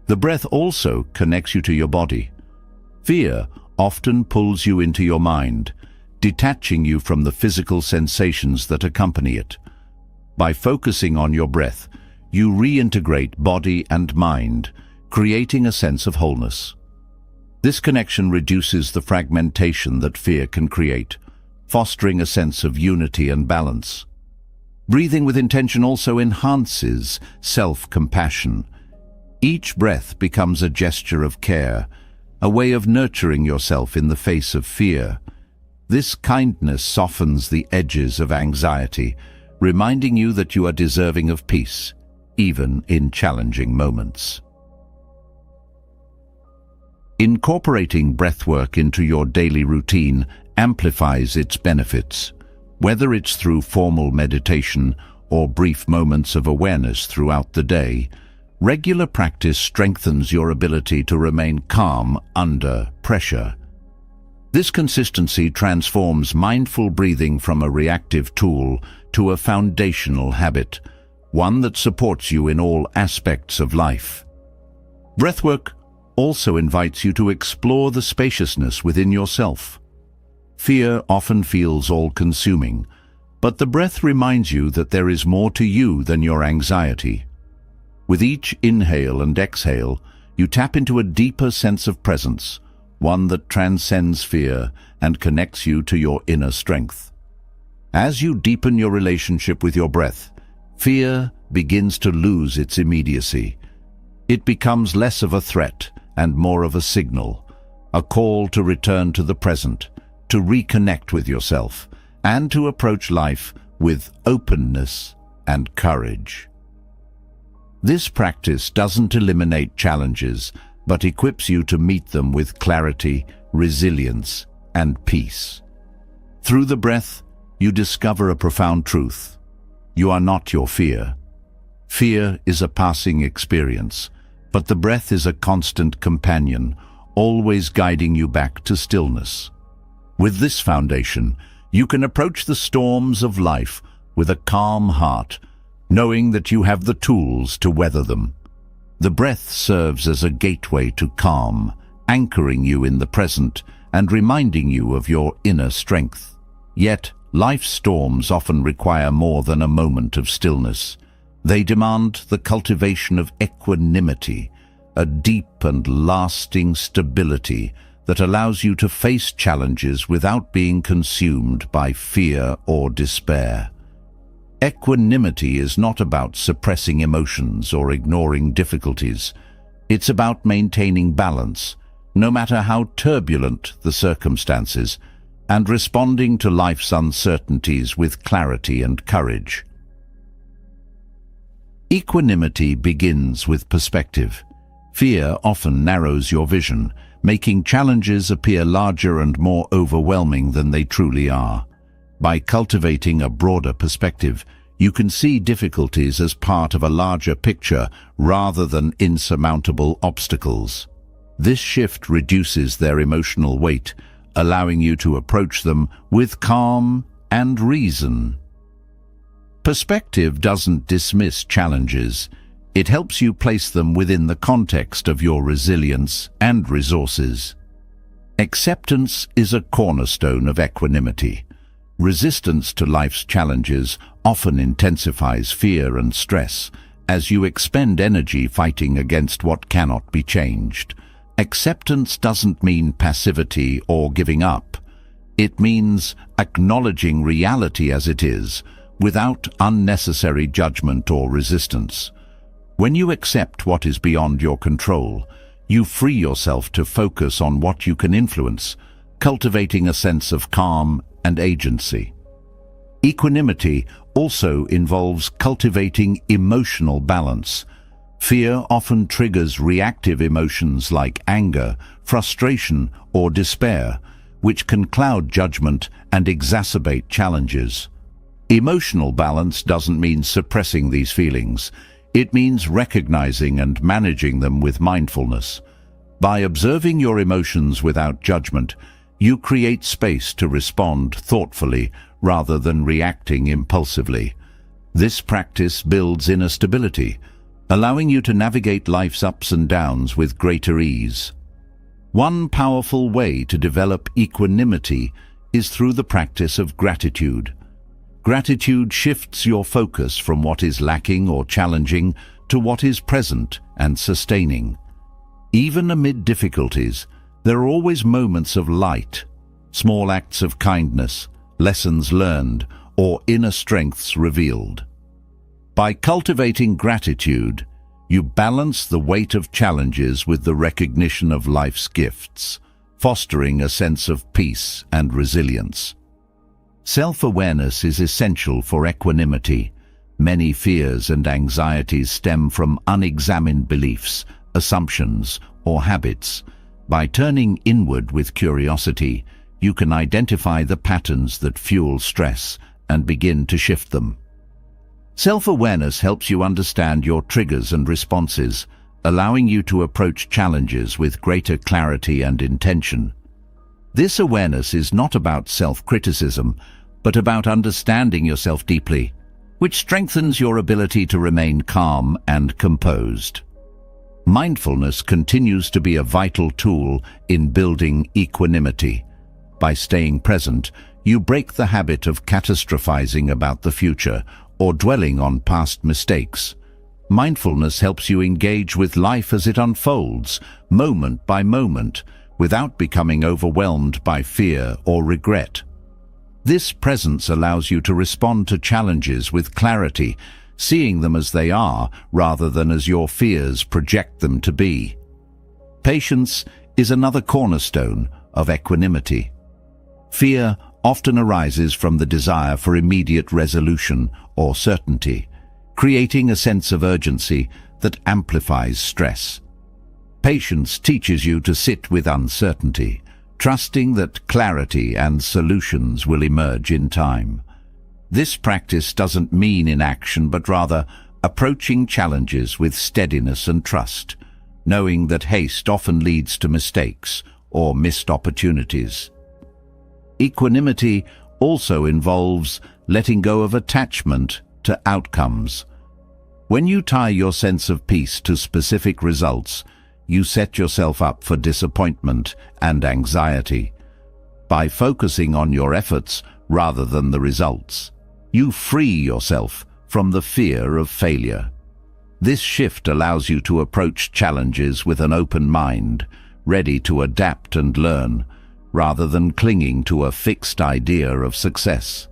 [SPEAKER 1] The breath also connects you to your body. Fear often pulls you into your mind, detaching you from the physical sensations that accompany it. By focusing on your breath, you reintegrate body and mind, creating a sense of wholeness. This connection reduces the fragmentation that fear can create, fostering a sense of unity and balance. Breathing with intention also enhances self-compassion. Each breath becomes a gesture of care, a way of nurturing yourself in the face of fear. This kindness softens the edges of anxiety, reminding you that you are deserving of peace, even in challenging moments. Incorporating breathwork into your daily routine amplifies its benefits, whether it's through formal meditation or brief moments of awareness throughout the day. Regular practice strengthens your ability to remain calm under pressure. This consistency transforms mindful breathing from a reactive tool to a foundational habit, one that supports you in all aspects of life. Breathwork also invites you to explore the spaciousness within yourself. Fear often feels all-consuming, but the breath reminds you that there is more to you than your anxiety. With each inhale and exhale, you tap into a deeper sense of presence, one that transcends fear and connects you to your inner strength. As you deepen your relationship with your breath, fear begins to lose its immediacy. It becomes less of a threat and more of a signal, a call to return to the present, to reconnect with yourself, and to approach life with openness and courage. This practice doesn't eliminate challenges, but equips you to meet them with clarity, resilience, and peace. Through the breath, you discover a profound truth. You are not your fear. Fear is a passing experience, but the breath is a constant companion, always guiding you back to stillness. With this foundation, you can approach the storms of life with a calm heart, knowing that you have the tools to weather them. The breath serves as a gateway to calm, anchoring you in the present and reminding you of your inner strength. Yet, life's storms often require more than a moment of stillness. They demand the cultivation of equanimity, a deep and lasting stability that allows you to face challenges without being consumed by fear or despair. Equanimity is not about suppressing emotions or ignoring difficulties. It's about maintaining balance, no matter how turbulent the circumstances, and responding to life's uncertainties with clarity and courage. Equanimity begins with perspective. Fear often narrows your vision, making challenges appear larger and more overwhelming than they truly are. By cultivating a broader perspective, you can see difficulties as part of a larger picture rather than insurmountable obstacles. This shift reduces their emotional weight, allowing you to approach them with calm and reason. Perspective doesn't dismiss challenges. It helps you place them within the context of your resilience and resources. Acceptance is a cornerstone of equanimity. Resistance to life's challenges often intensifies fear and stress, as you expend energy fighting against what cannot be changed. Acceptance doesn't mean passivity or giving up. It means acknowledging reality as it is, without unnecessary judgment or resistance. When you accept what is beyond your control, you free yourself to focus on what you can influence, cultivating a sense of calm and agency. Equanimity also involves cultivating emotional balance. Fear often triggers reactive emotions like anger, frustration, or despair, which can cloud judgment and exacerbate challenges. Emotional balance doesn't mean suppressing these feelings. It means recognizing and managing them with mindfulness. By observing your emotions without judgment, you create space to respond thoughtfully rather than reacting impulsively. This practice builds inner stability, allowing you to navigate life's ups and downs with greater ease. One powerful way to develop equanimity is through the practice of gratitude. Gratitude shifts your focus from what is lacking or challenging to what is present and sustaining. Even amid difficulties, there are always moments of light, small acts of kindness, lessons learned, or inner strengths revealed. By cultivating gratitude, you balance the weight of challenges with the recognition of life's gifts, fostering a sense of peace and resilience. Self-awareness is essential for equanimity. Many fears and anxieties stem from unexamined beliefs, assumptions, or habits. By turning inward with curiosity, you can identify the patterns that fuel stress and begin to shift them. Self-awareness helps you understand your triggers and responses, allowing you to approach challenges with greater clarity and intention. This awareness is not about self-criticism, but about understanding yourself deeply, which strengthens your ability to remain calm and composed. Mindfulness continues to be a vital tool in building equanimity. By staying present, you break the habit of catastrophizing about the future or dwelling on past mistakes. Mindfulness helps you engage with life as it unfolds, moment by moment, without becoming overwhelmed by fear or regret. This presence allows you to respond to challenges with clarity, seeing them as they are rather than as your fears project them to be. Patience is another cornerstone of equanimity. Fear often arises from the desire for immediate resolution or certainty, creating a sense of urgency that amplifies stress. Patience teaches you to sit with uncertainty, trusting that clarity and solutions will emerge in time. This practice doesn't mean inaction, but rather approaching challenges with steadiness and trust, knowing that haste often leads to mistakes or missed opportunities. Equanimity also involves letting go of attachment to outcomes. When you tie your sense of peace to specific results, you set yourself up for disappointment and anxiety. By focusing on your efforts rather than the results, you free yourself from the fear of failure. This shift allows you to approach challenges with an open mind, ready to adapt and learn, rather than clinging to a fixed idea of success.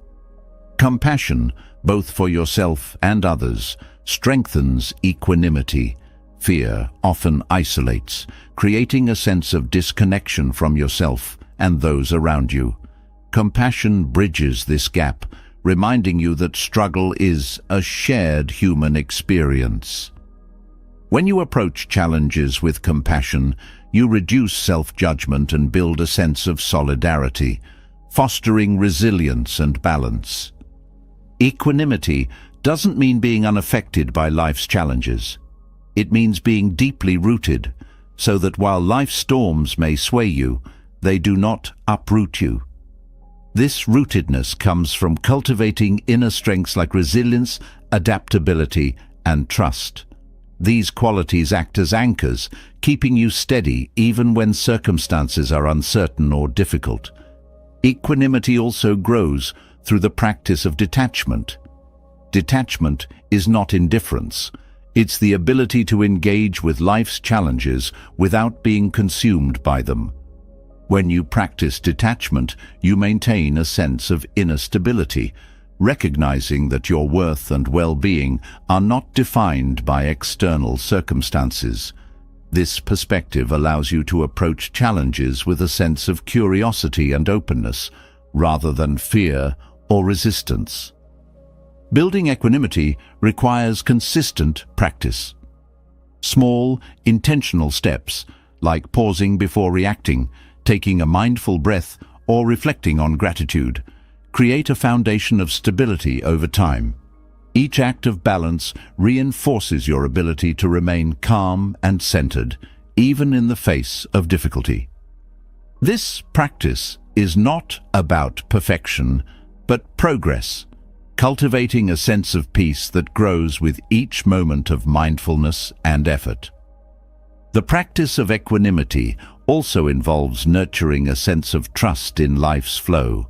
[SPEAKER 1] Compassion, both for yourself and others, strengthens equanimity. Fear often isolates, creating a sense of disconnection from yourself and those around you. Compassion bridges this gap, reminding you that struggle is a shared human experience. When you approach challenges with compassion, you reduce self-judgment and build a sense of solidarity, fostering resilience and balance. Equanimity doesn't mean being unaffected by life's challenges. It means being deeply rooted, so that while life's storms may sway you, they do not uproot you. This rootedness comes from cultivating inner strengths like resilience, adaptability, and trust. These qualities act as anchors, keeping you steady even when circumstances are uncertain or difficult. Equanimity also grows through the practice of detachment. Detachment is not indifference. It's the ability to engage with life's challenges without being consumed by them. When you practice detachment, you maintain a sense of inner stability, recognizing that your worth and well-being are not defined by external circumstances. This perspective allows you to approach challenges with a sense of curiosity and openness, rather than fear or resistance. Building equanimity requires consistent practice. Small, intentional steps, like pausing before reacting, taking a mindful breath, or reflecting on gratitude, create a foundation of stability over time. Each act of balance reinforces your ability to remain calm and centered, even in the face of difficulty. This practice is not about perfection, but progress, cultivating a sense of peace that grows with each moment of mindfulness and effort. The practice of equanimity also involves nurturing a sense of trust in life's flow.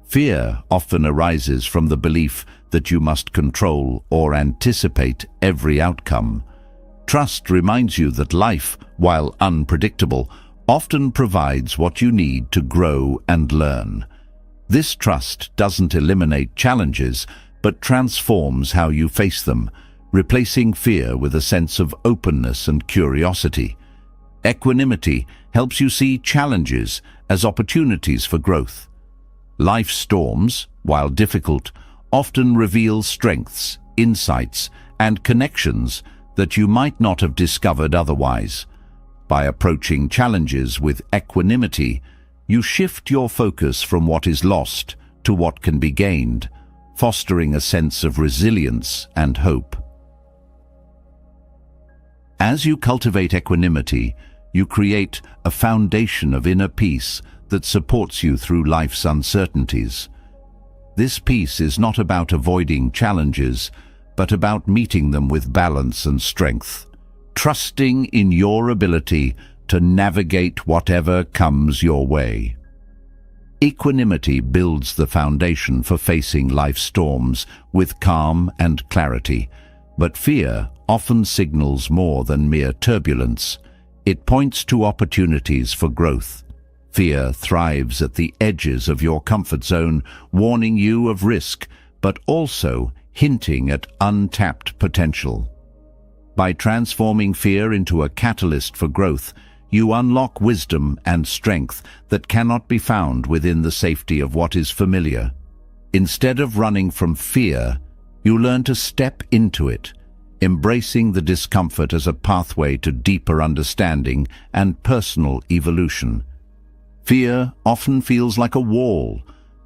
[SPEAKER 1] Fear often arises from the belief that you must control or anticipate every outcome. Trust reminds you that life, while unpredictable, often provides what you need to grow and learn. This trust doesn't eliminate challenges, but transforms how you face them, replacing fear with a sense of openness and curiosity. Equanimity helps you see challenges as opportunities for growth. Life's storms, while difficult, often reveal strengths, insights, and connections that you might not have discovered otherwise. By approaching challenges with equanimity, you shift your focus from what is lost to what can be gained, fostering a sense of resilience and hope. As you cultivate equanimity, you create a foundation of inner peace that supports you through life's uncertainties. This peace is not about avoiding challenges, but about meeting them with balance and strength, trusting in your ability to navigate whatever comes your way. Equanimity builds the foundation for facing life's storms with calm and clarity, but fear often signals more than mere turbulence. It points to opportunities for growth. Fear thrives at the edges of your comfort zone, warning you of risk, but also hinting at untapped potential. By transforming fear into a catalyst for growth, you unlock wisdom and strength that cannot be found within the safety of what is familiar. Instead of running from fear, you learn to step into it, embracing the discomfort as a pathway to deeper understanding and personal evolution. Fear often feels like a wall,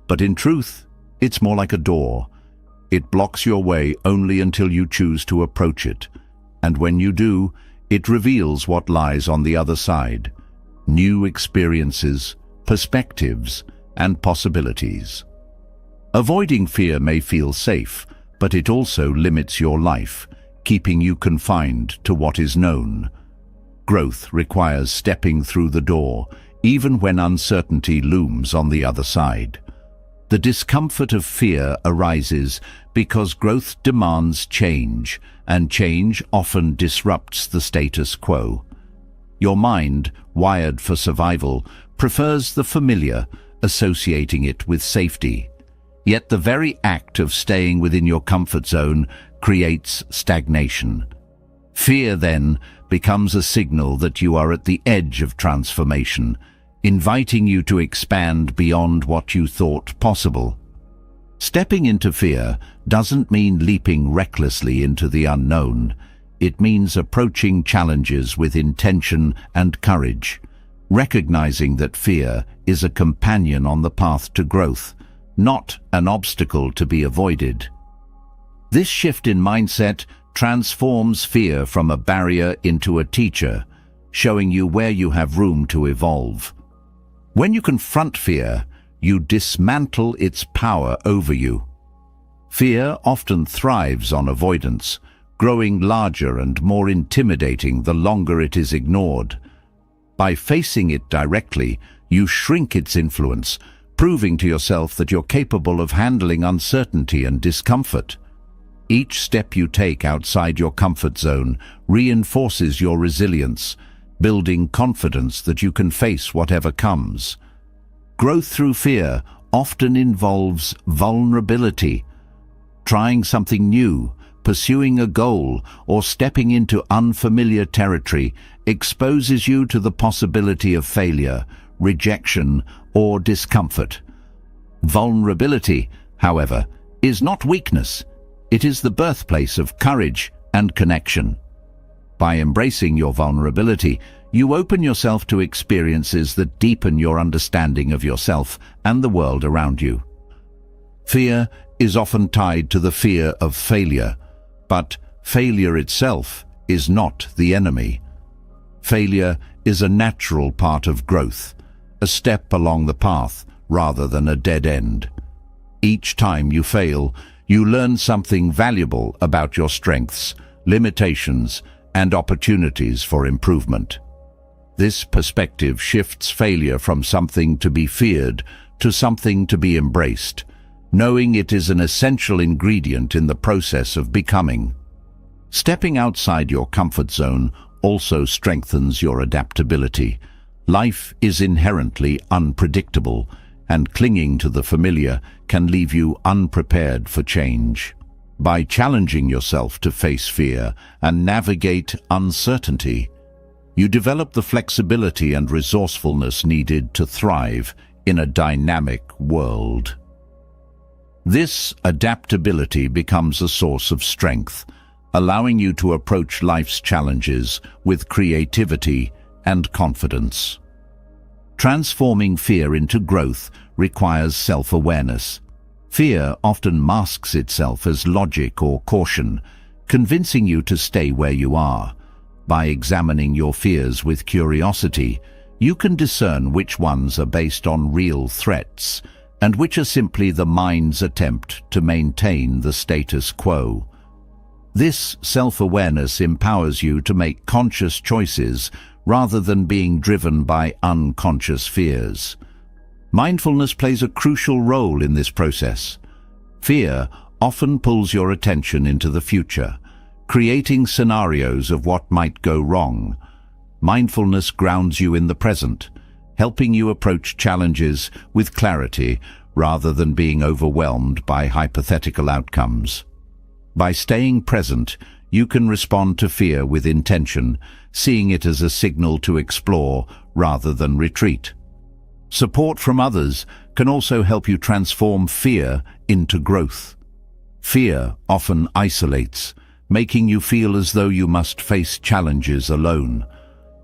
[SPEAKER 1] but in truth, it's more like a door. It blocks your way only until you choose to approach it, and when you do, it reveals what lies on the other side: new experiences, perspectives, and possibilities. Avoiding fear may feel safe, but it also limits your life, keeping you confined to what is known. Growth requires stepping through the door, even when uncertainty looms on the other side. The discomfort of fear arises because growth demands change, and change often disrupts the status quo. Your mind, wired for survival, prefers the familiar, associating it with safety. Yet the very act of staying within your comfort zone creates stagnation. Fear, then, becomes a signal that you are at the edge of transformation, inviting you to expand beyond what you thought possible. Stepping into fear doesn't mean leaping recklessly into the unknown. It means approaching challenges with intention and courage, recognizing that fear is a companion on the path to growth, not an obstacle to be avoided. This shift in mindset transforms fear from a barrier into a teacher, showing you where you have room to evolve. When you confront fear, you dismantle its power over you. Fear often thrives on avoidance, growing larger and more intimidating the longer it is ignored. By facing it directly, you shrink its influence, proving to yourself that you're capable of handling uncertainty and discomfort. Each step you take outside your comfort zone reinforces your resilience, building confidence that you can face whatever comes. Growth through fear often involves vulnerability. Trying something new, pursuing a goal, or stepping into unfamiliar territory exposes you to the possibility of failure, rejection, or discomfort. Vulnerability, however, is not weakness. It is the birthplace of courage and connection. By embracing your vulnerability, you open yourself to experiences that deepen your understanding of yourself and the world around you. Fear is often tied to the fear of failure, but failure itself is not the enemy. Failure is a natural part of growth, a step along the path rather than a dead end. Each time you fail, you learn something valuable about your strengths, limitations, and opportunities for improvement. This perspective shifts failure from something to be feared to something to be embraced, knowing it is an essential ingredient in the process of becoming. Stepping outside your comfort zone also strengthens your adaptability. Life is inherently unpredictable, and clinging to the familiar can leave you unprepared for change. By challenging yourself to face fear and navigate uncertainty, you develop the flexibility and resourcefulness needed to thrive in a dynamic world. This adaptability becomes a source of strength, allowing you to approach life's challenges with creativity and confidence. Transforming fear into growth requires self-awareness. Fear often masks itself as logic or caution, convincing you to stay where you are. By examining your fears with curiosity, you can discern which ones are based on real threats and which are simply the mind's attempt to maintain the status quo. This self-awareness empowers you to make conscious choices rather than being driven by unconscious fears. Mindfulness plays a crucial role in this process. Fear often pulls your attention into the future, creating scenarios of what might go wrong. Mindfulness grounds you in the present, helping you approach challenges with clarity rather than being overwhelmed by hypothetical outcomes. By staying present, you can respond to fear with intention, seeing it as a signal to explore rather than retreat. Support from others can also help you transform fear into growth. Fear often isolates, making you feel as though you must face challenges alone.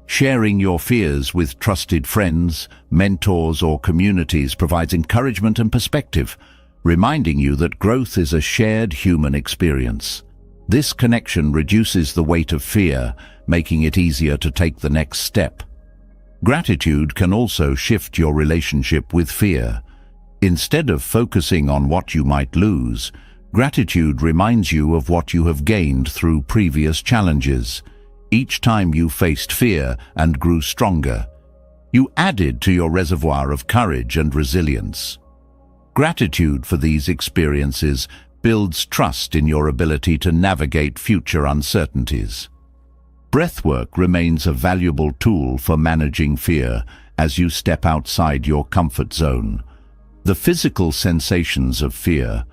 [SPEAKER 1] Sharing your fears with trusted friends, mentors, or communities provides encouragement and perspective, reminding you that growth is a shared human experience. This connection reduces the weight of fear, making it easier to take the next step. Gratitude can also shift your relationship with fear. Instead of focusing on what you might lose, gratitude reminds you of what you have gained through previous challenges. Each time you faced fear and grew stronger, you added to your reservoir of courage and resilience. Gratitude for these experiences builds trust in your ability to navigate future uncertainties. Breathwork remains a valuable tool for managing fear as you step outside your comfort zone. The physical sensations of fear,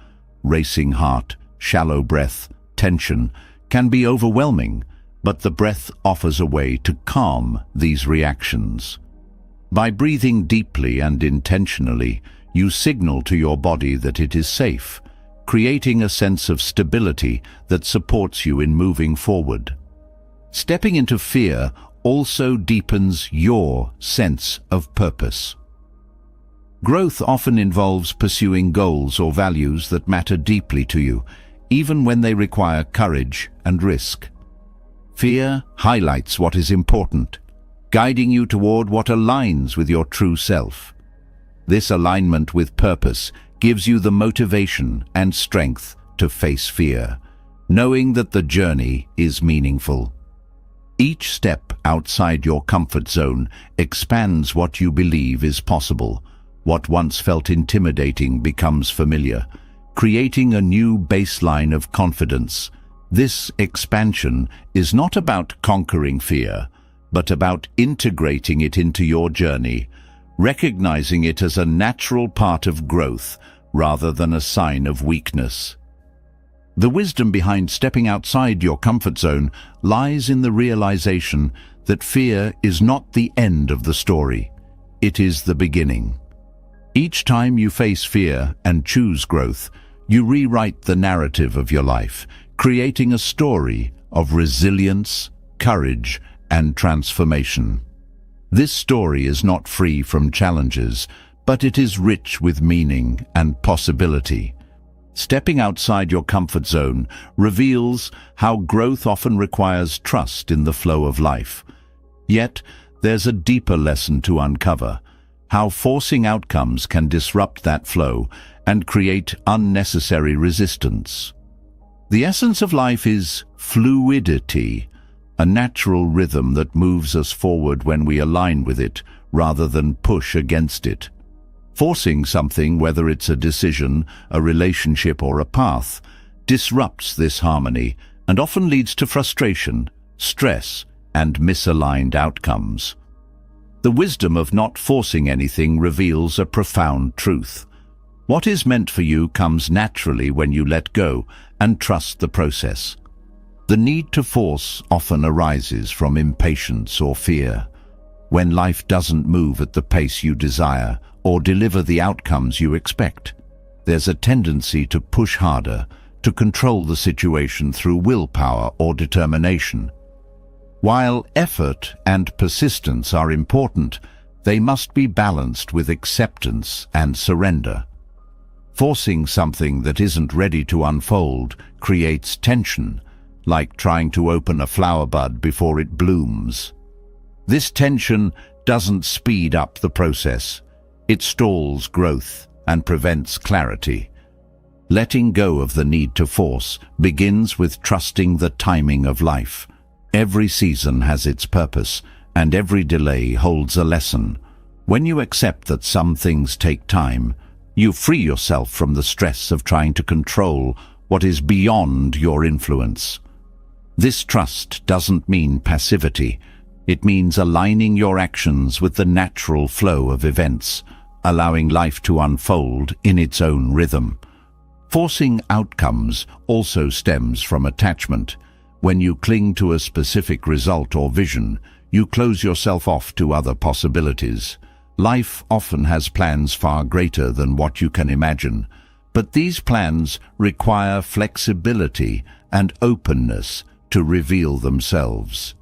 [SPEAKER 1] racing heart, shallow breath, tension, can be overwhelming, but the breath offers a way to calm these reactions. By breathing deeply and intentionally, you signal to your body that it is safe, creating a sense of stability that supports you in moving forward. Stepping into fear also deepens your sense of purpose. Growth often involves pursuing goals or values that matter deeply to you, even when they require courage and risk. Fear highlights what is important, guiding you toward what aligns with your true self. This alignment with purpose gives you the motivation and strength to face fear, knowing that the journey is meaningful. Each step outside your comfort zone expands what you believe is possible. What once felt intimidating becomes familiar, creating a new baseline of confidence. This expansion is not about conquering fear, but about integrating it into your journey, recognizing it as a natural part of growth rather than a sign of weakness. The wisdom behind stepping outside your comfort zone lies in the realization that fear is not the end of the story. It is the beginning. Each time you face fear and choose growth, you rewrite the narrative of your life, creating a story of resilience, courage, and transformation. This story is not free from challenges, but it is rich with meaning and possibility. Stepping outside your comfort zone reveals how growth often requires trust in the flow of life. Yet, there's a deeper lesson to uncover: how forcing outcomes can disrupt that flow and create unnecessary resistance. The essence of life is fluidity, a natural rhythm that moves us forward when we align with it rather than push against it. Forcing something, whether it's a decision, a relationship, or a path, disrupts this harmony and often leads to frustration, stress, and misaligned outcomes. The wisdom of not forcing anything reveals a profound truth. What is meant for you comes naturally when you let go and trust the process. The need to force often arises from impatience or fear. When life doesn't move at the pace you desire or deliver the outcomes you expect, there's a tendency to push harder, to control the situation through willpower or determination. While effort and persistence are important, they must be balanced with acceptance and surrender. Forcing something that isn't ready to unfold creates tension, like trying to open a flower bud before it blooms. This tension doesn't speed up the process. It stalls growth and prevents clarity. Letting go of the need to force begins with trusting the timing of life. Every season has its purpose, and every delay holds a lesson. When you accept that some things take time, you free yourself from the stress of trying to control what is beyond your influence. This trust doesn't mean passivity. It means aligning your actions with the natural flow of events, allowing life to unfold in its own rhythm. Forcing outcomes also stems from attachment. When you cling to a specific result or vision, you close yourself off to other possibilities. Life often has plans far greater than what you can imagine, but these plans require flexibility and openness to reveal themselves.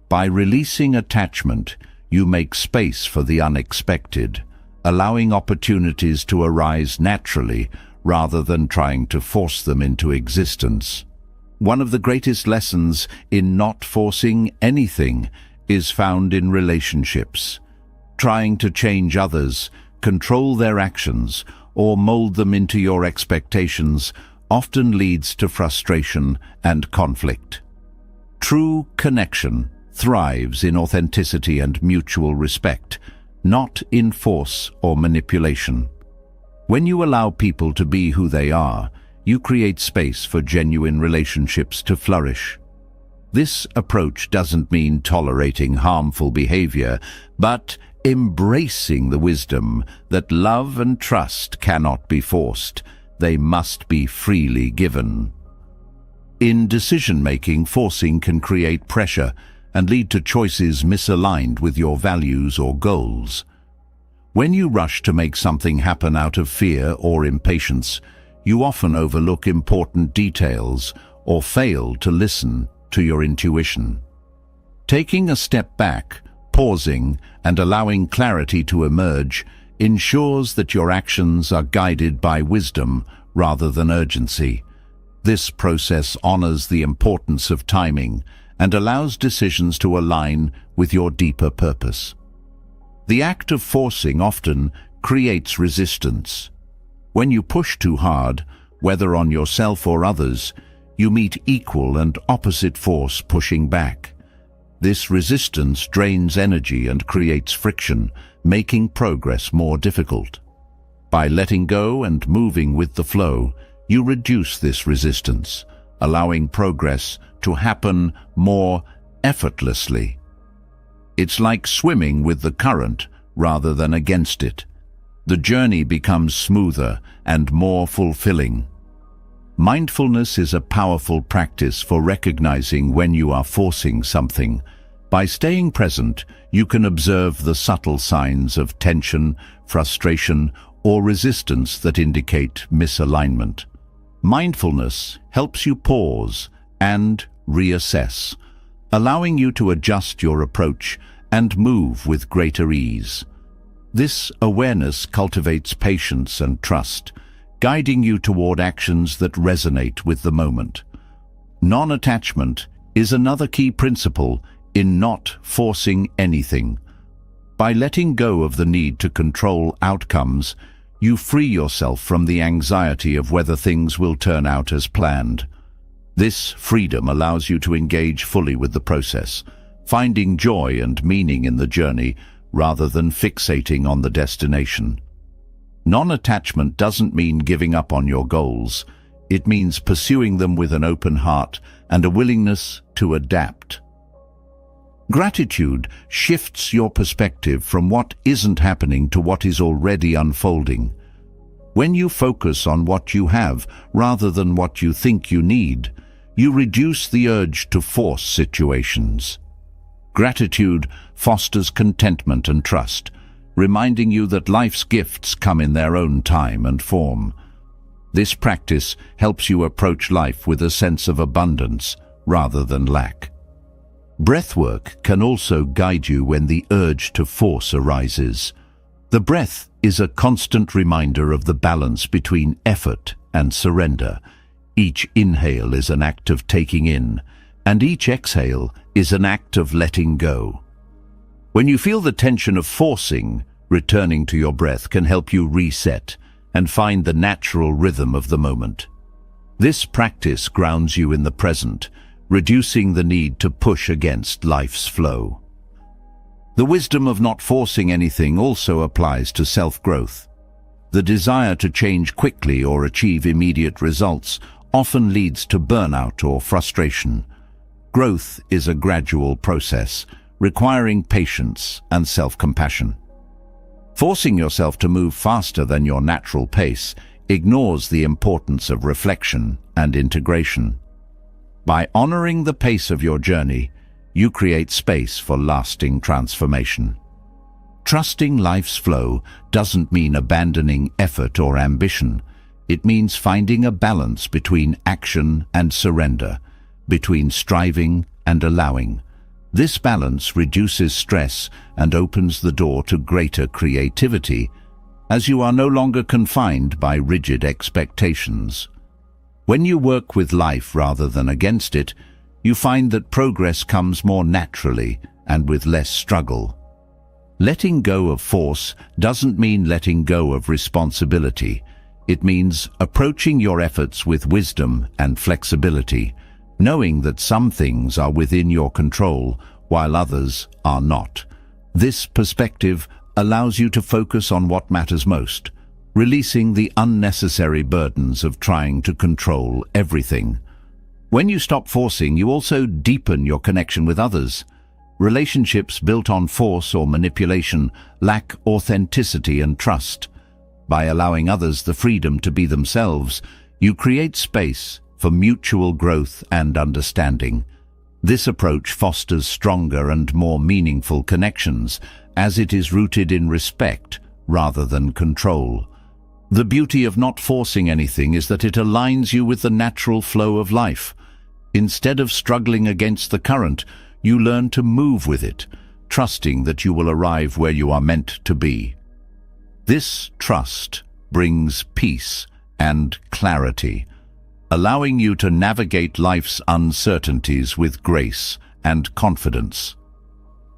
[SPEAKER 1] By releasing attachment, you make space for the unexpected, allowing opportunities to arise naturally rather than trying to force them into existence. One of the greatest lessons in not forcing anything is found in relationships. Trying to change others, control their actions, or mold them into your expectations often leads to frustration and conflict. True connection thrives in authenticity and mutual respect, not in force or manipulation. When you allow people to be who they are, you create space for genuine relationships to flourish. This approach doesn't mean tolerating harmful behavior, but embracing the wisdom that love and trust cannot be forced. They must be freely given. In decision-making, forcing can create pressure and lead to choices misaligned with your values or goals. When you rush to make something happen out of fear or impatience, you often overlook important details or fail to listen to your intuition. Taking a step back, pausing, and allowing clarity to emerge ensures that your actions are guided by wisdom rather than urgency. This process honors the importance of timing and allows decisions to align with your deeper purpose. The act of forcing often creates resistance. When you push too hard, whether on yourself or others, you meet equal and opposite force pushing back. This resistance drains energy and creates friction, making progress more difficult. By letting go and moving with the flow, you reduce this resistance, allowing progress to happen more effortlessly. It's like swimming with the current rather than against it. The journey becomes smoother and more fulfilling. Mindfulness is a powerful practice for recognizing when you are forcing something. By staying present, you can observe the subtle signs of tension, frustration, or resistance that indicate misalignment. Mindfulness helps you pause and reassess, allowing you to adjust your approach and move with greater ease. This awareness cultivates patience and trust, guiding you toward actions that resonate with the moment. Non-attachment is another key principle in not forcing anything. By letting go of the need to control outcomes, you free yourself from the anxiety of whether things will turn out as planned. This freedom allows you to engage fully with the process, finding joy and meaning in the journey rather than fixating on the destination. Non-attachment doesn't mean giving up on your goals. It means pursuing them with an open heart and a willingness to adapt. Gratitude shifts your perspective from what isn't happening to what is already unfolding. When you focus on what you have rather than what you think you need, you reduce the urge to force situations. Gratitude fosters contentment and trust, reminding you that life's gifts come in their own time and form. This practice helps you approach life with a sense of abundance rather than lack. Breathwork can also guide you when the urge to force arises. The breath is a constant reminder of the balance between effort and surrender. Each inhale is an act of taking in, and each exhale is an act of letting go. When you feel the tension of forcing, returning to your breath can help you reset and find the natural rhythm of the moment. This practice grounds you in the present, reducing the need to push against life's flow. The wisdom of not forcing anything also applies to self-growth. The desire to change quickly or achieve immediate results often leads to burnout or frustration. Growth is a gradual process, requiring patience and self-compassion. Forcing yourself to move faster than your natural pace ignores the importance of reflection and integration. By honoring the pace of your journey, you create space for lasting transformation. Trusting life's flow doesn't mean abandoning effort or ambition. It means finding a balance between action and surrender, between striving and allowing. This balance reduces stress and opens the door to greater creativity, as you are no longer confined by rigid expectations. When you work with life rather than against it, you find that progress comes more naturally and with less struggle. Letting go of force doesn't mean letting go of responsibility. It means approaching your efforts with wisdom and flexibility, knowing that some things are within your control while others are not. This perspective allows you to focus on what matters most, releasing the unnecessary burdens of trying to control everything. When you stop forcing, you also deepen your connection with others. Relationships built on force or manipulation lack authenticity and trust. By allowing others the freedom to be themselves, you create space for mutual growth and understanding. This approach fosters stronger and more meaningful connections, as it is rooted in respect rather than control. The beauty of not forcing anything is that it aligns you with the natural flow of life. Instead of struggling against the current, you learn to move with it, trusting that you will arrive where you are meant to be. This trust brings peace and clarity, allowing you to navigate life's uncertainties with grace and confidence.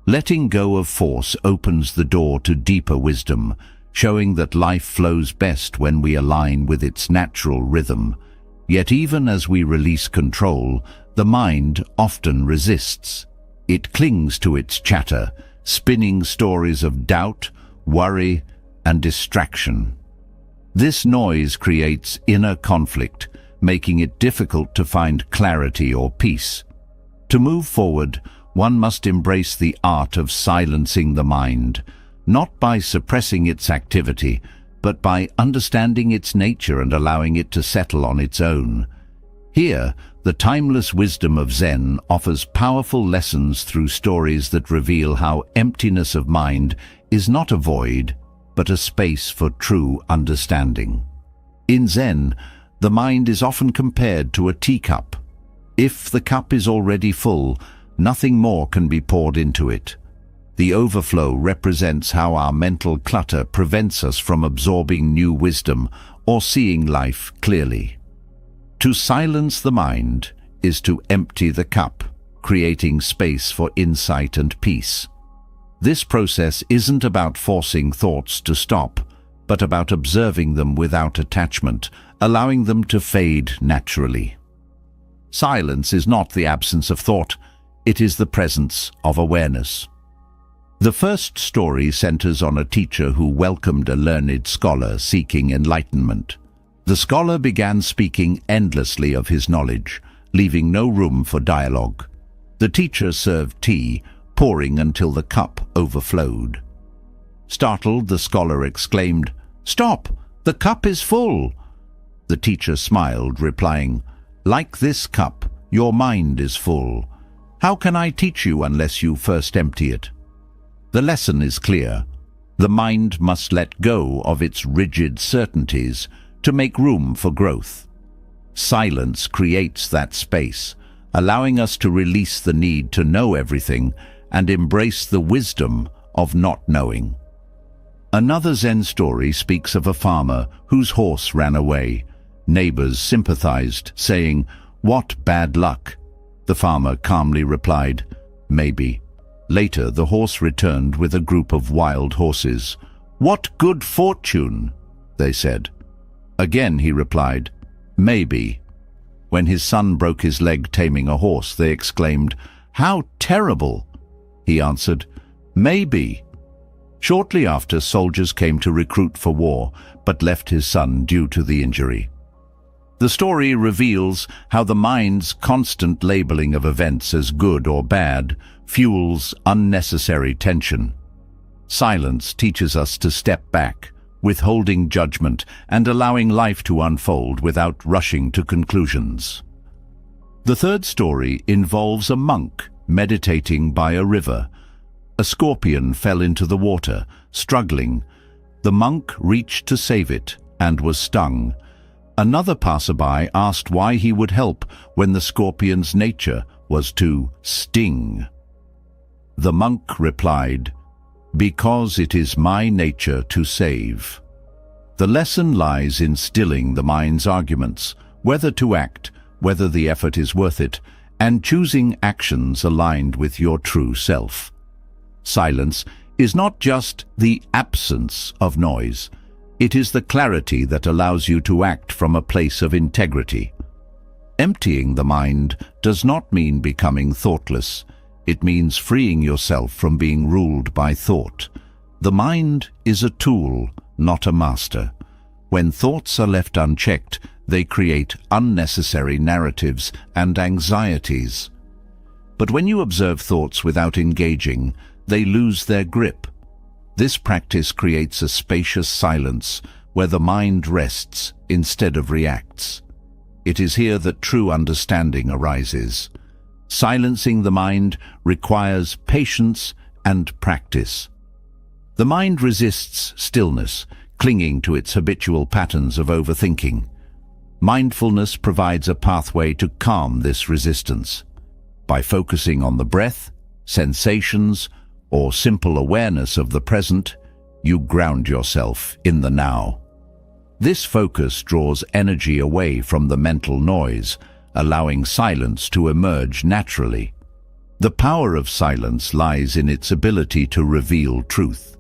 [SPEAKER 1] Letting go of force opens the door to deeper wisdom, showing that life flows best when we align with its natural rhythm. Yet even as we release control, the mind often resists. It clings to its chatter, spinning stories of doubt, worry, and distraction. This noise creates inner conflict, making it difficult to find clarity or peace. To move forward, one must embrace the art of silencing the mind, not by suppressing its activity, but by understanding its nature and allowing it to settle on its own. Here, the timeless wisdom of Zen offers powerful lessons through stories that reveal how emptiness of mind is not a void, but a space for true understanding. In Zen, the mind is often compared to a teacup. If the cup is already full, nothing more can be poured into it. The overflow represents how our mental clutter prevents us from absorbing new wisdom or seeing life clearly. To silence the mind is to empty the cup, creating space for insight and peace. This process isn't about forcing thoughts to stop, but about observing them without attachment, allowing them to fade naturally. Silence is not the absence of thought, it is the presence of awareness. The first story centers on a teacher who welcomed a learned scholar seeking enlightenment. The scholar began speaking endlessly of his knowledge, leaving no room for dialogue. The teacher served tea, pouring until the cup overflowed. Startled, the scholar exclaimed, "Stop! The cup is full!" The teacher smiled, replying, "Like this cup, your mind is full. How can I teach you unless you first empty it?" The lesson is clear. The mind must let go of its rigid certainties to make room for growth. Silence creates that space, allowing us to release the need to know everything and embrace the wisdom of not knowing. Another Zen story speaks of a farmer whose horse ran away. Neighbors sympathized, saying, "What bad luck?" The farmer calmly replied, "Maybe." Later, the horse returned with a group of wild horses. "What good fortune," they said. Again he replied, "Maybe." When his son broke his leg taming a horse, they exclaimed, "How terrible!" He answered, "Maybe." Shortly after, soldiers came to recruit for war, but left his son due to the injury. The story reveals how the mind's constant labeling of events as good or bad fuels unnecessary tension. Silence teaches us to step back, withholding judgment and allowing life to unfold without rushing to conclusions. The third story involves a monk meditating by a river. A scorpion fell into the water, struggling. The monk reached to save it and was stung. Another passerby asked why he would help when the scorpion's nature was to sting. The monk replied, "Because it is my nature to save." The lesson lies in stilling the mind's arguments, whether to act, whether the effort is worth it, and choosing actions aligned with your true self. Silence is not just the absence of noise. It is the clarity that allows you to act from a place of integrity. Emptying the mind does not mean becoming thoughtless. It means freeing yourself from being ruled by thought. The mind is a tool, not a master. When thoughts are left unchecked, they create unnecessary narratives and anxieties. But when you observe thoughts without engaging, they lose their grip. This practice creates a spacious silence where the mind rests instead of reacts. It is here that true understanding arises. Silencing the mind requires patience and practice. The mind resists stillness, clinging to its habitual patterns of overthinking. Mindfulness provides a pathway to calm this resistance. By focusing on the breath, sensations, or simple awareness of the present, you ground yourself in the now. This focus draws energy away from the mental noise, allowing silence to emerge naturally. The power of silence lies in its ability to reveal truth.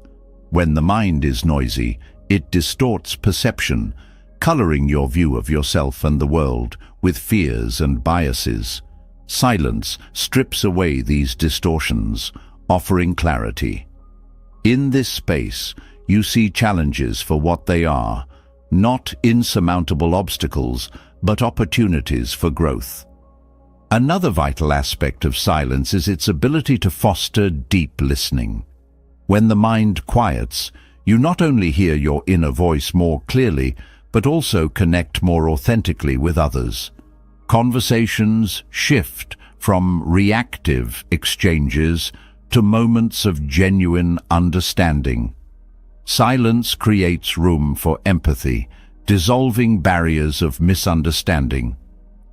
[SPEAKER 1] When the mind is noisy, it distorts perception, coloring your view of yourself and the world with fears and biases. Silence strips away these distortions, offering clarity. In this space, you see challenges for what they are, not insurmountable obstacles, but opportunities for growth. Another vital aspect of silence is its ability to foster deep listening. When the mind quiets, you not only hear your inner voice more clearly, but also connect more authentically with others. Conversations shift from reactive exchanges to moments of genuine understanding. Silence creates room for empathy, dissolving barriers of misunderstanding.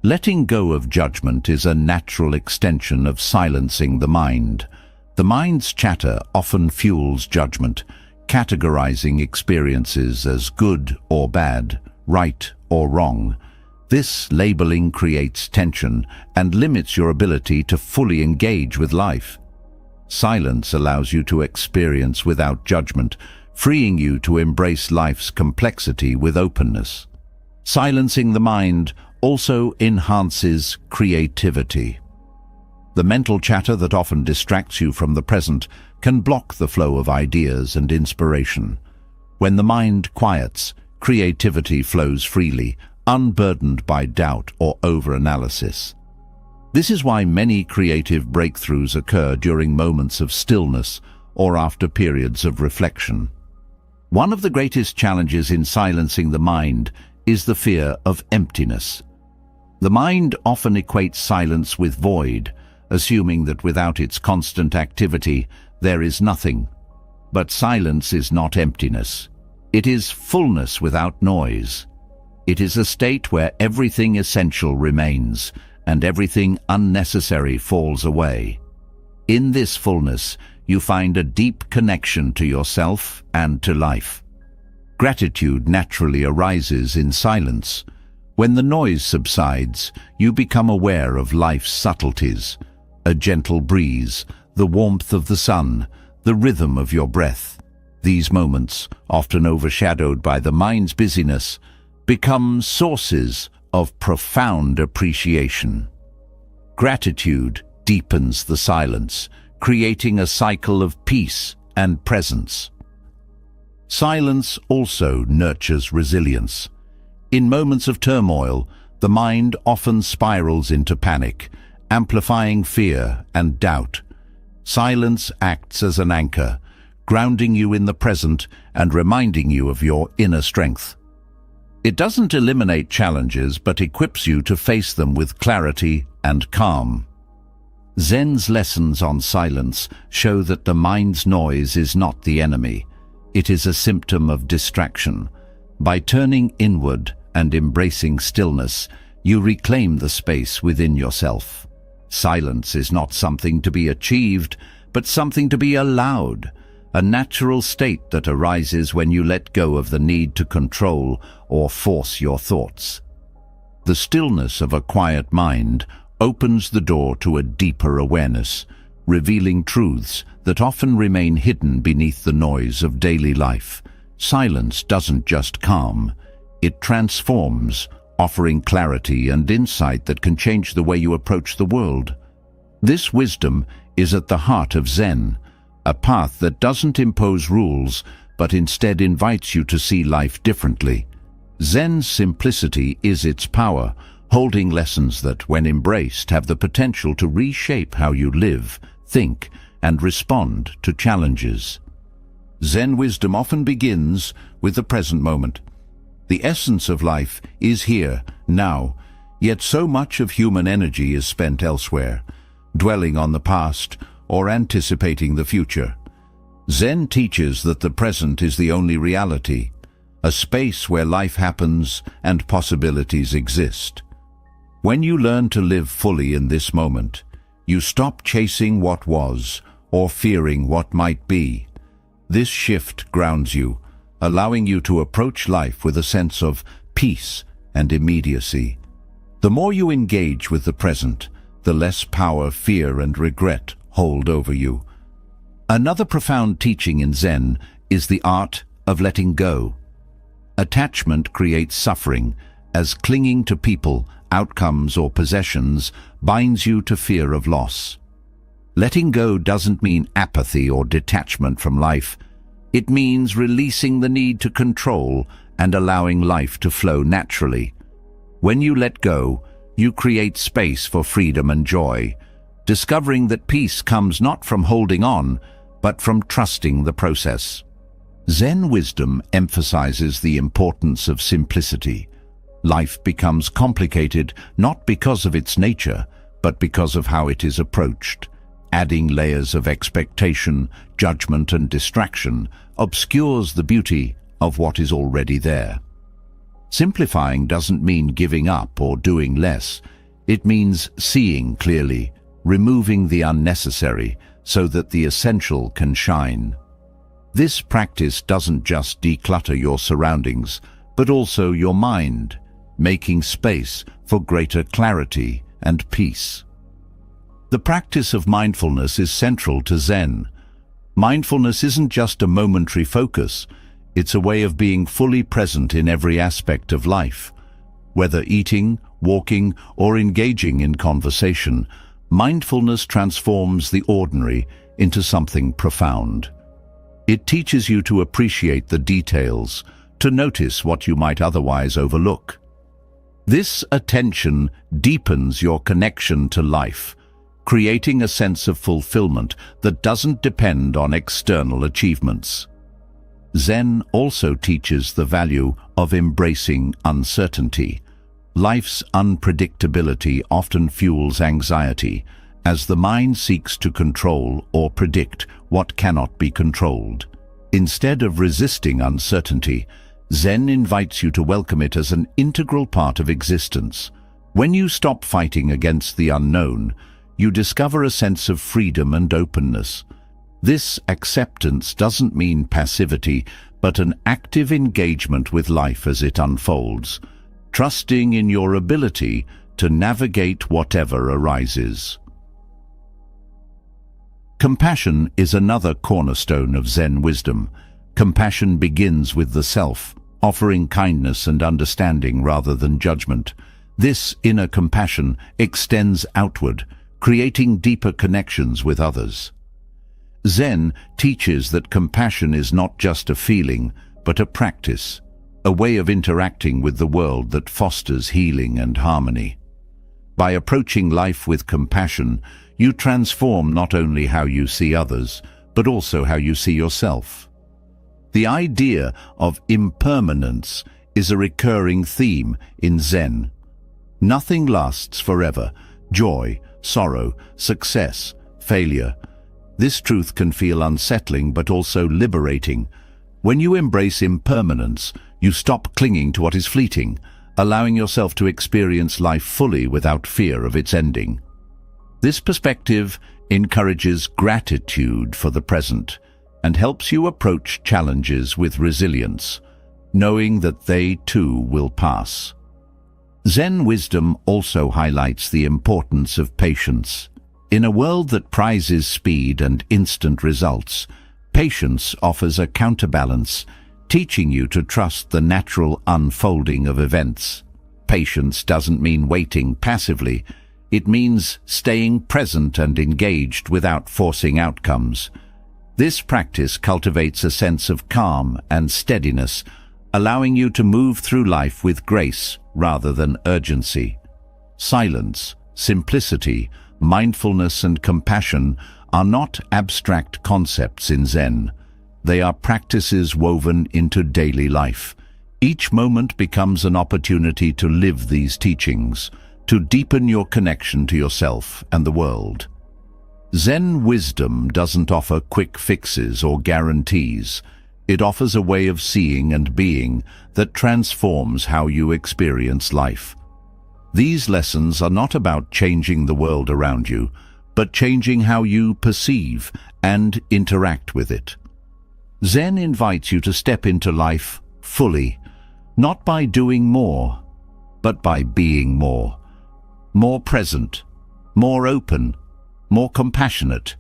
[SPEAKER 1] Letting go of judgment is a natural extension of silencing the mind. The mind's chatter often fuels judgment, categorizing experiences as good or bad, right or wrong. This labeling creates tension and limits your ability to fully engage with life. Silence allows you to experience without judgment, freeing you to embrace life's complexity with openness. Silencing the mind also enhances creativity. The mental chatter that often distracts you from the present can block the flow of ideas and inspiration. When the mind quiets, creativity flows freely, unburdened by doubt or overanalysis. This is why many creative breakthroughs occur during moments of stillness or after periods of reflection. One of the greatest challenges in silencing the mind is the fear of emptiness. The mind often equates silence with void, assuming that without its constant activity, there is nothing. But silence is not emptiness. It is fullness without noise. It is a state where everything essential remains, and everything unnecessary falls away. In this fullness, you find a deep connection to yourself and to life. Gratitude naturally arises in silence. When the noise subsides, you become aware of life's subtleties, a gentle breeze, the warmth of the sun, the rhythm of your breath. These moments, often overshadowed by the mind's busyness, become sources of profound appreciation. Gratitude deepens the silence, creating a cycle of peace and presence. Silence also nurtures resilience. In moments of turmoil, the mind often spirals into panic, amplifying fear and doubt. Silence acts as an anchor, grounding you in the present and reminding you of your inner strength. It doesn't eliminate challenges, but equips you to face them with clarity and calm. Zen's lessons on silence show that the mind's noise is not the enemy. It is a symptom of distraction. By turning inward and embracing stillness, you reclaim the space within yourself. Silence is not something to be achieved, but something to be allowed, a natural state that arises when you let go of the need to control or force your thoughts. The stillness of a quiet mind opens the door to a deeper awareness, revealing truths that often remain hidden beneath the noise of daily life. Silence doesn't just calm, it transforms, offering clarity and insight that can change the way you approach the world. This wisdom is at the heart of Zen, a path that doesn't impose rules, but instead invites you to see life differently. Zen's simplicity is its power, holding lessons that, when embraced, have the potential to reshape how you live, think, and respond to challenges. Zen wisdom often begins with the present moment. The essence of life is here, now, yet so much of human energy is spent elsewhere, dwelling on the past or anticipating the future. Zen teaches that the present is the only reality, a space where life happens and possibilities exist. When you learn to live fully in this moment, you stop chasing what was or fearing what might be. This shift grounds you, allowing you to approach life with a sense of peace and immediacy. The more you engage with the present, the less power fear and regret hold over you. Another profound teaching in Zen is the art of letting go. Attachment creates suffering, as clinging to people, outcomes, or possessions binds you to fear of loss. Letting go doesn't mean apathy or detachment from life. It means releasing the need to control and allowing life to flow naturally. When you let go, you create space for freedom and joy, discovering that peace comes not from holding on, but from trusting the process. Zen wisdom emphasizes the importance of simplicity. Life becomes complicated not because of its nature, but because of how it is approached. Adding layers of expectation, judgment, and distraction obscures the beauty of what is already there. Simplifying doesn't mean giving up or doing less. It means seeing clearly, removing the unnecessary so that the essential can shine. This practice doesn't just declutter your surroundings, but also your mind, making space for greater clarity and peace. The practice of mindfulness is central to Zen. Mindfulness isn't just a momentary focus, it's a way of being fully present in every aspect of life. Whether eating, walking, or engaging in conversation, mindfulness transforms the ordinary into something profound. It teaches you to appreciate the details, to notice what you might otherwise overlook. This attention deepens your connection to life, creating a sense of fulfillment that doesn't depend on external achievements. Zen also teaches the value of embracing uncertainty. Life's unpredictability often fuels anxiety, as the mind seeks to control or predict what cannot be controlled. Instead of resisting uncertainty, Zen invites you to welcome it as an integral part of existence. When you stop fighting against the unknown, you discover a sense of freedom and openness. This acceptance doesn't mean passivity, but an active engagement with life as it unfolds, trusting in your ability to navigate whatever arises. Compassion is another cornerstone of Zen wisdom. Compassion begins with the self, offering kindness and understanding rather than judgment. This inner compassion extends outward, creating deeper connections with others. Zen teaches that compassion is not just a feeling, but a practice, a way of interacting with the world that fosters healing and harmony. By approaching life with compassion, you transform not only how you see others, but also how you see yourself. The idea of impermanence is a recurring theme in Zen. Nothing lasts forever: joy, sorrow, success, failure. This truth can feel unsettling but also liberating. When you embrace impermanence, you stop clinging to what is fleeting, allowing yourself to experience life fully without fear of its ending. This perspective encourages gratitude for the present and helps you approach challenges with resilience, knowing that they too will pass. Zen wisdom also highlights the importance of patience. In a world that prizes speed and instant results, patience offers a counterbalance, teaching you to trust the natural unfolding of events. Patience doesn't mean waiting passively. It means staying present and engaged without forcing outcomes. This practice cultivates a sense of calm and steadiness, allowing you to move through life with grace rather than urgency. Silence, simplicity, mindfulness and compassion are not abstract concepts in Zen. They are practices woven into daily life. Each moment becomes an opportunity to live these teachings, to deepen your connection to yourself and the world. Zen wisdom doesn't offer quick fixes or guarantees. It offers a way of seeing and being that transforms how you experience life. These lessons are not about changing the world around you, but changing how you perceive and interact with it. Zen invites you to step into life fully, not by doing more, but by being more. More present, more open, more compassionate.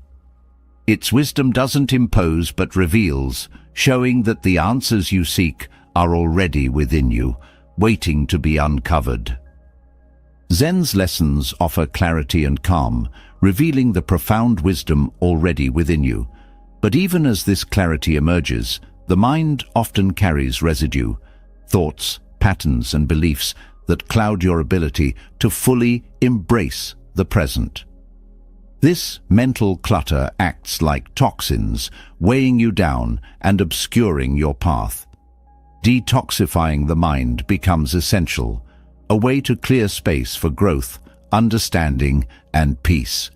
[SPEAKER 1] Its wisdom doesn't impose but reveals, showing that the answers you seek are already within you, waiting to be uncovered. Zen's lessons offer clarity and calm, revealing the profound wisdom already within you. But even as this clarity emerges, the mind often carries residue, thoughts, patterns and beliefs that cloud your ability to fully embrace the present. This mental clutter acts like toxins, weighing you down and obscuring your path. Detoxifying the mind becomes essential, a way to clear space for growth, understanding, and peace.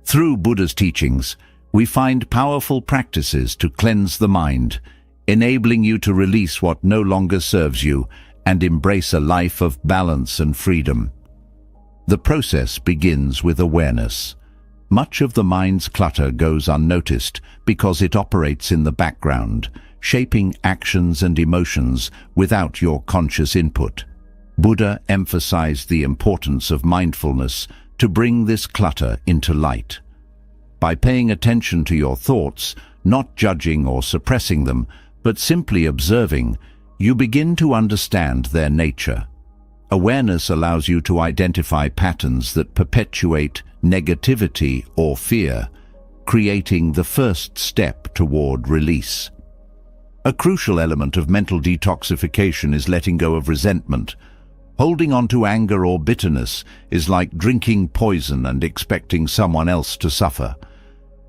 [SPEAKER 1] Through Buddha's teachings, we find powerful practices to cleanse the mind, enabling you to release what no longer serves you and embrace a life of balance and freedom. The process begins with awareness. Much of the mind's clutter goes unnoticed because it operates in the background, shaping actions and emotions without your conscious input. Buddha emphasized the importance of mindfulness to bring this clutter into light. By paying attention to your thoughts, not judging or suppressing them, but simply observing, you begin to understand their nature. Awareness allows you to identify patterns that perpetuate negativity or fear, creating the first step toward release. A crucial element of mental detoxification is letting go of resentment. Holding on to anger or bitterness is like drinking poison and expecting someone else to suffer.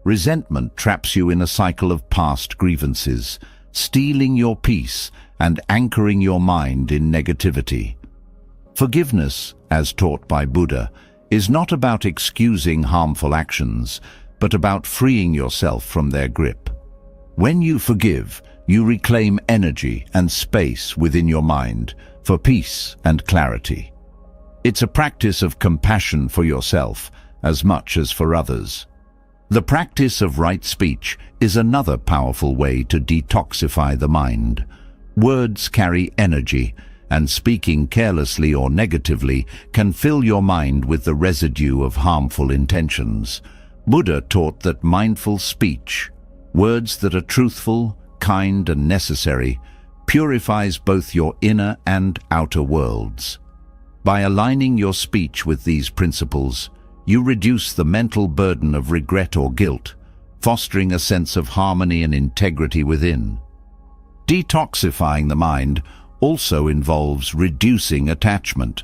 [SPEAKER 1] Resentment traps you in a cycle of past grievances, stealing your peace and anchoring your mind in negativity. Forgiveness, as taught by Buddha, is not about excusing harmful actions, but about freeing yourself from their grip. When you forgive, you reclaim energy and space within your mind for peace and clarity. It's a practice of compassion for yourself as much as for others. The practice of right speech is another powerful way to detoxify the mind. Words carry energy, and speaking carelessly or negatively can fill your mind with the residue of harmful intentions. Buddha taught that mindful speech, words that are truthful, kind and necessary, purifies both your inner and outer worlds. By aligning your speech with these principles, you reduce the mental burden of regret or guilt, fostering a sense of harmony and integrity within. Detoxifying the mind also involves reducing attachment.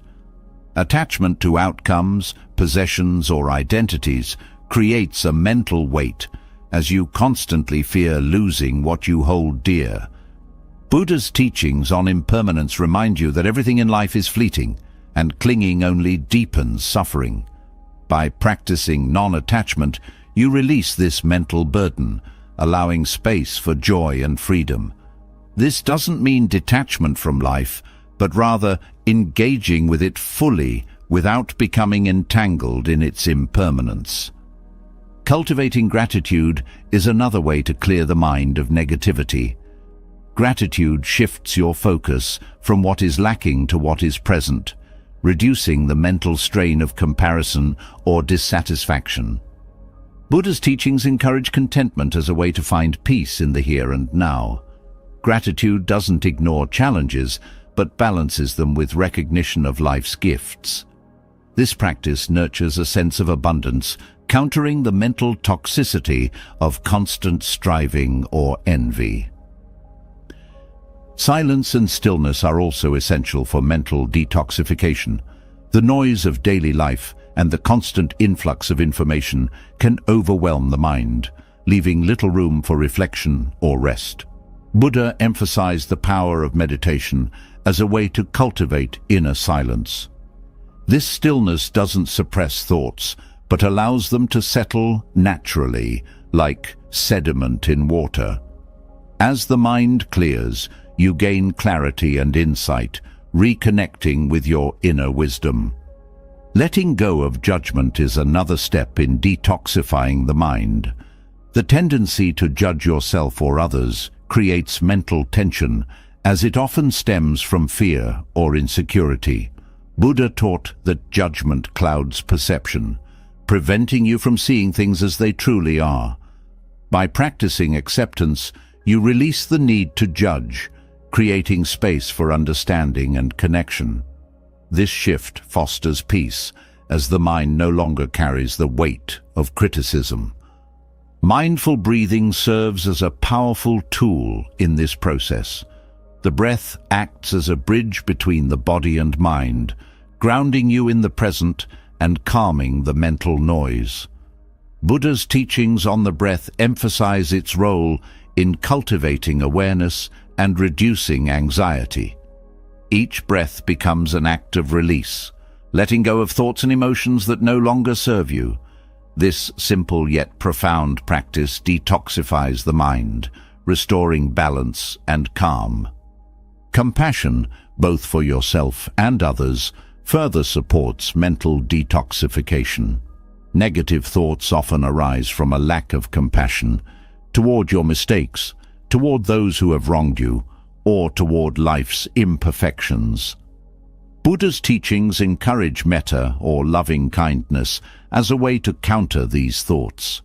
[SPEAKER 1] Attachment to outcomes, possessions or identities creates a mental weight, as you constantly fear losing what you hold dear. Buddha's teachings on impermanence remind you that everything in life is fleeting, and clinging only deepens suffering. By practicing non-attachment, you release this mental burden, allowing space for joy and freedom. This doesn't mean detachment from life, but rather engaging with it fully without becoming entangled in its impermanence. Cultivating gratitude is another way to clear the mind of negativity. Gratitude shifts your focus from what is lacking to what is present, reducing the mental strain of comparison or dissatisfaction. Buddha's teachings encourage contentment as a way to find peace in the here and now. Gratitude doesn't ignore challenges, but balances them with recognition of life's gifts. This practice nurtures a sense of abundance, countering the mental toxicity of constant striving or envy. Silence and stillness are also essential for mental detoxification. The noise of daily life and the constant influx of information can overwhelm the mind, leaving little room for reflection or rest. Buddha emphasized the power of meditation as a way to cultivate inner silence. This stillness doesn't suppress thoughts, but allows them to settle naturally, like sediment in water. As the mind clears, you gain clarity and insight, reconnecting with your inner wisdom. Letting go of judgment is another step in detoxifying the mind. The tendency to judge yourself or others creates mental tension, as it often stems from fear or insecurity. Buddha taught that judgment clouds perception, preventing you from seeing things as they truly are. By practicing acceptance, you release the need to judge, creating space for understanding and connection. This shift fosters peace, as the mind no longer carries the weight of criticism. Mindful breathing serves as a powerful tool in this process. The breath acts as a bridge between the body and mind, grounding you in the present and calming the mental noise. Buddha's teachings on the breath emphasize its role in cultivating awareness and reducing anxiety. Each breath becomes an act of release, letting go of thoughts and emotions that no longer serve you. This simple yet profound practice detoxifies the mind, restoring balance and calm. Compassion, both for yourself and others, further supports mental detoxification. Negative thoughts often arise from a lack of compassion toward your mistakes, toward those who have wronged you, or toward life's imperfections. Buddha's teachings encourage metta, or loving kindness, as a way to counter these thoughts.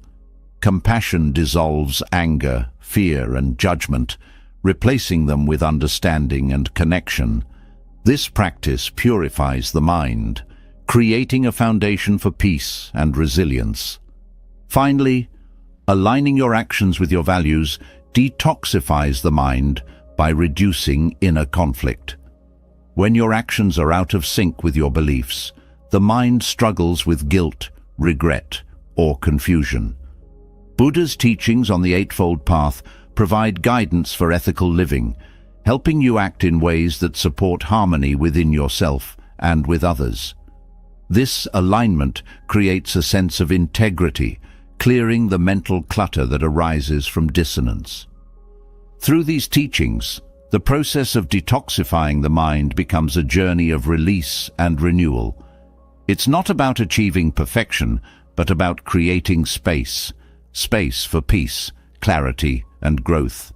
[SPEAKER 1] Compassion dissolves anger, fear, and judgment, replacing them with understanding and connection. This practice purifies the mind, creating a foundation for peace and resilience. Finally, aligning your actions with your values detoxifies the mind by reducing inner conflict. When your actions are out of sync with your beliefs, the mind struggles with guilt, regret, or confusion. Buddha's teachings on the Eightfold Path provide guidance for ethical living, helping you act in ways that support harmony within yourself and with others. This alignment creates a sense of integrity, clearing the mental clutter that arises from dissonance. Through these teachings, the process of detoxifying the mind becomes a journey of release and renewal. It's not about achieving perfection, but about creating space for peace, clarity, and growth.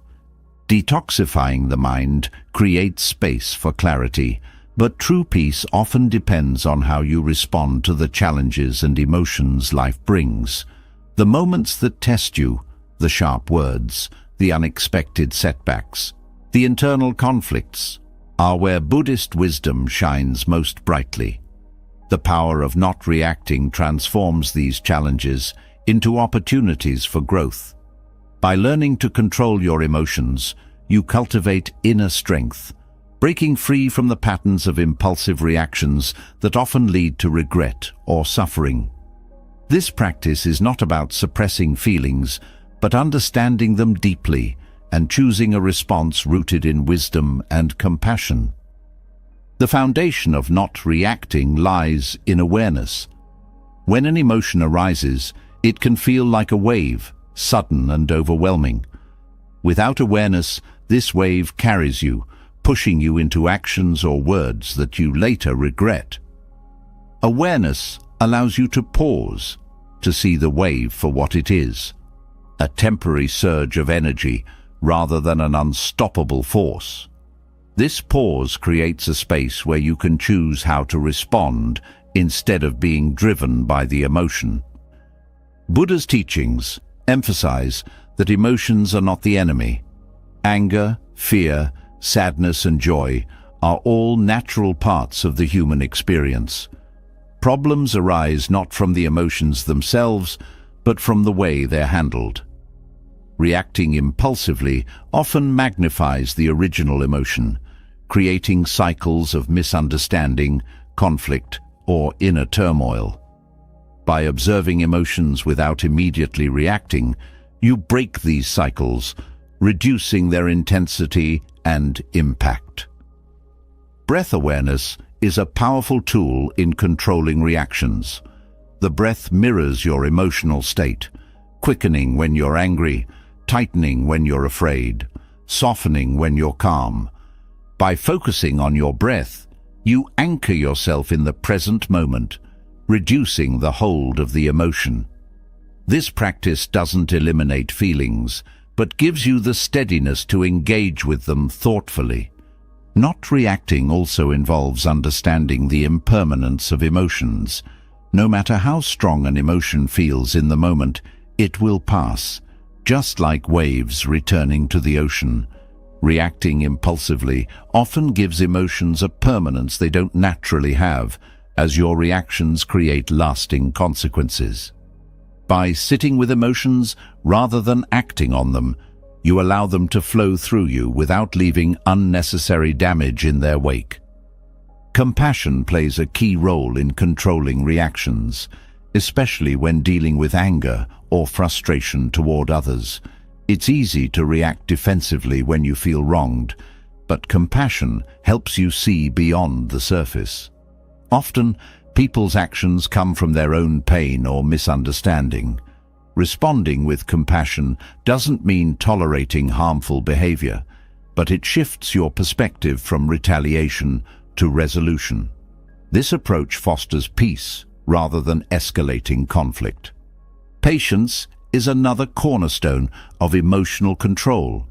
[SPEAKER 1] Detoxifying the mind creates space for clarity, but true peace often depends on how you respond to the challenges and emotions life brings. The moments that test you, the sharp words, the unexpected setbacks, the internal conflicts, are where Buddhist wisdom shines most brightly. The power of not reacting transforms these challenges into opportunities for growth. By learning to control your emotions, you cultivate inner strength, breaking free from the patterns of impulsive reactions that often lead to regret or suffering. This practice is not about suppressing feelings, but understanding them deeply and choosing a response rooted in wisdom and compassion. The foundation of not reacting lies in awareness. When an emotion arises, it can feel like a wave, sudden and overwhelming. Without awareness, this wave carries you, pushing you into actions or words that you later regret. Awareness allows you to pause, to see the wave for what it is, a temporary surge of energy rather than an unstoppable force. This pause creates a space where you can choose how to respond instead of being driven by the emotion. Buddha's teachings emphasize that emotions are not the enemy. Anger, fear, sadness, and joy are all natural parts of the human experience. Problems arise not from the emotions themselves, but from the way they're handled. Reacting impulsively often magnifies the original emotion, creating cycles of misunderstanding, conflict, or inner turmoil. By observing emotions without immediately reacting, you break these cycles, reducing their intensity and impact. Breath awareness is a powerful tool in controlling reactions. The breath mirrors your emotional state, quickening when you're angry, tightening when you're afraid, softening when you're calm. By focusing on your breath, you anchor yourself in the present moment, reducing the hold of the emotion. This practice doesn't eliminate feelings, but gives you the steadiness to engage with them thoughtfully. Not reacting also involves understanding the impermanence of emotions. No matter how strong an emotion feels in the moment, it will pass, just like waves returning to the ocean. Reacting impulsively often gives emotions a permanence they don't naturally have, as your reactions create lasting consequences. By sitting with emotions rather than acting on them, you allow them to flow through you without leaving unnecessary damage in their wake. Compassion plays a key role in controlling reactions, especially when dealing with anger or frustration toward others. It's easy to react defensively when you feel wronged, but compassion helps you see beyond the surface. Often, people's actions come from their own pain or misunderstanding. Responding with compassion doesn't mean tolerating harmful behavior, but it shifts your perspective from retaliation to resolution. This approach fosters peace rather than escalating conflict. Patience is another cornerstone of emotional control.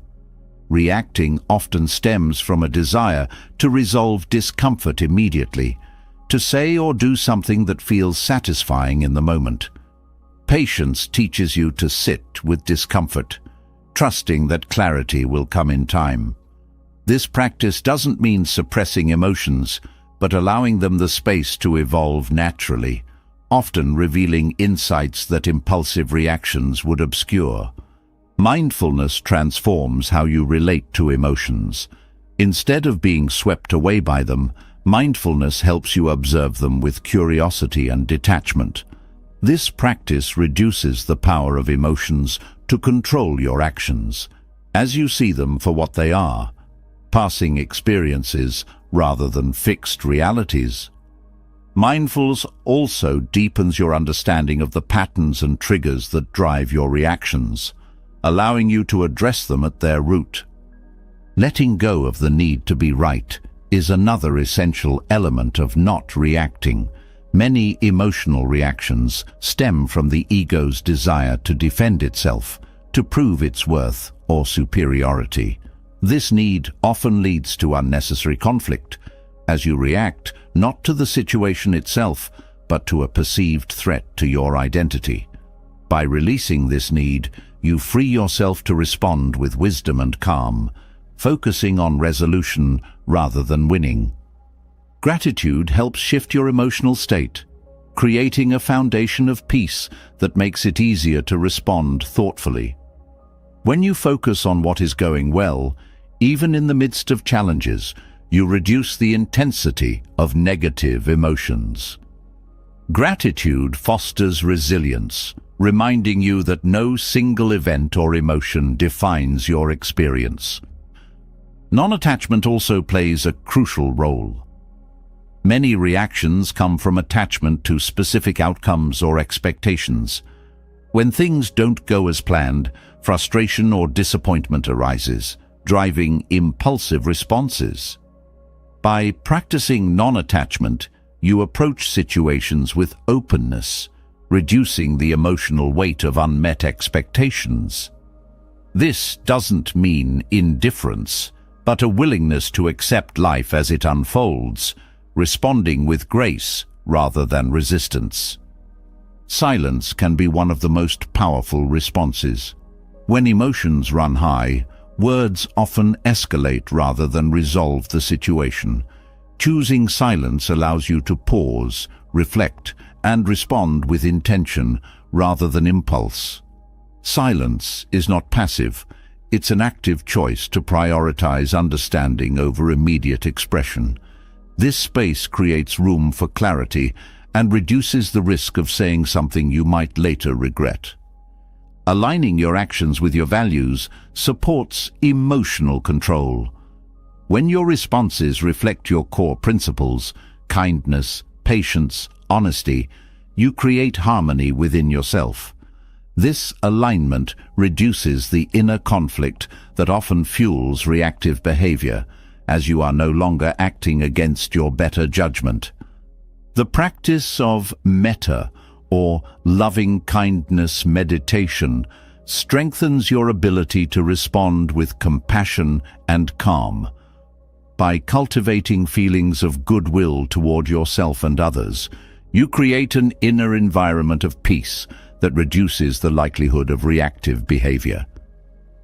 [SPEAKER 1] Reacting often stems from a desire to resolve discomfort immediately, to say or do something that feels satisfying in the moment. Patience teaches you to sit with discomfort, trusting that clarity will come in time. This practice doesn't mean suppressing emotions, but allowing them the space to evolve naturally, often revealing insights that impulsive reactions would obscure. Mindfulness transforms how you relate to emotions. Instead of being swept away by them, mindfulness helps you observe them with curiosity and detachment. This practice reduces the power of emotions to control your actions, as you see them for what they are, passing experiences rather than fixed realities. Mindfulness also deepens your understanding of the patterns and triggers that drive your reactions, allowing you to address them at their root. Letting go of the need to be right is another essential element of not reacting. Many emotional reactions stem from the ego's desire to defend itself, to prove its worth or superiority. This need often leads to unnecessary conflict, as you react not to the situation itself, but to a perceived threat to your identity. By releasing this need, you free yourself to respond with wisdom and calm, focusing on resolution rather than winning. Gratitude helps shift your emotional state, creating a foundation of peace that makes it easier to respond thoughtfully. When you focus on what is going well, even in the midst of challenges, you reduce the intensity of negative emotions. Gratitude fosters resilience, reminding you that no single event or emotion defines your experience. Non-attachment also plays a crucial role. Many reactions come from attachment to specific outcomes or expectations. When things don't go as planned, frustration or disappointment arises, driving impulsive responses. By practicing non-attachment, you approach situations with openness, reducing the emotional weight of unmet expectations. This doesn't mean indifference, but a willingness to accept life as it unfolds, responding with grace rather than resistance. Silence can be one of the most powerful responses. When emotions run high, words often escalate rather than resolve the situation. Choosing silence allows you to pause, reflect, and respond with intention rather than impulse. Silence is not passive. It's an active choice to prioritize understanding over immediate expression. This space creates room for clarity and reduces the risk of saying something you might later regret. Aligning your actions with your values supports emotional control. When your responses reflect your core principles, kindness, patience, honesty, you create harmony within yourself. This alignment reduces the inner conflict that often fuels reactive behavior, as you are no longer acting against your better judgment. The practice of metta, or loving-kindness meditation, strengthens your ability to respond with compassion and calm. By cultivating feelings of goodwill toward yourself and others, you create an inner environment of peace that reduces the likelihood of reactive behavior.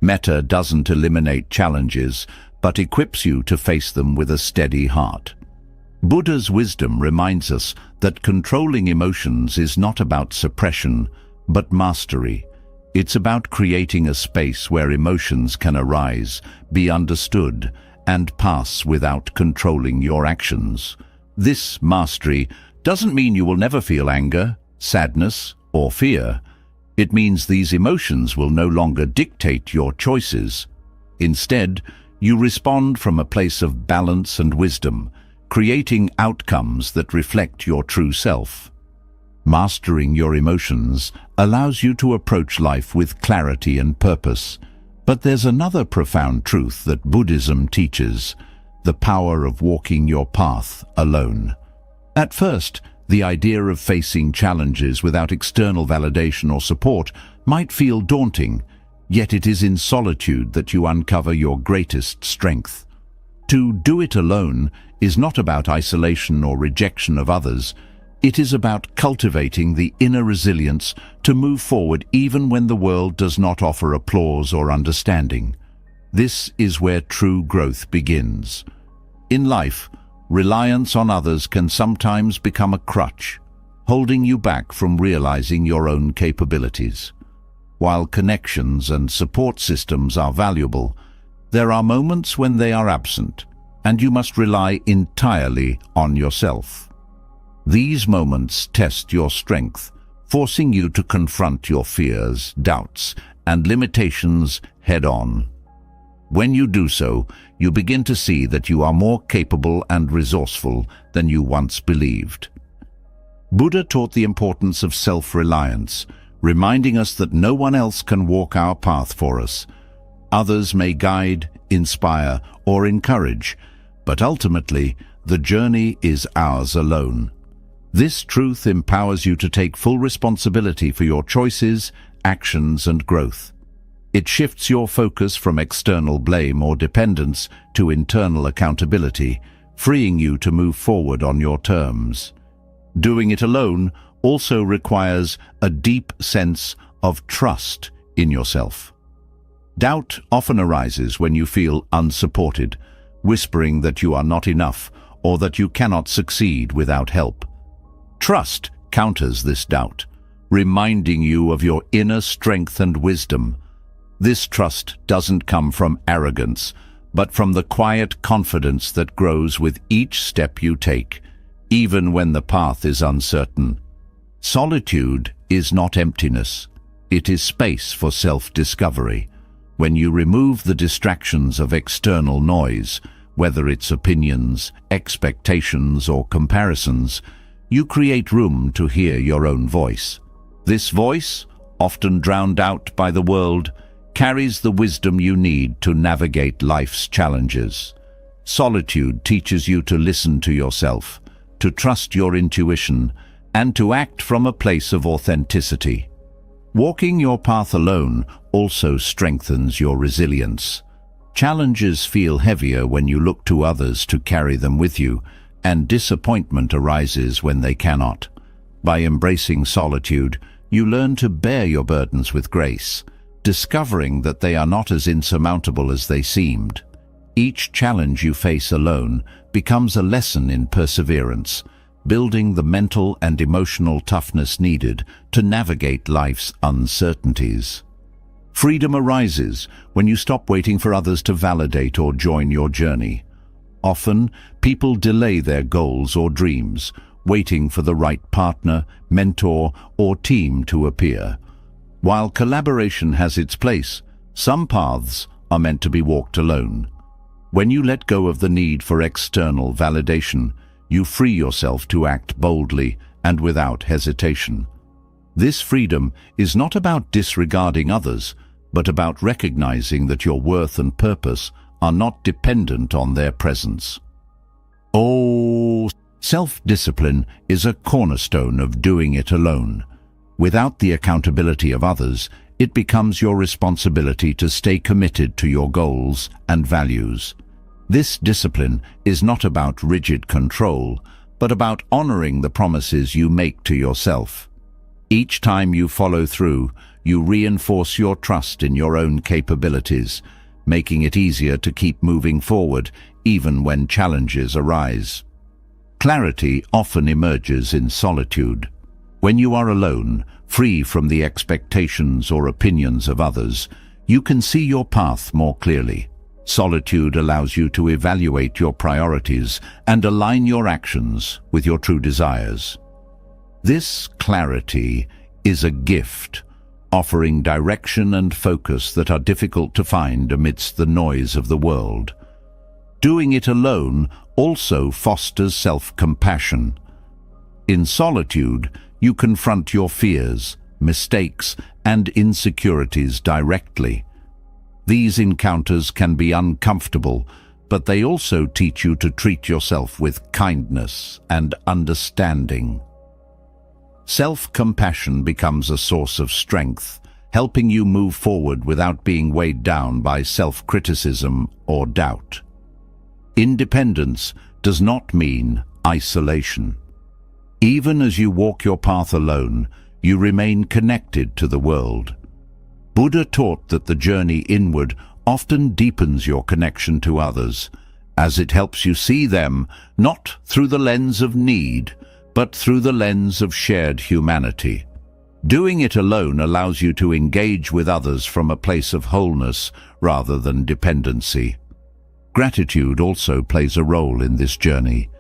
[SPEAKER 1] Metta doesn't eliminate challenges, but equips you to face them with a steady heart. Buddha's wisdom reminds us that controlling emotions is not about suppression, but mastery. It's about creating a space where emotions can arise, be understood, and pass without controlling your actions. This mastery doesn't mean you will never feel anger, sadness, or fear. It means these emotions will no longer dictate your choices. Instead, you respond from a place of balance and wisdom, creating outcomes that reflect your true self. Mastering your emotions allows you to approach life with clarity and purpose. But there's another profound truth that Buddhism teaches: the power of walking your path alone. At first, the idea of facing challenges without external validation or support might feel daunting, yet it is in solitude that you uncover your greatest strength. To do it alone is not about isolation or rejection of others. It is about cultivating the inner resilience to move forward even when the world does not offer applause or understanding. This is where true growth begins. In life, reliance on others can sometimes become a crutch, holding you back from realizing your own capabilities. While connections and support systems are valuable, there are moments when they are absent, and you must rely entirely on yourself. These moments test your strength, forcing you to confront your fears, doubts, and limitations head-on. When you do so, you begin to see that you are more capable and resourceful than you once believed. Buddha taught the importance of self-reliance, reminding us that no one else can walk our path for us. Others may guide, inspire, or encourage, but ultimately, the journey is ours alone. This truth empowers you to take full responsibility for your choices, actions, and growth. It shifts your focus from external blame or dependence to internal accountability, freeing you to move forward on your terms. Doing it alone also requires a deep sense of trust in yourself. Doubt often arises when you feel unsupported, whispering that you are not enough or that you cannot succeed without help. Trust counters this doubt, reminding you of your inner strength and wisdom. This trust doesn't come from arrogance, but from the quiet confidence that grows with each step you take, even when the path is uncertain. Solitude is not emptiness. It is space for self-discovery. When you remove the distractions of external noise, whether it's opinions, expectations, or comparisons, you create room to hear your own voice. This voice, often drowned out by the world, carries the wisdom you need to navigate life's challenges. Solitude teaches you to listen to yourself, to trust your intuition, and to act from a place of authenticity. Walking your path alone also strengthens your resilience. Challenges feel heavier when you look to others to carry them with you, and disappointment arises when they cannot. By embracing solitude, you learn to bear your burdens with grace, discovering that they are not as insurmountable as they seemed. Each challenge you face alone becomes a lesson in perseverance, building the mental and emotional toughness needed to navigate life's uncertainties. Freedom arises when you stop waiting for others to validate or join your journey. Often, people delay their goals or dreams, waiting for the right partner, mentor, or team to appear. While collaboration has its place, some paths are meant to be walked alone. When you let go of the need for external validation, you free yourself to act boldly and without hesitation. This freedom is not about disregarding others, but about recognizing that your worth and purpose are not dependent on their presence. Self-discipline is a cornerstone of doing it alone. Without the accountability of others, it becomes your responsibility to stay committed to your goals and values. This discipline is not about rigid control, but about honoring the promises you make to yourself. Each time you follow through, you reinforce your trust in your own capabilities, making it easier to keep moving forward even when challenges arise. Clarity often emerges in solitude. When you are alone, free from the expectations or opinions of others, you can see your path more clearly. Solitude allows you to evaluate your priorities and align your actions with your true desires. This clarity is a gift, offering direction and focus that are difficult to find amidst the noise of the world. Doing it alone also fosters self-compassion. In solitude, you confront your fears, mistakes, and insecurities directly. These encounters can be uncomfortable, but they also teach you to treat yourself with kindness and understanding. Self-compassion becomes a source of strength, helping you move forward without being weighed down by self-criticism or doubt. Independence does not mean isolation. Even as you walk your path alone, you remain connected to the world. Buddha taught that the journey inward often deepens your connection to others, as it helps you see them not through the lens of need, but through the lens of shared humanity. Doing it alone allows you to engage with others from a place of wholeness rather than dependency. Gratitude also plays a role in this journey.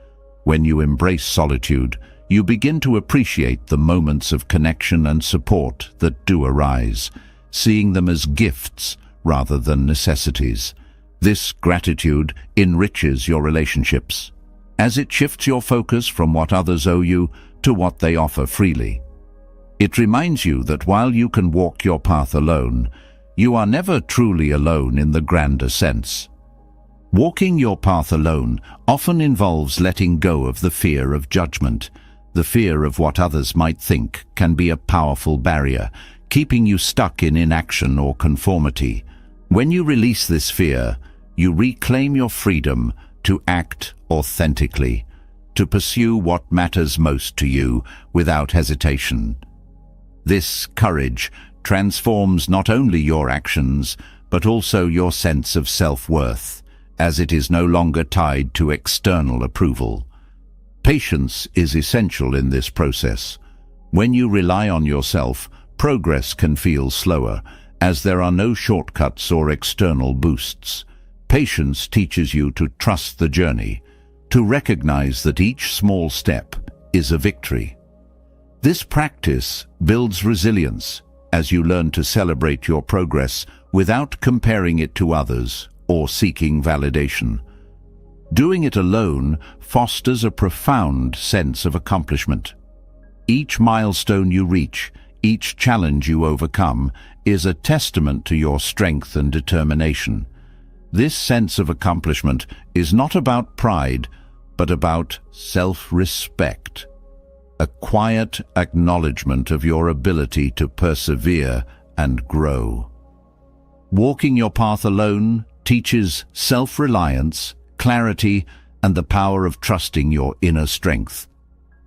[SPEAKER 1] When you embrace solitude, you begin to appreciate the moments of connection and support that do arise, seeing them as gifts rather than necessities. This gratitude enriches your relationships, as it shifts your focus from what others owe you to what they offer freely. It reminds you that while you can walk your path alone, you are never truly alone in the grander sense. Walking your path alone often involves letting go of the fear of judgment. The fear of what others might think can be a powerful barrier, keeping you stuck in inaction or conformity. When you release this fear, you reclaim your freedom to act authentically, to pursue what matters most to you without hesitation. This courage transforms not only your actions, but also your sense of self-worth, as it is no longer tied to external approval. Patience is essential in this process. When you rely on yourself, progress can feel slower, as there are no shortcuts or external boosts. Patience teaches you to trust the journey, to recognize that each small step is a victory. This practice builds resilience as you learn to celebrate your progress without comparing it to others or seeking validation. Doing it alone fosters a profound sense of accomplishment. Each milestone you reach, each challenge you overcome, is a testament to your strength and determination. This sense of accomplishment is not about pride, but about self-respect, a quiet acknowledgement of your ability to persevere and grow. Walking your path alone teaches self-reliance, clarity, and the power of trusting your inner strength.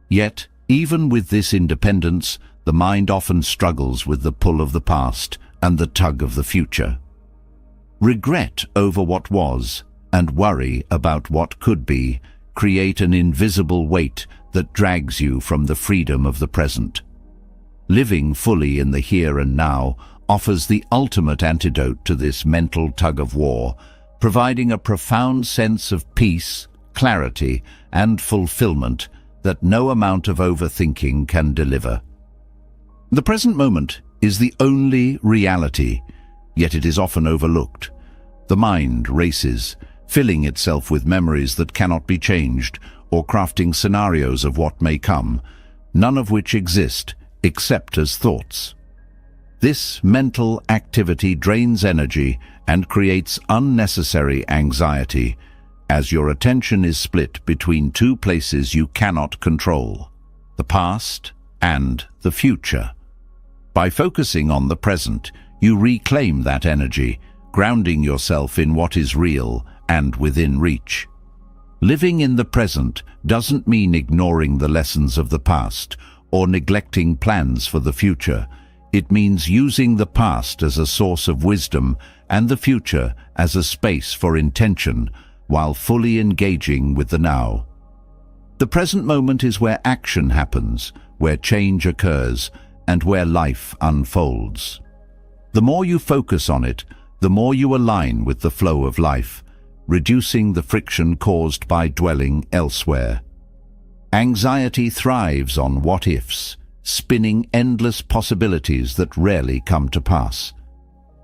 [SPEAKER 1] Yet, even with this independence, the mind often struggles with the pull of the past and the tug of the future. Regret over what was and worry about what could be create an invisible weight that drags you from the freedom of the present. Living fully in the here and now offers the ultimate antidote to this mental tug-of-war, providing a profound sense of peace, clarity, and fulfillment that no amount of overthinking can deliver. The present moment is the only reality, yet it is often overlooked. The mind races, filling itself with memories that cannot be changed, or crafting scenarios of what may come, none of which exist except as thoughts. This mental activity drains energy and creates unnecessary anxiety, as your attention is split between two places you cannot control, the past and the future. By focusing on the present, you reclaim that energy, grounding yourself in what is real and within reach. Living in the present doesn't mean ignoring the lessons of the past or neglecting plans for the future. It means using the past as a source of wisdom and the future as a space for intention, while fully engaging with the now. The present moment is where action happens, where change occurs, and where life unfolds. The more you focus on it, the more you align with the flow of life, reducing the friction caused by dwelling elsewhere. Anxiety thrives on what-ifs, spinning endless possibilities that rarely come to pass.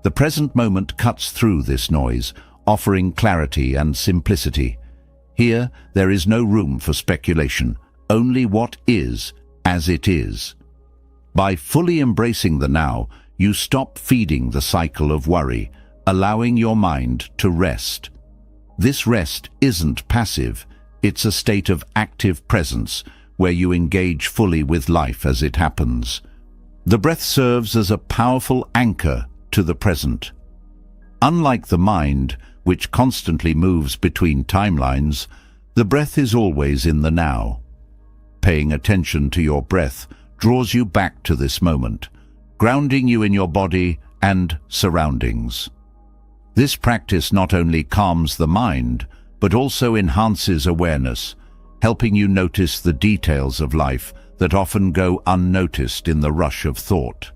[SPEAKER 1] The present moment cuts through this noise, offering clarity and simplicity. Here, there is no room for speculation, only what is as it is. By fully embracing the now, you stop feeding the cycle of worry, allowing your mind to rest. This rest isn't passive, it's a state of active presence where you engage fully with life as it happens. The breath serves as a powerful anchor to the present. Unlike the mind, which constantly moves between timelines, the breath is always in the now. Paying attention to your breath draws you back to this moment, grounding you in your body and surroundings. This practice not only calms the mind, but also enhances awareness, helping you notice the details of life that often go unnoticed in the rush of thought.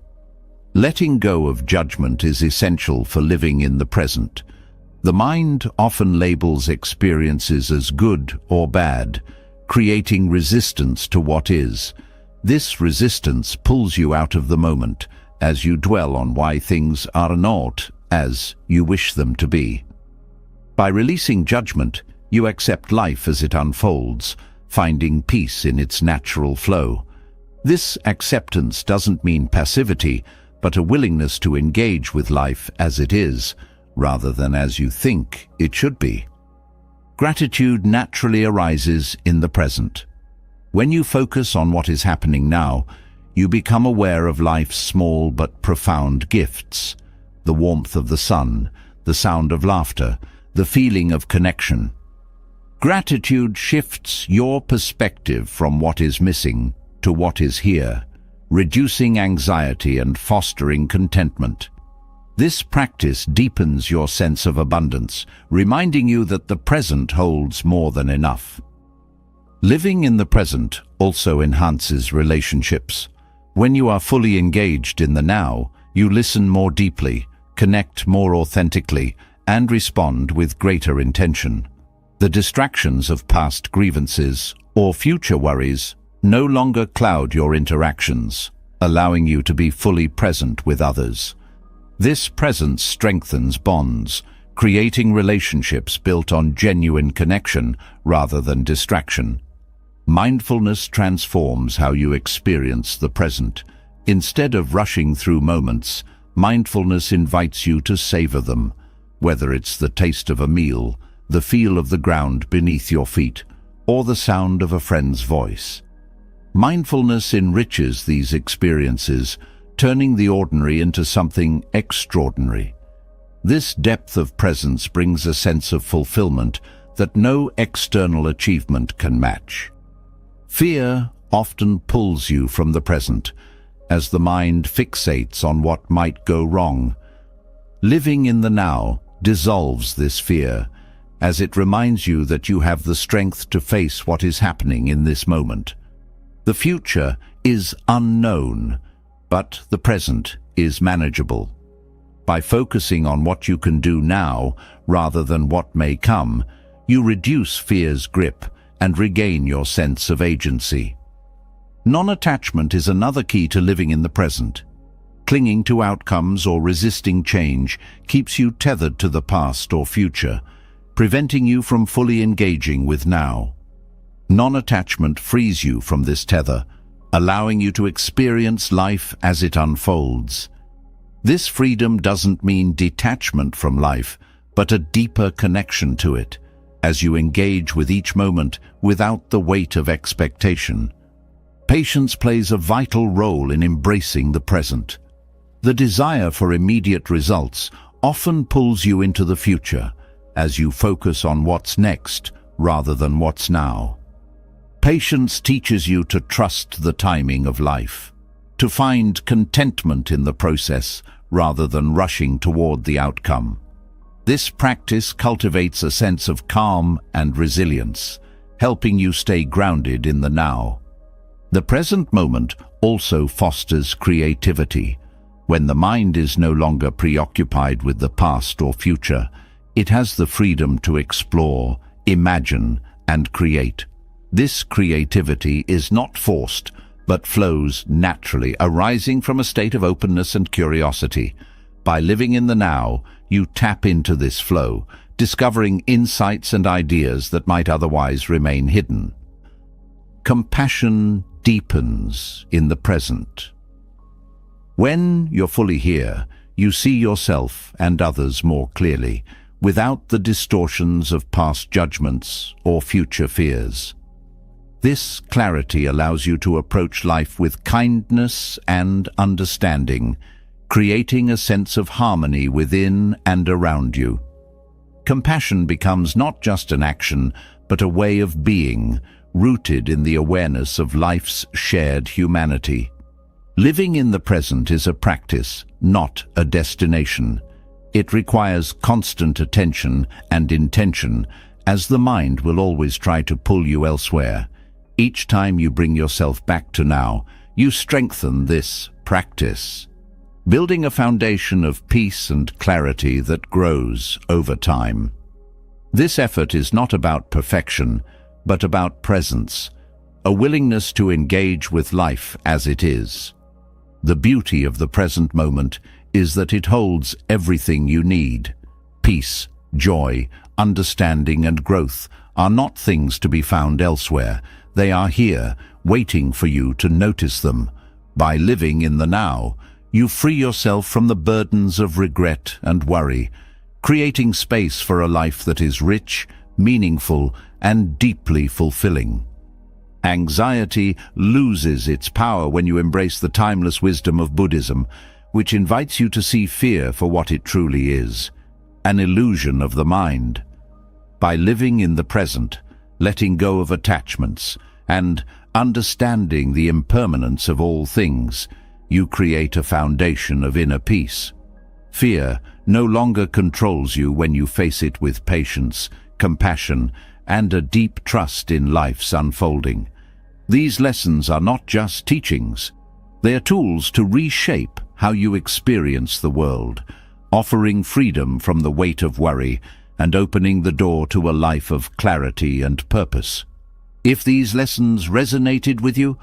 [SPEAKER 1] Letting go of judgment is essential for living in the present. The mind often labels experiences as good or bad, creating resistance to what is. This resistance pulls you out of the moment as you dwell on why things are not as you wish them to be. By releasing judgment, you accept life as it unfolds, finding peace in its natural flow. This acceptance doesn't mean passivity, but a willingness to engage with life as it is, rather than as you think it should be. Gratitude naturally arises in the present. When you focus on what is happening now, you become aware of life's small but profound gifts: the warmth of the sun, the sound of laughter, the feeling of connection. Gratitude shifts your perspective from what is missing to what is here, reducing anxiety and fostering contentment. This practice deepens your sense of abundance, reminding you that the present holds more than enough. Living in the present also enhances relationships. When you are fully engaged in the now, you listen more deeply, connect more authentically, and respond with greater intention. The distractions of past grievances or future worries no longer cloud your interactions, allowing you to be fully present with others. This presence strengthens bonds, creating relationships built on genuine connection rather than distraction. Mindfulness transforms how you experience the present. Instead of rushing through moments, mindfulness invites you to savor them, whether it's the taste of a meal, the feel of the ground beneath your feet, or the sound of a friend's voice. Mindfulness enriches these experiences, turning the ordinary into something extraordinary. This depth of presence brings a sense of fulfillment that no external achievement can match. Fear often pulls you from the present, as the mind fixates on what might go wrong. Living in the now dissolves this fear, as it reminds you that you have the strength to face what is happening in this moment. The future is unknown, but the present is manageable. By focusing on what you can do now rather than what may come, you reduce fear's grip and regain your sense of agency. Non-attachment is another key to living in the present. Clinging to outcomes or resisting change keeps you tethered to the past or future, preventing you from fully engaging with now. Non-attachment frees you from this tether, allowing you to experience life as it unfolds. This freedom doesn't mean detachment from life, but a deeper connection to it, as you engage with each moment without the weight of expectation. Patience plays a vital role in embracing the present. The desire for immediate results often pulls you into the future, as you focus on what's next rather than what's now. Patience teaches you to trust the timing of life, to find contentment in the process rather than rushing toward the outcome. This practice cultivates a sense of calm and resilience, helping you stay grounded in the now. The present moment also fosters creativity. When the mind is no longer preoccupied with the past or future, it has the freedom to explore, imagine, and create. This creativity is not forced, but flows naturally, arising from a state of openness and curiosity. By living in the now, you tap into this flow, discovering insights and ideas that might otherwise remain hidden. Compassion deepens in the present. When you're fully here, you see yourself and others more clearly, without the distortions of past judgments or future fears. This clarity allows you to approach life with kindness and understanding, creating a sense of harmony within and around you. Compassion becomes not just an action, but a way of being, rooted in the awareness of life's shared humanity. Living in the present is a practice, not a destination. It requires constant attention and intention, as the mind will always try to pull you elsewhere. Each time you bring yourself back to now, you strengthen this practice, building a foundation of peace and clarity that grows over time. This effort is not about perfection, but about presence, a willingness to engage with life as it is. The beauty of the present moment is that it holds everything you need. Peace, joy, understanding, and growth are not things to be found elsewhere. They are here, waiting for you to notice them. By living in the now, you free yourself from the burdens of regret and worry, creating space for a life that is rich, meaningful, and deeply fulfilling. Anxiety loses its power when you embrace the timeless wisdom of Buddhism, which invites you to see fear for what it truly is, an illusion of the mind. By living in the present, letting go of attachments, and understanding the impermanence of all things, you create a foundation of inner peace. Fear no longer controls you when you face it with patience, compassion, and a deep trust in life's unfolding. These lessons are not just teachings. They are tools to reshape how you experience the world, offering freedom from the weight of worry and opening the door to a life of clarity and purpose. If these lessons resonated with you,